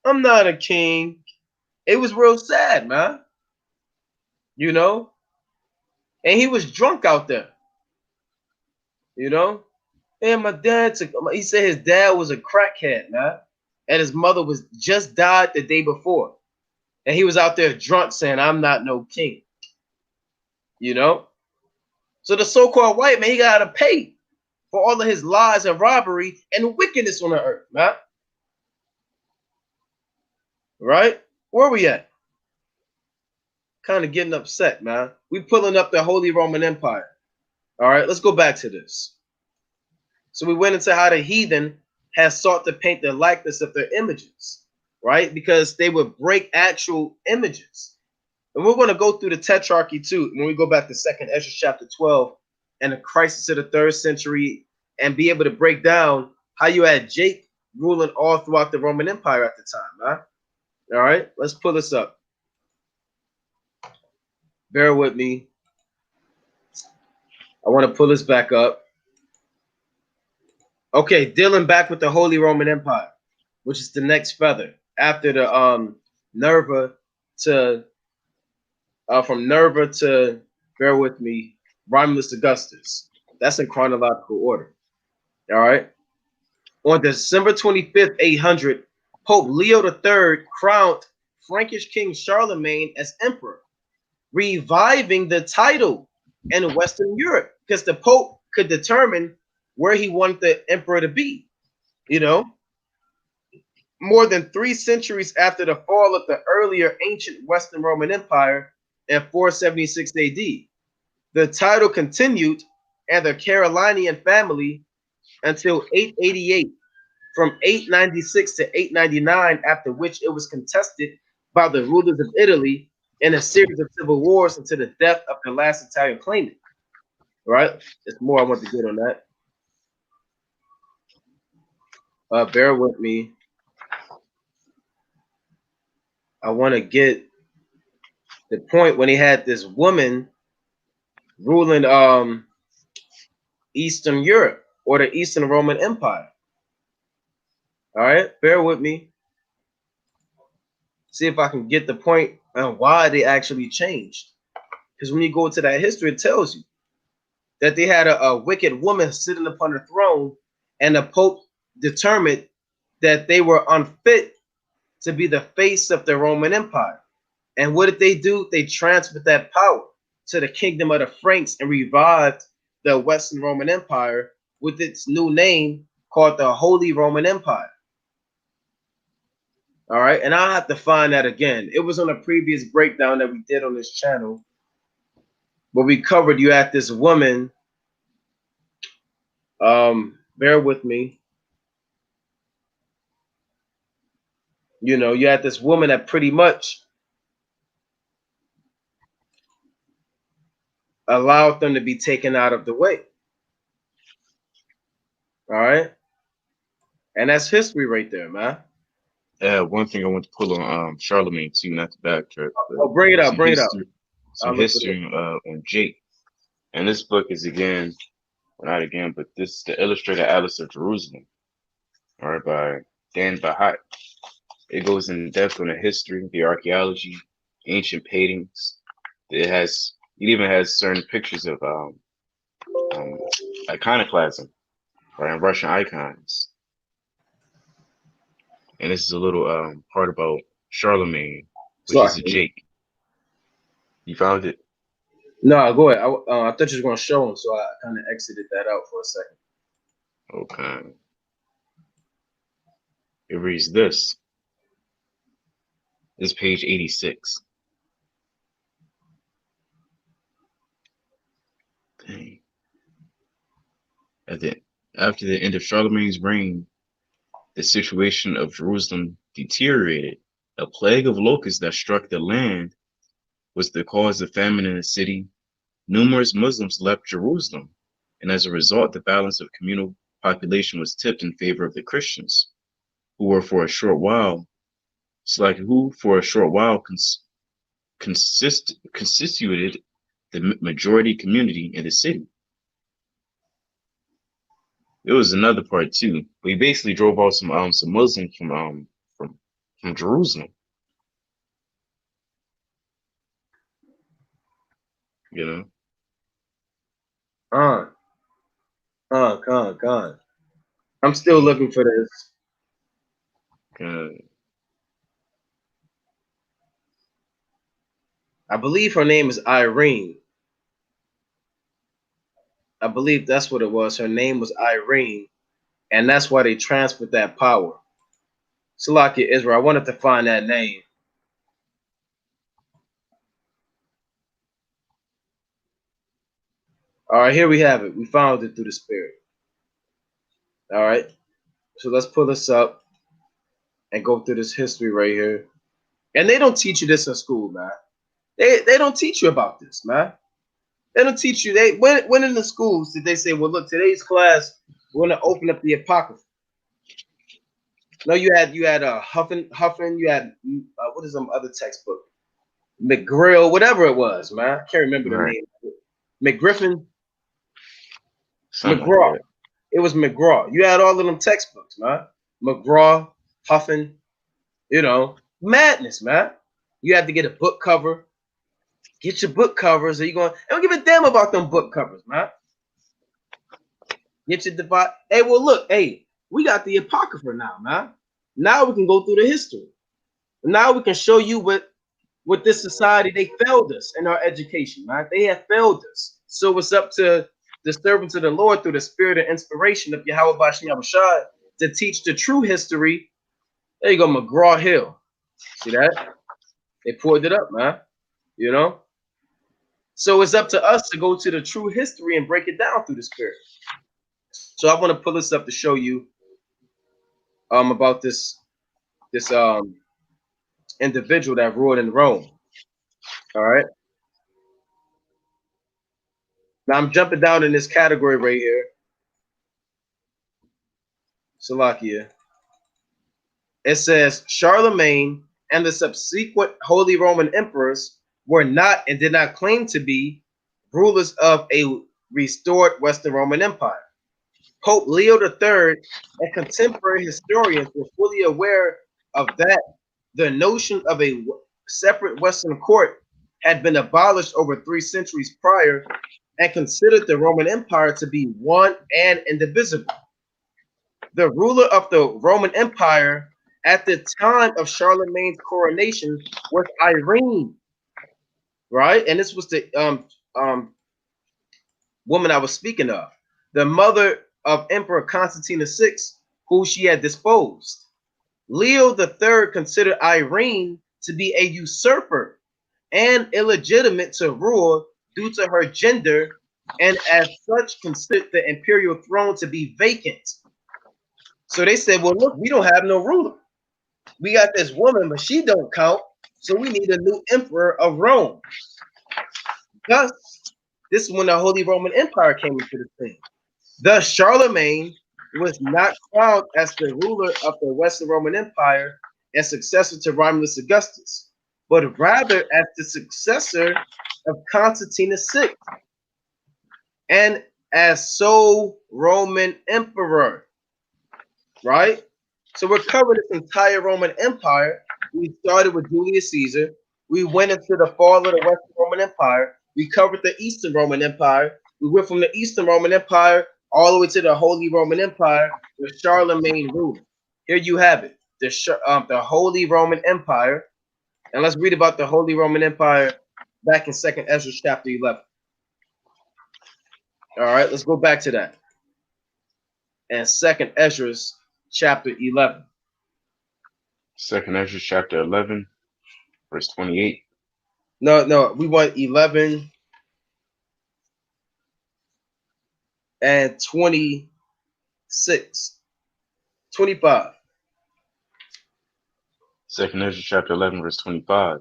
I'm not a king. It was real sad, man. You know? And he was drunk out there. You know? And my dad he said his dad was a crackhead, man. And his mother was just died the day before. And he was out there drunk saying, I'm not no king. You know? So the so-called white man, he gotta pay for all of his lies and robbery and wickedness on the earth, man. Right? Where we at? Kind of getting upset, man. We pulling up the Holy Roman Empire. All right, let's go back to this. So we went into how the heathen has sought to paint the likeness of their images, right? Because they would break actual images. And we're going to go through the tetrarchy too when we go back to 2nd Esdras chapter 12 and the crisis of the 3rd century and be able to break down how you had Jake ruling all throughout the Roman Empire at the time, huh? All right, let's pull this up. Bear with me. I want to pull this back up. Okay, dealing back with the Holy Roman Empire, which is the next feather after the Nerva to from Nerva to, bear with me, Romulus Augustus. That's in chronological order. All right. On December 25th, 800, Pope Leo III crowned Frankish King Charlemagne as emperor, reviving the title in Western Europe because the Pope could determine where he wanted the emperor to be. You know, more than 3 centuries after the fall of the earlier ancient Western Roman Empire in 476 AD, the title continued and the Carolinian family until 888, from 896 to 899, after which it was contested by the rulers of Italy in a series of civil wars until the death of the last Italian claimant. All right, there's more I want to get on that. Bear with me. I want to get the point when he had this woman ruling Eastern Europe or the Eastern Roman Empire. All right, bear with me. See if I can get the point and why they actually changed. Because when you go to that history, it tells you that they had a wicked woman sitting upon the throne, and the Pope determined that they were unfit to be the face of the Roman Empire. And what did they do? They transferred that power to the kingdom of the Franks and revived the Western Roman Empire with its new name called the Holy Roman Empire. All right, and I'll have to find that again. It was on a previous breakdown that we did on this channel, where we covered you had this woman. Bear with me. You know, you had this woman that pretty much allowed them to be taken out of the way. All right, and that's history right there, man. One thing I want to pull on Charlemagne too, not to backtrack, but Oh, bring it out, some bring it out. history, some I'll look for it. history on Jake. And this book is again, well, not again, but this is the Illustrated Atlas of Jerusalem, all right, by Dan Bahat. It goes in depth on the history, the archaeology, ancient paintings. It even has certain pictures of um, iconoclasm, right, and Russian icons. And this is a little part about Charlemagne, which is a Sorry. Jake. You found it? No, go ahead. I thought you were going to show him, so I kind of exited that out for a second. Okay. It reads this. This is page 86. Dang. After the end of Charlemagne's reign, the situation of Jerusalem deteriorated. A plague of locusts that struck the land was the cause of famine in the city. Numerous Muslims left Jerusalem, and as a result, the balance of communal population was tipped in favor of the Christians, who were for a short while, constituted the majority community in the city. It was another part too. We basically drove out some Muslims from Jerusalem. You know. Con. I'm still looking for this. Uh, I believe her name is Irene. I believe that's what it was. Her name was Irene, and that's why they transferred that power. Salakia Israel. I wanted to find that name. All right, here we have it. We found it through the spirit. All right, so let's pull this up and go through this history right here. And they don't teach you this in school, man. They don't teach you about this, man. They don't teach you. They when in the schools did they say, well, look, today's class we're gonna open up the Apocrypha. No, you had Huffin, you had what is some other textbook? McGrill, whatever it was, man. I can't remember the right. name. McGriffin, Something like McGraw. that. It was McGraw. You had all of them textbooks, man. McGraw, Huffin, madness, man. You had to get a book cover. Get your book covers. Are you going? I don't give a damn about them book covers, man. Get your divide. Hey, well, look, hey, we got the Apocrypha now, man. Now we can go through the history. Now we can show you what this society they failed us in our education, man. They have failed us. So it's up to the servants of the Lord through the spirit and inspiration of Yahweh Bashim Yahushua to teach the true history. There you go, McGraw Hill. See that? They poured it up, man. You know? So it's up to us to go to the true history and break it down through the spirit. So I want to pull this up to show you about this individual that ruled in Rome. All right. Now I'm jumping down in this category right here. Salakia. It says Charlemagne and the subsequent Holy Roman emperors were not and did not claim to be rulers of a restored Western Roman Empire. Pope Leo III and contemporary historians were fully aware of that the notion of a separate Western court had been abolished over 3 centuries prior and considered the Roman Empire to be one and indivisible. The ruler of the Roman Empire at the time of Charlemagne's coronation was Irene, right? And this was the woman I was speaking of, the mother of Emperor Constantine VI, who she had disposed. Leo III considered Irene to be a usurper and illegitimate to rule due to her gender, and as such considered the imperial throne to be vacant. So they said, well, look, we don't have no ruler. We got this woman, but she don't count, so we need a new emperor of Rome. Thus, this is when the Holy Roman Empire came into the thing. Thus, Charlemagne was not crowned as the ruler of the Western Roman Empire and successor to Romulus Augustus, but rather as the successor of Constantine VI and as sole Roman emperor, right? So we're covering this entire Roman Empire. We started with Julius Caesar. We went into the fall of the Western Roman Empire. We covered the Eastern Roman Empire. We went from the Eastern Roman Empire all the way to the Holy Roman Empire with Charlemagne ruling. Here you have it, the Holy Roman Empire. And let's read about the Holy Roman Empire back in 2nd Esdras chapter 11. All right, let's go back to that. And 2nd Esdras chapter 11. 2nd Ezra chapter 11, verse 28. No, we want 11 and 26. 25. 2nd Ezra chapter 11, verse 25.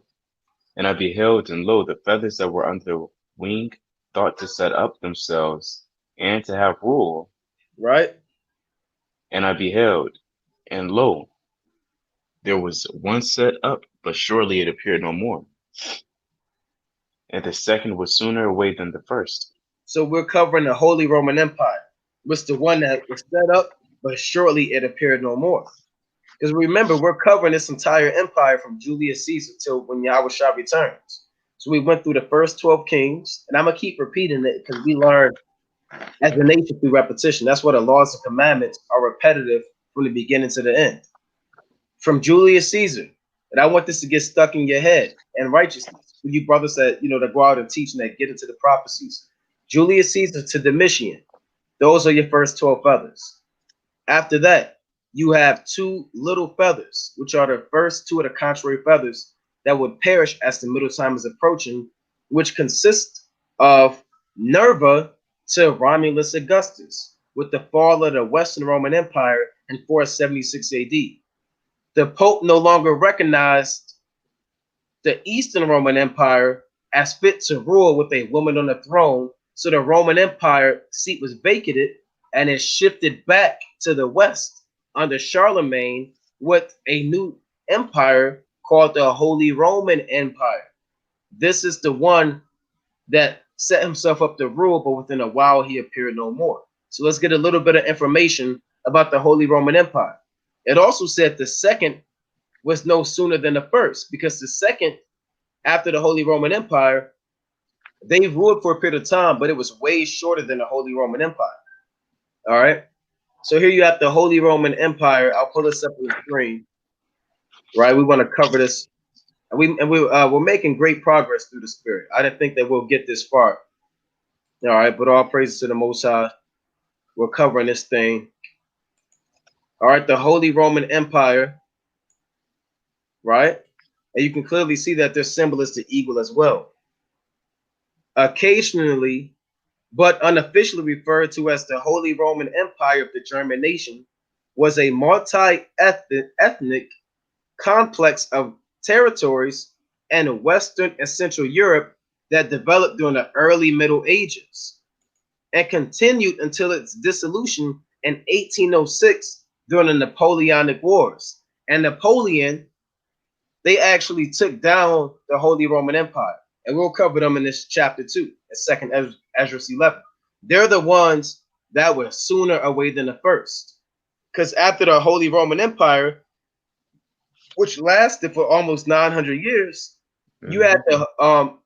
And I beheld, and lo, the feathers that were under the wing thought to set up themselves and to have rule. Right? And I beheld, and lo, there was one set up, but surely it appeared no more. And the second was sooner away than the first. So we're covering the Holy Roman Empire. Was the one that was set up, but shortly it appeared no more. Because remember, we're covering this entire empire from Julius Caesar till when Yahushua returns. So we went through the first 12 kings, and I'm going to keep repeating it because we learned as a nation through repetition. That's why the laws and commandments are repetitive from the beginning to the end. From Julius Caesar, and I want this to get stuck in your head, and righteousness. You brothers that, that go out and teach and that get into the prophecies. Julius Caesar to Domitian. Those are your first 12 feathers. After that, you have 2 little feathers, which are the first 2 of the contrary feathers that would perish as the middle time is approaching, which consist of Nerva to Romulus Augustus, with the fall of the Western Roman Empire in 476 AD. The Pope no longer recognized the Eastern Roman Empire as fit to rule with a woman on the throne, so the Roman Empire seat was vacated and it shifted back to the West under Charlemagne with a new empire called the Holy Roman Empire. This is the one that set himself up to rule, but within a while he appeared no more. So let's get a little bit of information about the Holy Roman Empire. It also said the second was no sooner than the first, because the second, after the Holy Roman Empire, they ruled for a period of time, but it was way shorter than the Holy Roman Empire. All right. So here you have the Holy Roman Empire. I'll pull this up on the screen. Right. We want to cover this. And we're making great progress through the Spirit. I didn't think that we'll get this far. All right. But all praises to the Most High. We're covering this thing. All right. The Holy Roman Empire. Right. And you can clearly see that their symbol is the eagle as well. Occasionally, but unofficially referred to as the Holy Roman Empire of the German nation, was a multi-ethnic complex of territories in Western and Central Europe that developed during the early Middle Ages and continued until its dissolution in 1806 during the Napoleonic Wars. And Napoleon, they actually took down the Holy Roman Empire. And we'll cover them in this chapter 2, at 2nd Esdras 11. They're the ones that were sooner away than the first. Because after the Holy Roman Empire, which lasted for almost 900 years. You had Hmm. the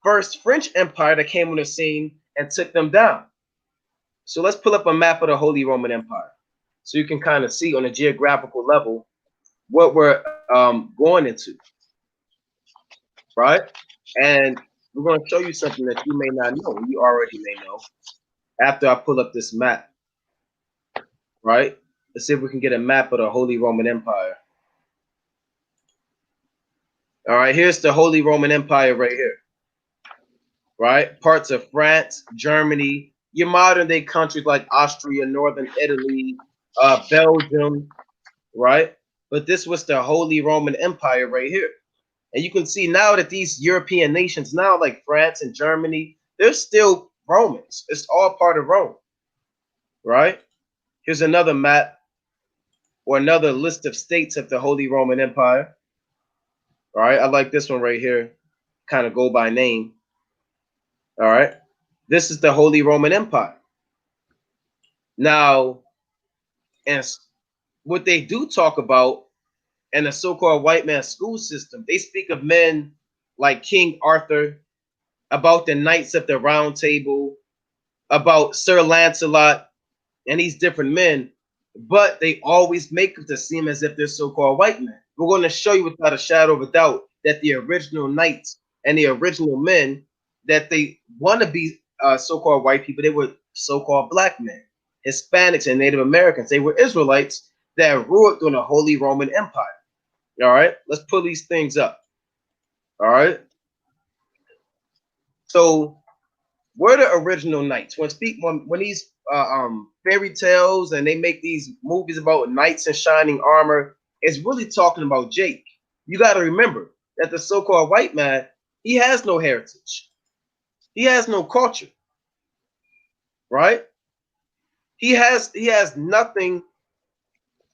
first French Empire that came on the scene and took them down. So let's pull up a map of the Holy Roman Empire so you can kind of see on a geographical level what we're going into, right? And we're going to show you something that you may not know, you already may know, after I pull up this map, right? Let's see if we can get a map of the Holy Roman Empire. All right, here's the Holy Roman Empire right here, right? Parts of France, Germany, your modern day countries like Austria, Northern Italy, Belgium, right? But this was the Holy Roman Empire right here. And you can see now that these European nations now, like France and Germany, they're still Romans. It's all part of Rome, right? Here's another map or another list of states of the Holy Roman Empire. All right, I like this one right here, kind of go by name. All right, this is the Holy Roman Empire. Now, and what they do talk about in the so-called white man school system, they speak of men like King Arthur, about the Knights of the Round Table, about Sir Lancelot, and these different men, but they always make it to seem as if they're so-called white men. We're going to show you without a shadow of a doubt that the original knights and the original men that they want to be so-called white people, they were so-called black men, Hispanics, and Native Americans. They were Israelites that ruled during the Holy Roman Empire. All right, let's pull these things up. All right, so we're the original knights. When these fairy tales and they make these movies about knights in shining armor, it's really talking about Jake. You got to remember that the so-called white man, he has no heritage, he has no culture, right? He has nothing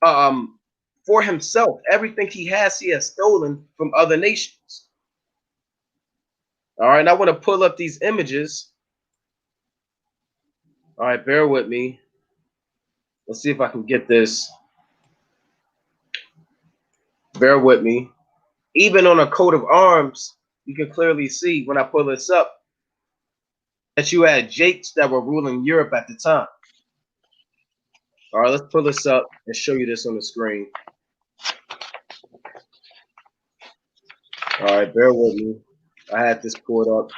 um for himself. Everything he has stolen from other nations. All right, and I want to pull up these images. All right, bear with me. Let's see if I can get this. Bear with me. Even on a coat of arms, you can clearly see when I pull this up that you had Jakes that were ruling Europe at the time. All right, let's pull this up and show you this on the screen. All right, bear with me. I had this pulled up.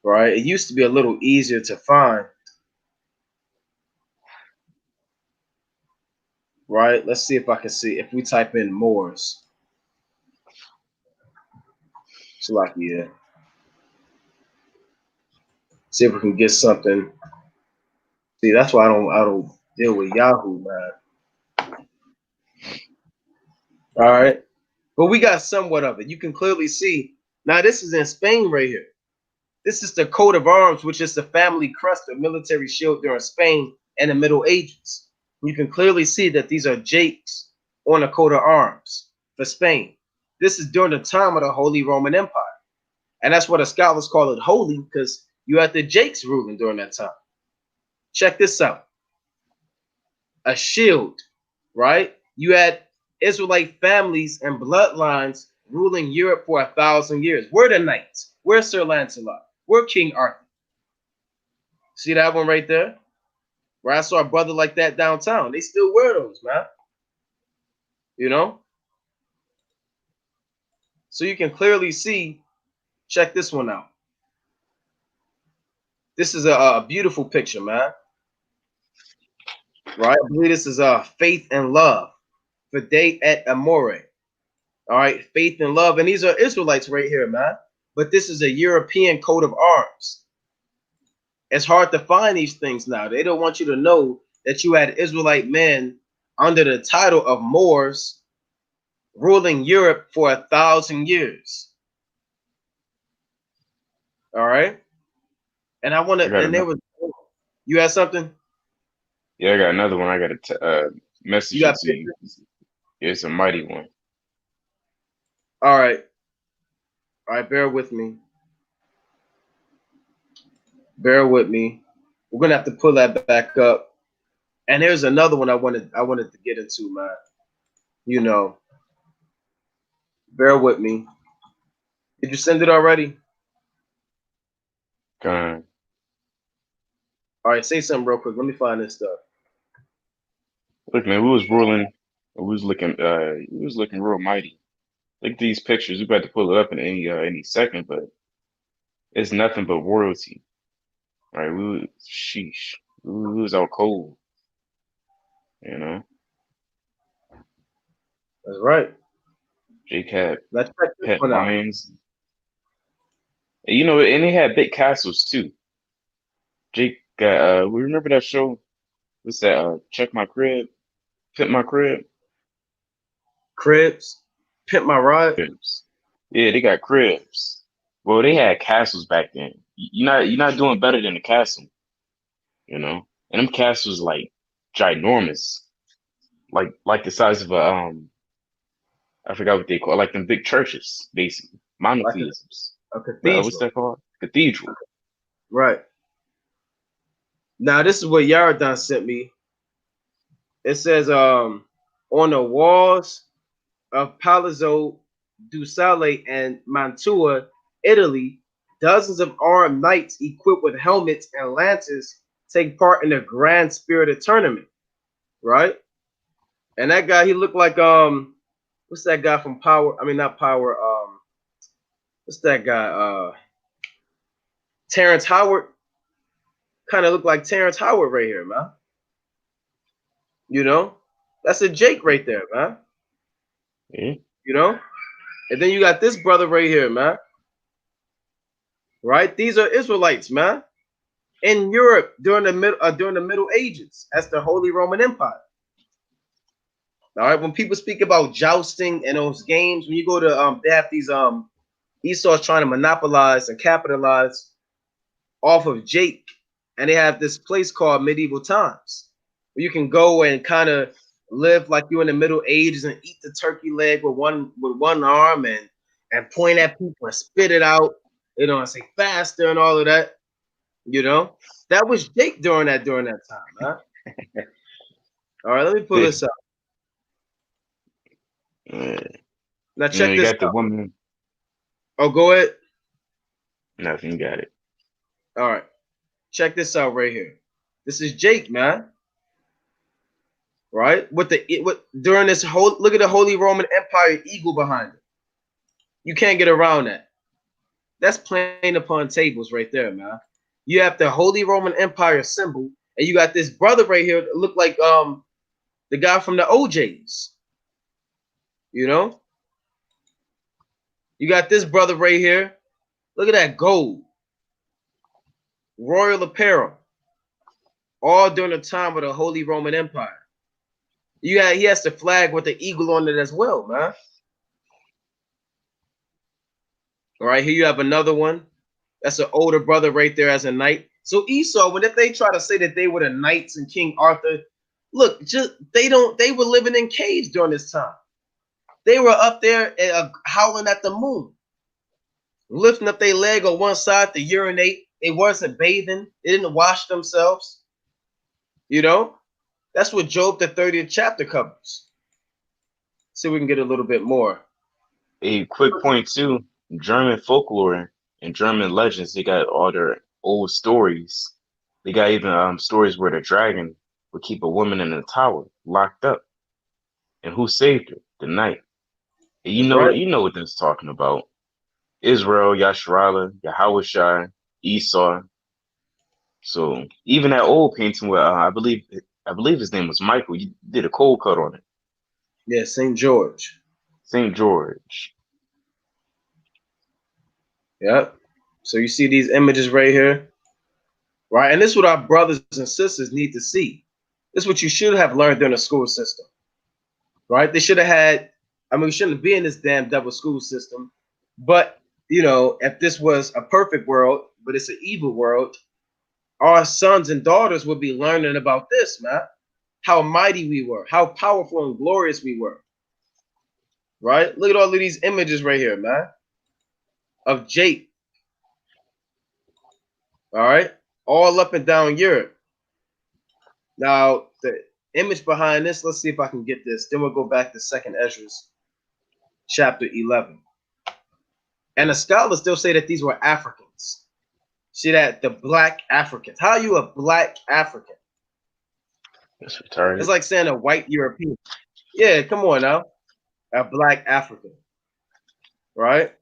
All right, it used to be a little easier to find. Right, let's see if I can see if we type in Moors. Slovakia. See if we can get something. See, that's why I don't deal with Yahoo, man. All right. But we got somewhat of it. You can clearly see. Now, this is in Spain right here. This is the coat of arms, which is the family crest or military shield during Spain and the Middle Ages. You can clearly see that these are Jakes on a coat of arms for Spain. This is during the time of the Holy Roman Empire. And that's what the scholars call it holy, because you had the Jakes ruling during that time. Check this out. A shield, right? You had Israelite families and bloodlines ruling Europe for 1,000 years. We're the knights. We're Sir Lancelot. We're King Arthur. See that one right there? Where I saw a brother like that downtown. They still wear those, man. You know? So you can clearly see, check this one out. This is a beautiful picture, man. Right? I believe this is faith and love. Fide et amore. All right, faith and love. And these are Israelites right here, man. But this is a European coat of arms. It's hard to find these things now. They don't want you to know that you had Israelite men under the title of Moors ruling Europe for 1,000 years. All right. And I want I to, got and there another. was, you had something? Yeah, I got another one. I got to You message got it to you. pictures? It's a mighty one. All right. All right. Bear with me. Bear with me. We're going to have to pull that back up. And here's another one I wanted to get into, man. You know, bear with me. Did you send it already? God. All right, say something real quick. Let me find this stuff. Look, man, we was ruling. We was looking real mighty. Look at these pictures. We about to pull it up in any second, but it's nothing but royalty, right? Sheesh, we was out cold, you know. That's right. Jake had Let's check this pet one out. lions, and, you know, and they had big castles too. Jake got we remember that show? What's that? Check my crib, pimp my crib. Cribs, pimp my ride. Cribs. Yeah, they got cribs. Well, they had castles back then. You're not doing better than a castle, you know. And them castles like ginormous, like the size of a I forgot what they call it, like them big churches, basically Like monotheisms. a What's cathedral. that called? Cathedral. Right. Now this is what Yaradan sent me. It says on the walls of Palazzo Ducale and Mantua, Italy, dozens of armed knights equipped with helmets and lances take part in a grand spirited tournament, right? And that guy, he looked like what's that guy from Power? I mean not Power, what's that guy? Terrence Howard. Kind of looked like Terrence Howard right here, man. You know? That's a Jake right there, man. Yeah. You know? And then you got this brother right here, man. Right? These are Israelites, man. In Europe during the Middle Ages as the Holy Roman Empire. All right, when people speak about jousting and those games, when you go to they have these Esau's trying to monopolize and capitalize off of Jake, and they have this place called Medieval Times where you can go and kind of live like you're in the Middle Ages and eat the turkey leg with one arm and point at people and spit it out, you know, and say faster and all of that. You know, that was Jake during that time, huh? All right, let me pull Yeah. this up. Yeah. Now You know, check you this got the out. woman. Oh, go ahead. Nothing, you got it. All right, check this out right here. This is Jake, man. Right? With during this whole look at the Holy Roman Empire eagle behind it. You can't get around that. That's plain upon tables right there, man. You have the Holy Roman Empire symbol, and you got this brother right here that look like the guy from the OJs. You know, you got this brother right here. Look at that gold, royal apparel, all during the time of the Holy Roman Empire. He has the flag with the eagle on it as well, man. All right, here you have another one. That's an older brother right there as a knight. So Esau, when if they try to say that they were the knights and King Arthur, look, just they were living in caves during this time. They were up there howling at the moon, lifting up their leg on one side to urinate. They wasn't bathing. They didn't wash themselves. You know, that's what Job the 30th chapter covers. See if we can get a little bit more. A quick point too, German folklore and German legends, they got all their old stories. They got even stories where the dragon would keep a woman in a tower, locked up. And who saved her? The knight. And That's right. you know what this is talking about. Israel, Yasharala, Yahweh, Esau. So even that old painting where I believe his name was Michael, you did a cold cut on it. Yeah, St. George. St. George. Yep. So you see these images right here, right? And this is what our brothers and sisters need to see. This is what you should have learned during the school system, right? They should have had. I mean, we shouldn't be in this damn double school system. But you know, if this was a perfect world, but it's an evil world, our sons and daughters would be learning about this, man. How mighty we were, how powerful and glorious we were, right? Look at all of these images right here, man, of Jake. All right, all up and down Europe. Now, image behind this. Let's see if I can get this. Then we'll go back to Second Esdras, chapter 11. And the scholars still say that these were Africans. See that? The black Africans. How are you a black African? That's retarded. It's like saying a white European. Yeah, come on now. A black African. Right?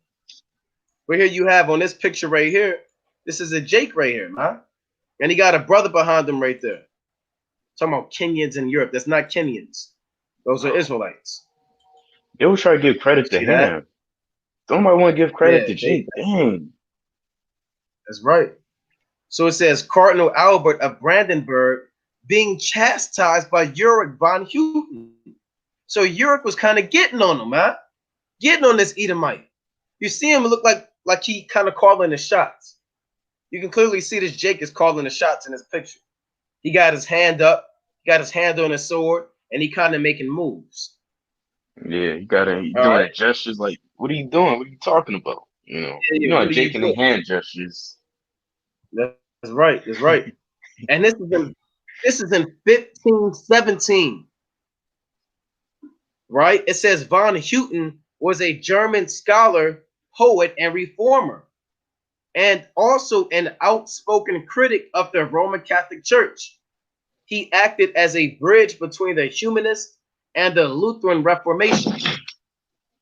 But here you have on this picture right here, this is a Jake right here, man. And he got a brother behind him right there. Talking about Kenyans in Europe. That's not Kenyans. Those are Israelites. They always try to give credit to See that? him. Don't nobody want to give credit to Yeah, Jake. Dang. that's right. So it says Cardinal Albert of Brandenburg being chastised by Ulrich von Hutten. So Ulrich was kind of getting on him, man. Getting on this Edomite. You see him look like he kind of calling the shots. You can clearly see this Jake is calling the shots in this picture. He got his hand up, got his hand on his sword, and he kind of making moves. Yeah, you gotta you All doing right. the gestures like, what are you doing? What are you talking about? You know, What are you Jake and the doing? hand gestures. That's right. That's right. And this is in 1517. Right? It says von Hutten was a German scholar, poet, and reformer, and also an outspoken critic of the Roman Catholic Church. He acted as a bridge between the humanist and the Lutheran Reformation.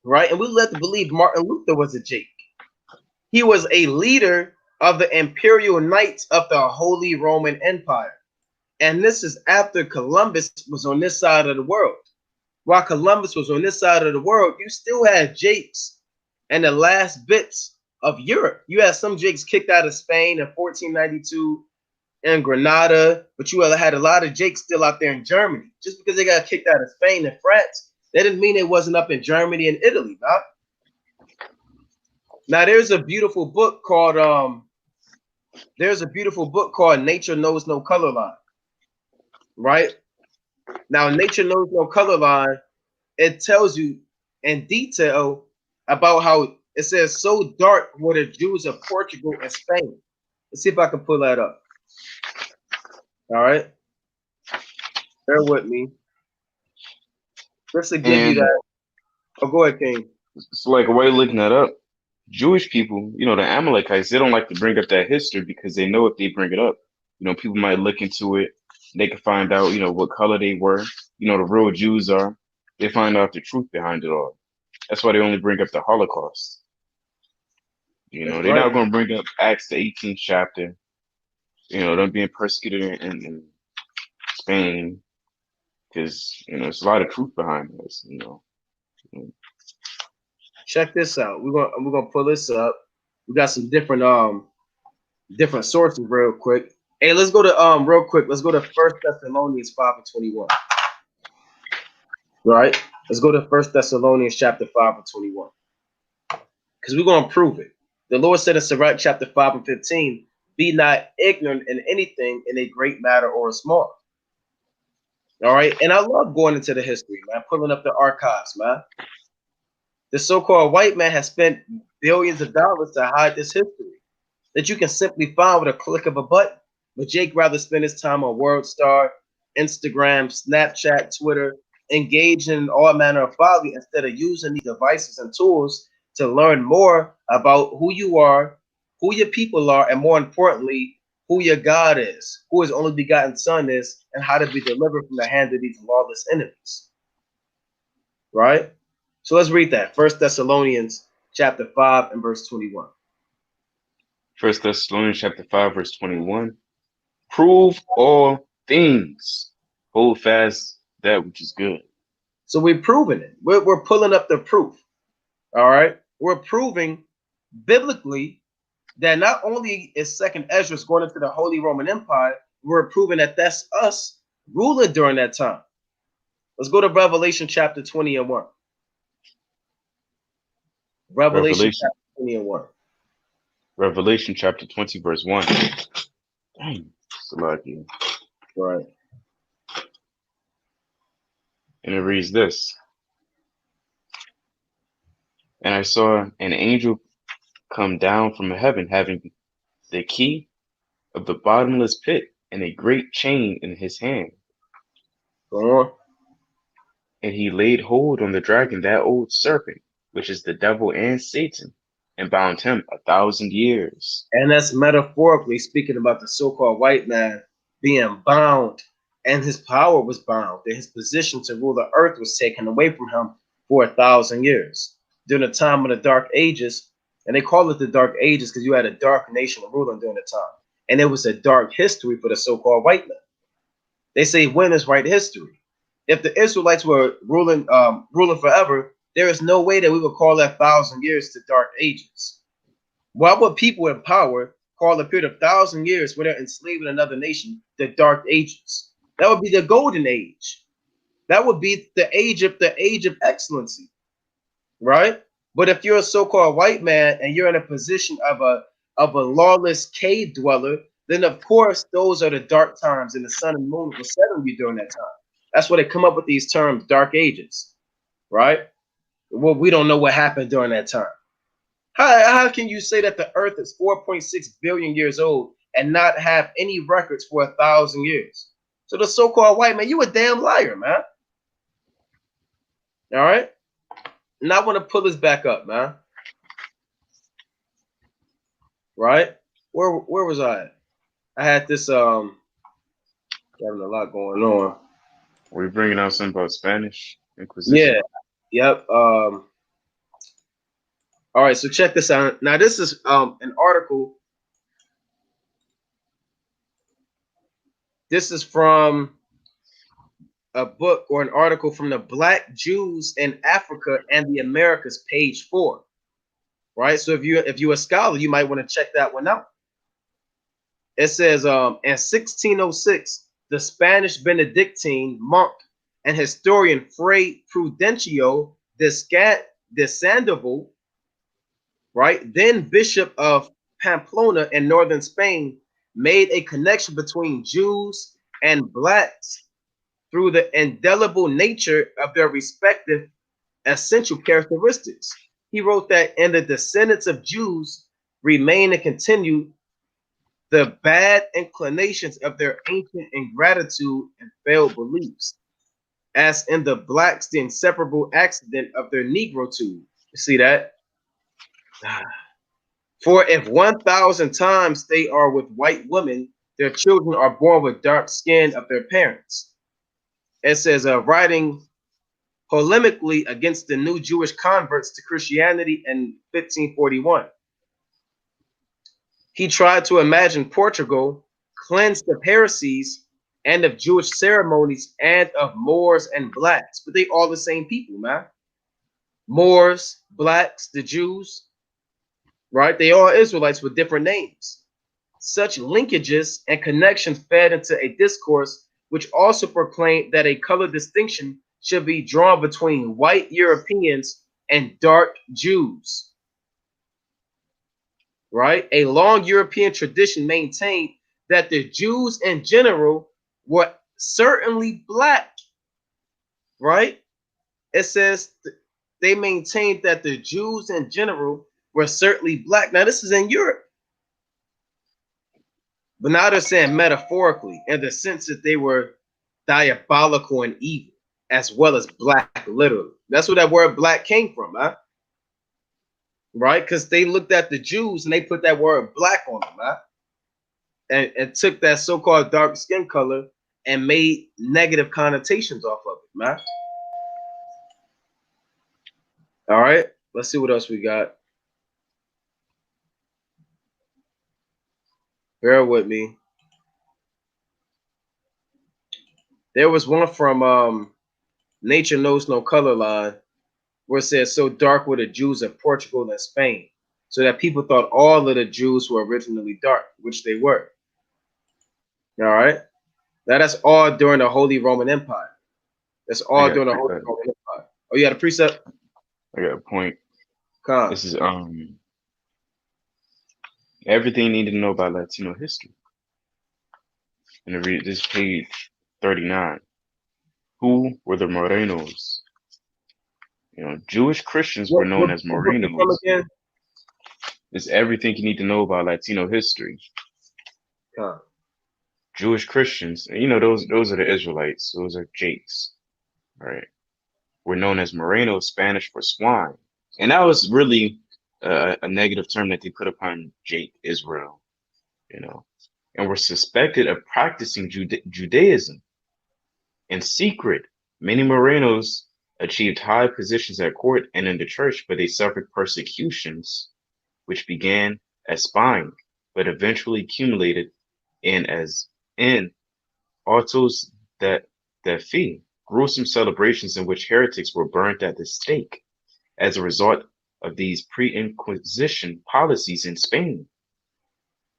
Right? And we led to believe Martin Luther was a Jake. He was a leader of the Imperial Knights of the Holy Roman Empire. And this is after Columbus was on this side of the world. While Columbus was on this side of the world, you still had Jakes and the last bits of Europe. You had some Jakes kicked out of Spain in 1492 and Grenada, but you had a lot of Jakes still out there in Germany. Just because they got kicked out of Spain and France, that didn't mean they wasn't up in Germany and Italy, right? Now there's a beautiful book called Nature Knows No Color Line. Right? Now Nature Knows No Color Line, it tells you in detail about how it says so dark were the Jews of Portugal and Spain. Let's see if I can pull that up. All right. Bear with me. Just to give you And that. Oh, go ahead, King. it's like a way of looking that up. Jewish people, the Amalekites, they don't like to bring up that history because they know if they bring it up, people might look into it. They can find out, what color they were. The real Jews are. They find out the truth behind it all. That's why they only bring up the Holocaust. That's They're right. not going to bring up Acts, the 18th chapter, them being persecuted in Spain, because, there's a lot of truth behind this, Check this out. We're gonna pull this up. We got some different sources real quick. Hey, let's go to real quick. Let's go to First Thessalonians 5:21. Right? Let's go to First Thessalonians chapter 5:21. Because we're gonna prove it. The Lord said in Sirach chapter 5:15, be not ignorant in anything in a great matter or a small. All right. And I love going into the history, man, pulling up the archives, man. The so-called white man has spent billions of dollars to hide this history that you can simply find with a click of a button. But Jake rather spend his time on WorldStar, Instagram, Snapchat, Twitter, engaging in all manner of folly instead of using these devices and tools to learn more about who you are, who your people are, and more importantly, who your God is, who his only begotten Son is, and how to be delivered from the hand of these lawless enemies. Right? So let's read that. First Thessalonians chapter 5 and verse 21. First Thessalonians chapter 5, verse 21. Prove all things. Hold fast that which is good. So we're proving it. We're pulling up the proof. All right. We're proving biblically that not only is Second Esdras going into the Holy Roman Empire, we're proving that that's us ruling during that time. Let's go to Revelation chapter 20 and 1. Revelation Revelation, chapter 20 and 1. Revelation chapter 20, verse 1. Dang, Salaki. Right. And it reads this. And I saw an angel come down from heaven, having the key of the bottomless pit and a great chain in his hand. Go on. And he laid hold on the dragon, that old serpent, which is the devil and Satan, and bound him 1,000 years. And that's metaphorically speaking about the so-called white man being bound, and his power was bound, and his position to rule the earth was taken away from him for 1,000 years during the time of the Dark Ages. And they call it the Dark Ages because you had a dark nation ruling during the time, and it was a dark history for the so-called white man. They say when is right history. If the Israelites were ruling forever, there is no way that we would call that 1,000 years the Dark Ages. Why would people in power call a period of 1,000 years where they're enslaving another nation the Dark Ages? That would be the Golden Age. That would be the age of excellency, right? But if you're a so-called white man and you're in a position of a lawless cave dweller, then of course those are the dark times, and the sun and moon will set on you during that time. That's why they come up with these terms, Dark Ages, right? Well, we don't know what happened during that time. How can you say that the Earth is 4.6 billion years old and not have any records for 1,000 years? So the so-called white man, you a damn liar, man. All right. And I want to pull this back up, man. Right? Where was I at? I had this having a lot going on. We're bringing out something about Spanish Yeah. Inquisition. Yep. All right. So check this out. Now this is an article. This is from a book or an article from the Black Jews in Africa and the Americas, page 4. Right. So if you're a scholar, you might want to check that one out. It says in 1606, the Spanish Benedictine monk and historian Fray Prudencio de Sandoval, right, then Bishop of Pamplona in northern Spain, made a connection between Jews and blacks through the indelible nature of their respective essential characteristics. He wrote that in the descendants of Jews remain and continue the bad inclinations of their ancient ingratitude and failed beliefs, as in the blacks the inseparable accident of their negrotude. You see that? For if 1,000 times they are with white women, their children are born with dark skin of their parents. It says, writing polemically against the new Jewish converts to Christianity in 1541. He tried to imagine Portugal cleansed of heresies and of Jewish ceremonies and of Moors and blacks, but they all the same people, man. Moors, blacks, the Jews, right? They all Israelites with different names. Such linkages and connections fed into a discourse which also proclaimed that a color distinction should be drawn between white Europeans and dark Jews. Right? A long European tradition maintained that the Jews in general were certainly black. Right? It says they maintained that the Jews in general were certainly black. Now, this is in Europe. But now they're saying metaphorically, in the sense that they were diabolical and evil, as well as black, literally. That's where that word black came from, huh? Right? Because they looked at the Jews and they put that word black on them, huh? And took that so-called dark skin color and made negative connotations off of it, man. All right, let's see what else we got. Bear with me. There was one from Nature Knows No Color line where it says, so dark were the Jews of Portugal and Spain, so that people thought all of the Jews were originally dark, which they were. All right. Now that's all during the Holy Roman Empire. That's I all got during the Holy Roman Empire. Oh, you got a precept? I got a point. Con. This is everything you need to know about Latino history. And to read this page 39. Who were the Morenos? Jewish Christians were known as What book you from Morenos. again? It's everything you need to know about Latino history. Con. Jewish Christians, and those are the Israelites. Those are Jakes, right? Were known as Morenos, Spanish for swine, and that was really a negative term that they put upon Jake Israel, you know, and were suspected of practicing Judaism in secret. Many Morenos achieved high positions at court and in the church, but they suffered persecutions, which began as spying, but eventually accumulated in autos de fe, gruesome celebrations in which heretics were burnt at the stake as a result of these pre-Inquisition policies in Spain.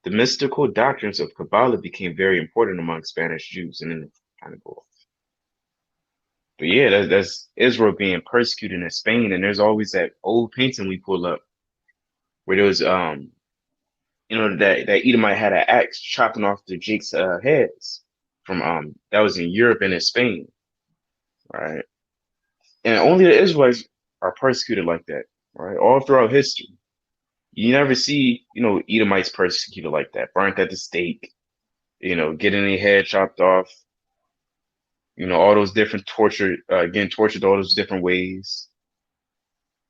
The mystical doctrines of Kabbalah became very important among Spanish Jews, and then kind of go. But yeah, that's Israel being persecuted in Spain, and there's always that old painting we pull up where there was that Edomite had an axe chopping off the Jake's heads from that was in Europe and in Spain, right? And only the Israelites are persecuted like that, right? All throughout history. You never see, Edomites persecuted like that, burnt at the stake, getting their head chopped off, all those different torture, getting tortured all those different ways.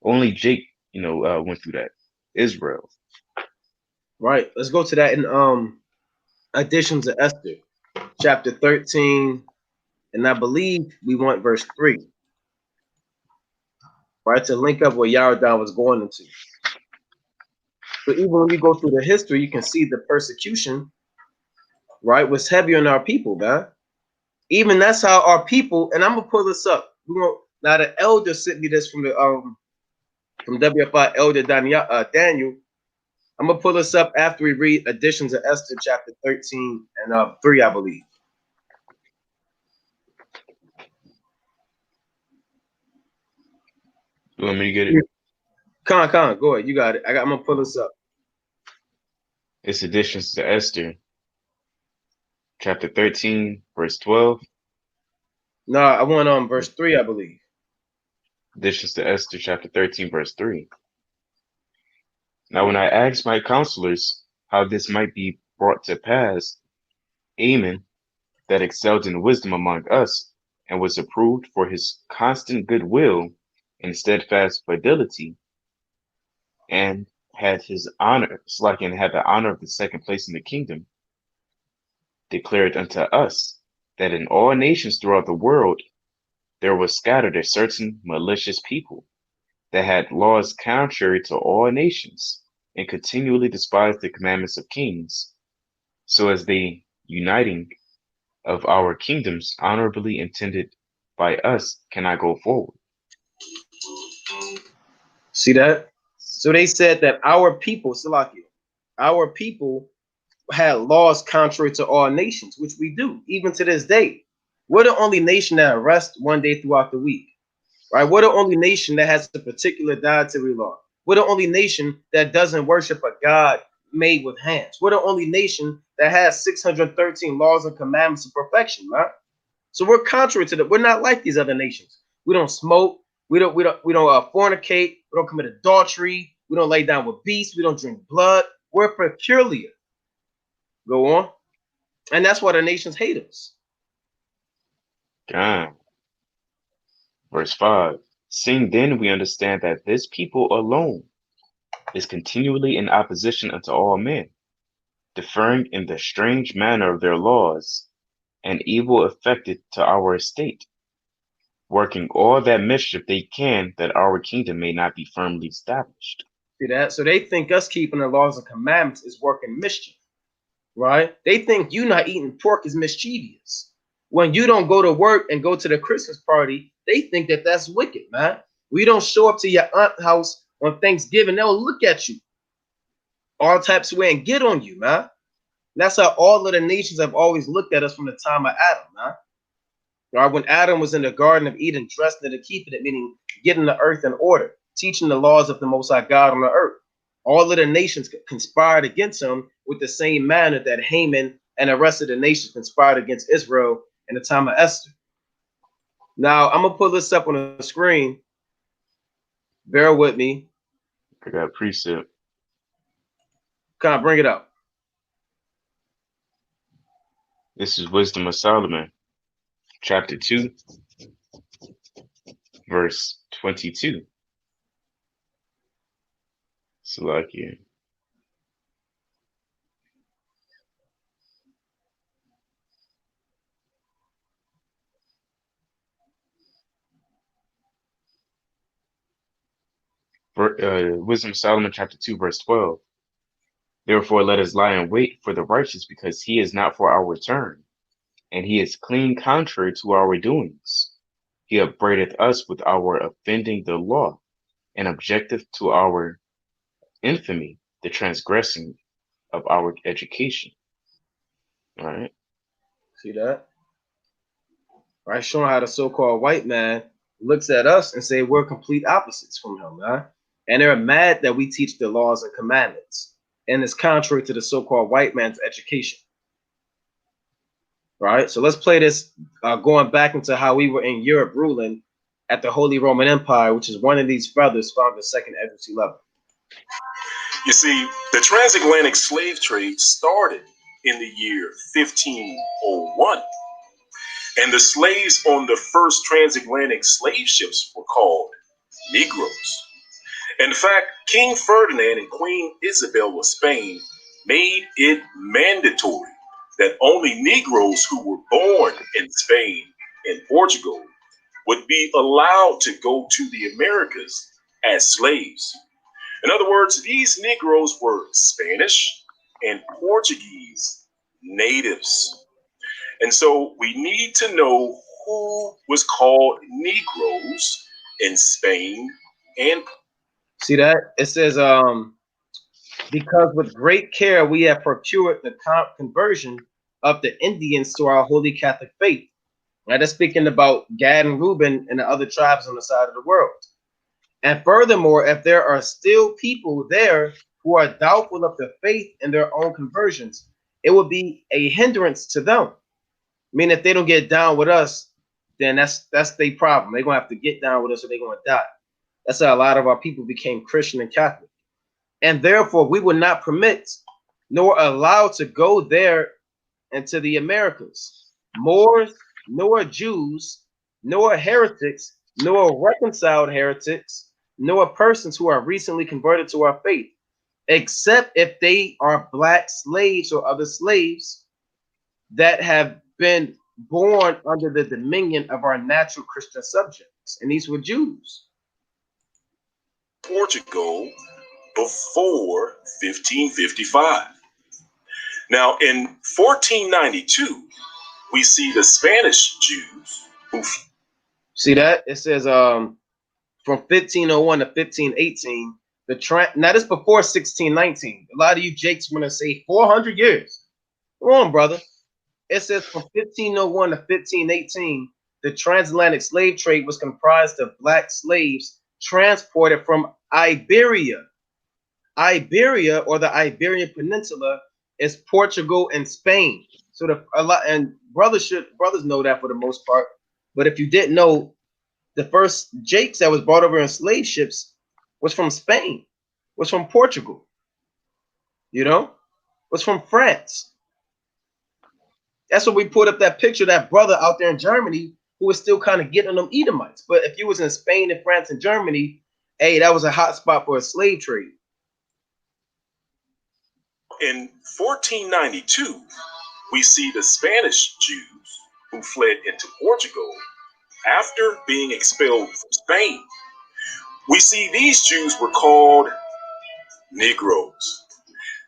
Only Jake, went through that. Israel. Right. Let's go to that in Additions of Esther, chapter 13, and I believe we want verse 3. Right, to link up what Yaradan was going into. So even when you go through the history, you can see the persecution, right, was heavy on our people, man. Even that's how our people, and I'm gonna pull this up. Now the elder sent me this from WFI Elder Daniel. I'm gonna pull this up after we read Additions of Esther, chapter 13 and 3, I believe. You want me to get it? Con, go ahead. You got it. I'm gonna pull this up. It's Additions to Esther, chapter 13, verse 12. No, I want verse 3, I believe. Additions to Esther, chapter 13, verse 3. Now, when I asked my counselors how this might be brought to pass, Amen, that excelled in wisdom among us, and was approved for his constant goodwill and steadfast fidelity, and had his honor, and had the honor of the second place in the kingdom, declared unto us that in all nations throughout the world there was scattered a certain malicious people that had laws contrary to all nations, and continually despised the commandments of kings, so as the uniting of our kingdoms honorably intended by us cannot go forward. See that? So they said that our people, Salakia, our people had laws contrary to all nations, which we do, even to this day. We're the only nation that arrests one day throughout the week, right? We're the only nation that has a particular dietary law. We're the only nation that doesn't worship a God made with hands. We're the only nation that has 613 laws and commandments of perfection, right? So we're contrary to that. We're not like these other nations. We don't smoke. We don't fornicate. We don't commit adultery. We don't lay down with beasts. We don't drink blood. We're peculiar. Go on. And that's why the nations hate us. God. Verse 5. Seeing then we understand that this people alone is continually in opposition unto all men, differing in the strange manner of their laws, and evil affected to our estate, working all that mischief they can that our kingdom may not be firmly established. See that? So they think us keeping the laws and commandments is working mischief, right? They think you not eating pork is mischievous. When you don't go to work and go to the Christmas party, they think that that's wicked, man. We don't show up to your aunt's house on Thanksgiving, they'll look at you all types of way and get on you, man. That's how all of the nations have always looked at us from the time of Adam, man. Right? When Adam was in the Garden of Eden, dressed into keeping it, meaning getting the earth in order, teaching the laws of the Most High God on the earth. All of the nations conspired against him with the same manner that Haman and the rest of the nations conspired against Israel in the time of Esther. Now, I'm going to pull this up on the screen. Bear with me. I got a precept. Kind of bring it up. This is Wisdom of Solomon, chapter 2, verse 22. Salakia. Wisdom of Solomon, chapter 2, verse 12. Therefore, let us lie in wait for the righteous, because he is not for our return, and he is clean contrary to our doings. He upbraideth us with our offending the law, and objecteth to our infamy, the transgressing of our education. All right. See that? Right? Showing how the so-called white man looks at us and say we're complete opposites from him, man. And they're mad that we teach the laws and commandments. And it's contrary to the so-called white man's education. Right? So let's play this going back into how we were in Europe ruling at the Holy Roman Empire, which is one of these feathers found in the second Esdras 11. You see, the transatlantic slave trade started in the year 1501, and the slaves on the first transatlantic slave ships were called Negroes. In fact, King Ferdinand and Queen Isabel of Spain made it mandatory that only Negroes who were born in Spain and Portugal would be allowed to go to the Americas as slaves. In other words, these Negroes were Spanish and Portuguese natives. And so we need to know who was called Negroes in Spain and. See that? It says, because with great care we have procured the conversion of the Indians to our holy Catholic faith. Right? That's speaking about Gad and Reuben and the other tribes on the side of the world. And furthermore, if there are still people there who are doubtful of the faith in their own conversions, it would be a hindrance to them. I mean, if they don't get down with us, then that's their problem. They're gonna have to get down with us or they're gonna die. That's how a lot of our people became Christian and Catholic. And therefore, we will not permit nor allow to go there into the Americas. Moors, nor Jews, nor heretics, nor reconciled heretics, nor persons who are recently converted to our faith, except if they are black slaves or other slaves that have been born under the dominion of our natural Christian subjects. And these were Jews. Portugal before 1555. Now, in 1492, we see the Spanish Jews who. See that? It says from 1501 to 1518, now this before 1619. A lot of you Jakes want to say 400 years. Come on, brother. It says from 1501 to 1518, the transatlantic slave trade was comprised of black slaves transported from Iberia. Iberia, or the Iberian Peninsula, is Portugal and Spain. So brothers know that for the most part. But if you didn't know, the first Jakes that was brought over in slave ships was from Spain, was from Portugal, was from France. That's what we put up that picture of that brother out there in Germany who was still kind of getting them Edomites. But if you was in Spain and France and Germany, hey, that was a hot spot for a slave trade. In 1492, we see the Spanish Jews who fled into Portugal after being expelled from Spain. We see these Jews were called Negroes.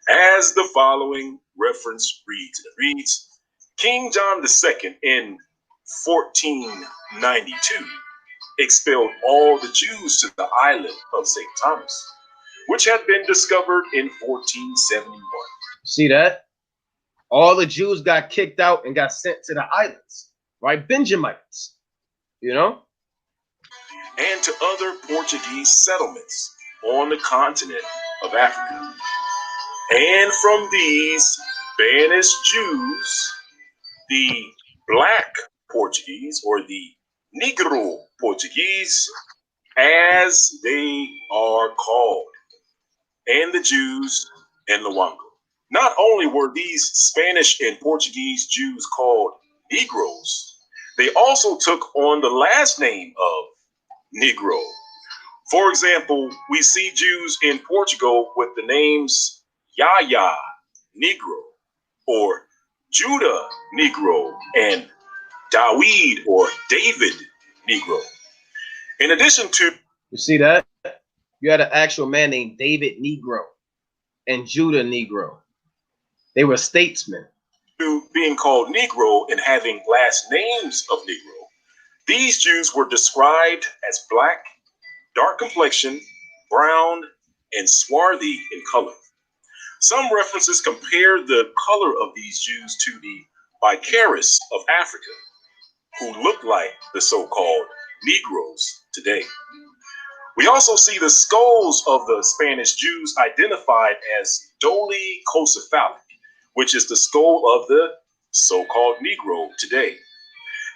As the following reference reads, it reads, King John II in 1492 expelled all the Jews to the island of St. Thomas, which had been discovered in 1471. See that? All the Jews got kicked out and got sent to the islands, right? Benjamites, and to other Portuguese settlements on the continent of Africa. And from these banished Jews, the Black Portuguese, or the Negro Portuguese, as they are called, and the Jews in Luango. Not only were these Spanish and Portuguese Jews called Negroes, they also took on the last name of Negro. For example, we see Jews in Portugal with the names Yahya Negro, or Judah Negro, and Dawid or David Negro. In addition to, You see that? You had an actual man named David Negro and Judah Negro. They were statesmen. being called Negro and having last names of Negro, these Jews were described as black, dark complexion, brown, and swarthy in color. Some references compare the color of these Jews to the Vicaris of Africa, who look like the so-called Negroes today. We also see the skulls of the Spanish Jews identified as dolichocephalic, which is the skull of the so-called Negro today.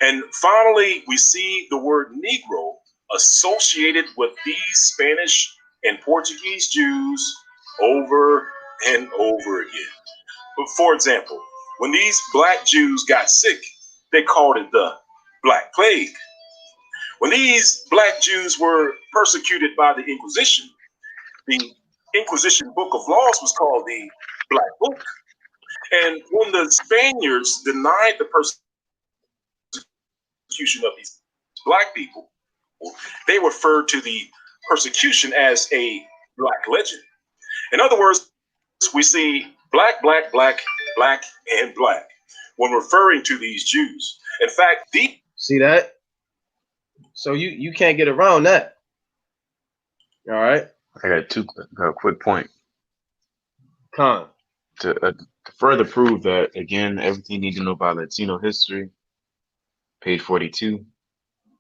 And finally, we see the word Negro associated with these Spanish and Portuguese Jews over and over again. For example, when these black Jews got sick, they called it the Black Plague. When these black Jews were persecuted by the Inquisition Book of Laws was called the Black Book. And when the Spaniards denied the persecution of these black people, they referred to the persecution as a black legend. In other words, we see black, black, black, black, and black when referring to these Jews. In fact, see that? So you can't get around that. All right. I got a quick point Con. to further prove that, again, everything you need to know about Latino history. Page 42.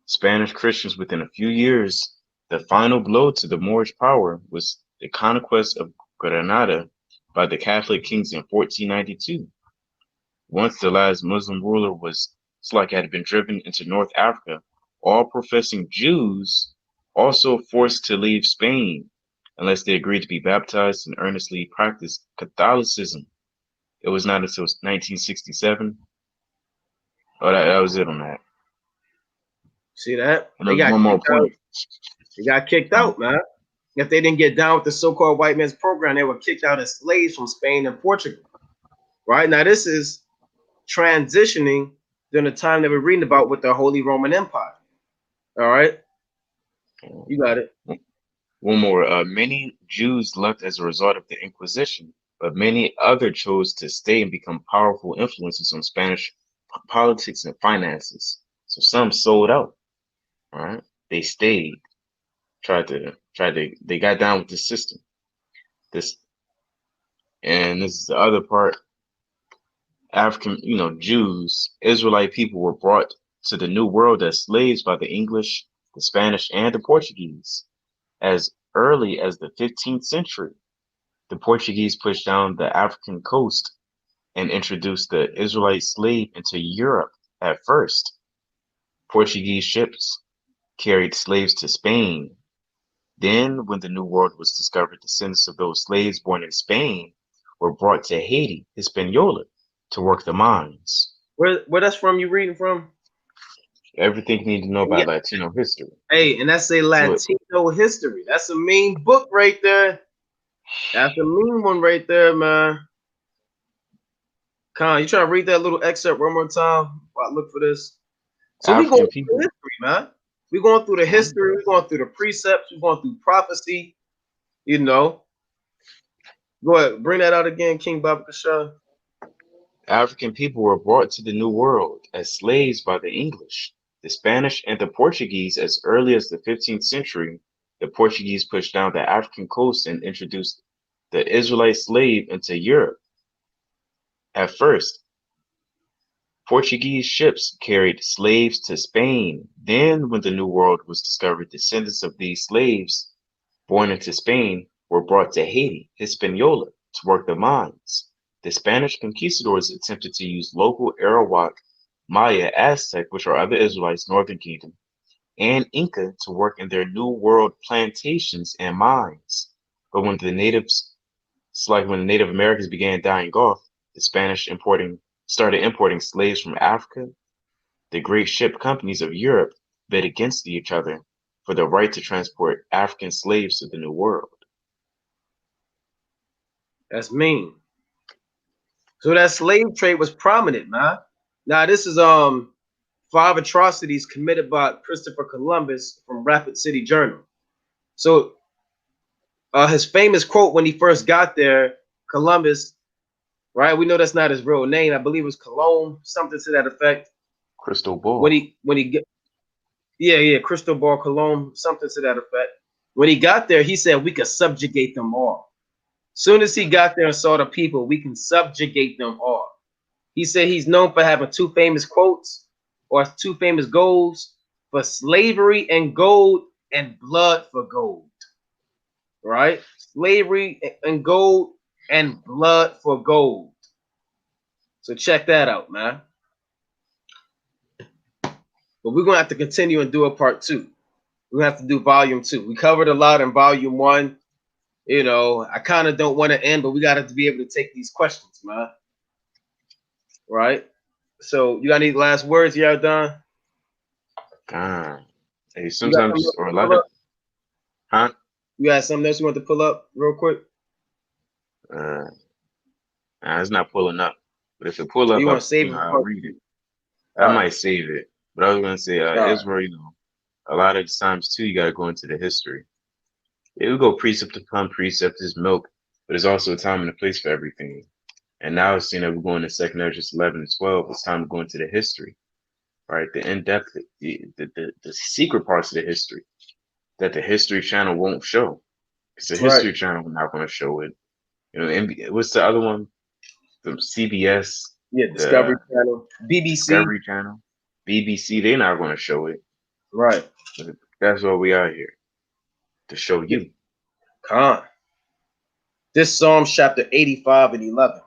Spanish Christians within a few years, the final blow to the Moorish power was the conquest of Granada by the Catholic kings in 1492. Once the last Muslim ruler had been driven into North Africa, all professing Jews also forced to leave Spain unless they agreed to be baptized and earnestly practice Catholicism. It was not until 1967. Oh, that was it on that. See that? And there's one more point. They got kicked out, man. If they didn't get down with the so-called white man's program, they were kicked out as slaves from Spain and Portugal. Right? Now, this is transitioning during the time that we're reading about with the Holy Roman Empire. All right? You got it. One more. Many Jews left as a result of the Inquisition, but many others chose to stay and become powerful influences on Spanish politics and finances. So some sold out. All right? They stayed. They got down with the system. This is the other part. African, Jews, Israelite people were brought to the New World as slaves by the English, the Spanish, and the Portuguese. As early as the 15th century, the Portuguese pushed down the African coast and introduced the Israelite slave into Europe at first. Portuguese ships carried slaves to Spain. Then, when the New World was discovered, descendants of those slaves born in Spain were brought to Haiti, Hispaniola, to work the mines. Where that's from? You reading from? Everything you need to know about Latino history. Hey, and that's a Latino history. That's a mean book right there. That's a mean one right there, man. Con, you trying to read that little excerpt one more time while I look for this? So we going through the history, man. We're going through the history. We're going through the precepts. We're going through prophecy. Go ahead. Bring that out again, King Baba Kasha. African people were brought to the New World as slaves by the English, the Spanish, and the Portuguese as early as the 15th century. The Portuguese pushed down the African coast and introduced the Israelite slave into Europe. At first, Portuguese ships carried slaves to Spain. Then, when the New World was discovered, descendants of these slaves born into Spain were brought to Haiti, Hispaniola, to work the mines. The Spanish conquistadors attempted to use local Arawak, Maya, Aztec, which are other Israelites, Northern Kingdom, and Inca to work in their New World plantations and mines. But when the natives It's like when the Native Americans began dying off, the Spanish started importing slaves from Africa. The great ship companies of Europe bid against each other for the right to transport African slaves to the New World. That's mean. So that slave trade was prominent, man. Now this is 5 atrocities committed by Christopher Columbus from Rapid City Journal. So his famous quote when he first got there, Columbus, right? We know that's not his real name. I believe it was Cologne, something to that effect. Crystal ball. When he get, yeah, Crystal Ball Cologne, something to that effect. When he got there, he said we could subjugate them all. Soon as he got there and saw the people, we can subjugate them all. He said he's known for having 2 famous quotes or 2 famous goals for slavery and gold and blood for gold. Right? Slavery and gold and blood for gold. So check that out, man. But we're going to have to continue and do a part 2. We're going to have to do volume 2. We covered a lot in volume 1. You know, I kind of don't want to end, but we got to be able to take these questions, man. Right? So you got any last words, Yardan? Hey, sometimes or a lot of, huh? You got something else you want to pull up real quick? It's not pulling up. But if it pull up, You want to save it? I'll read it. I might save it. But I was gonna say, Israel, you know, a lot of times too, you gotta go into the history. It would go precept upon precept, is milk, but there's also a time and a place for everything. And now it's seen that we're going to 2nd Esdras 11 and 12. It's time to go into the history, right? The in-depth, the secret parts of the history that the History Channel won't show. Because the History Channel is not going to show it. You know, what's the other one? The CBS. Yeah, Discovery Channel. BBC. Discovery Channel. BBC, they're not going to show it. Right. But that's why we are here. To show you. This Psalm chapter 85 and 11.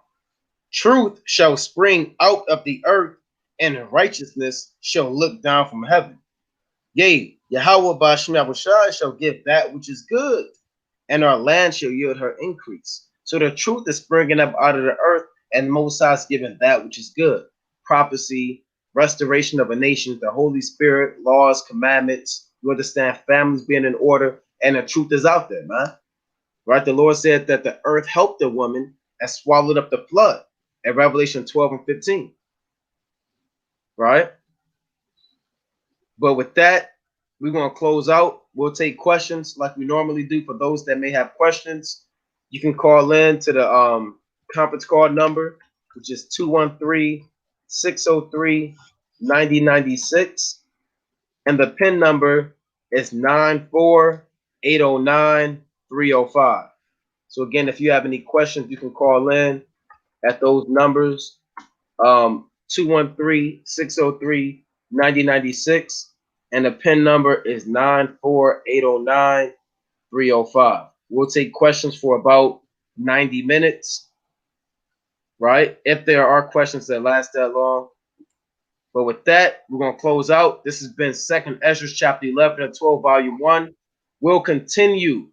Truth shall spring out of the earth, and righteousness shall look down from heaven. Yea, Yahweh Ba'Shem Yahushua shall give that which is good, and our land shall yield her increase. So the truth is springing up out of the earth, and the Most High is giving that which is good. Prophecy, restoration of a nation, the Holy Spirit, laws, commandments. You understand, families being in order, and the truth is out there, man. Right? The Lord said that the earth helped the woman and swallowed up the flood at Revelation 12 and 15. Right? But with that, we're going to close out. We'll take questions like we normally do. For those that may have questions, you can call in to the conference call number, which is 213-603-9096. And the PIN number is 94809-305. So again, if you have any questions, you can call in at those numbers, 213-603-9096, and the PIN number is 94809-305. We'll take questions for about 90 minutes, right? If there are questions that last that long. But with that, we're going to close out. This has been 2nd Esdras chapter 11 and 12, volume 1. We'll continue,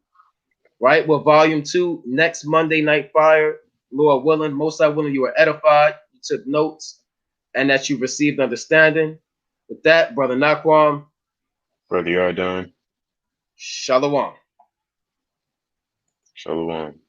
right, with volume 2 next Monday Night Fire. Lord willing, most High willing, you were edified, you took notes, and that you received understanding. With that, Brother Naquam. Brother Yardan. Shalom. Shalom.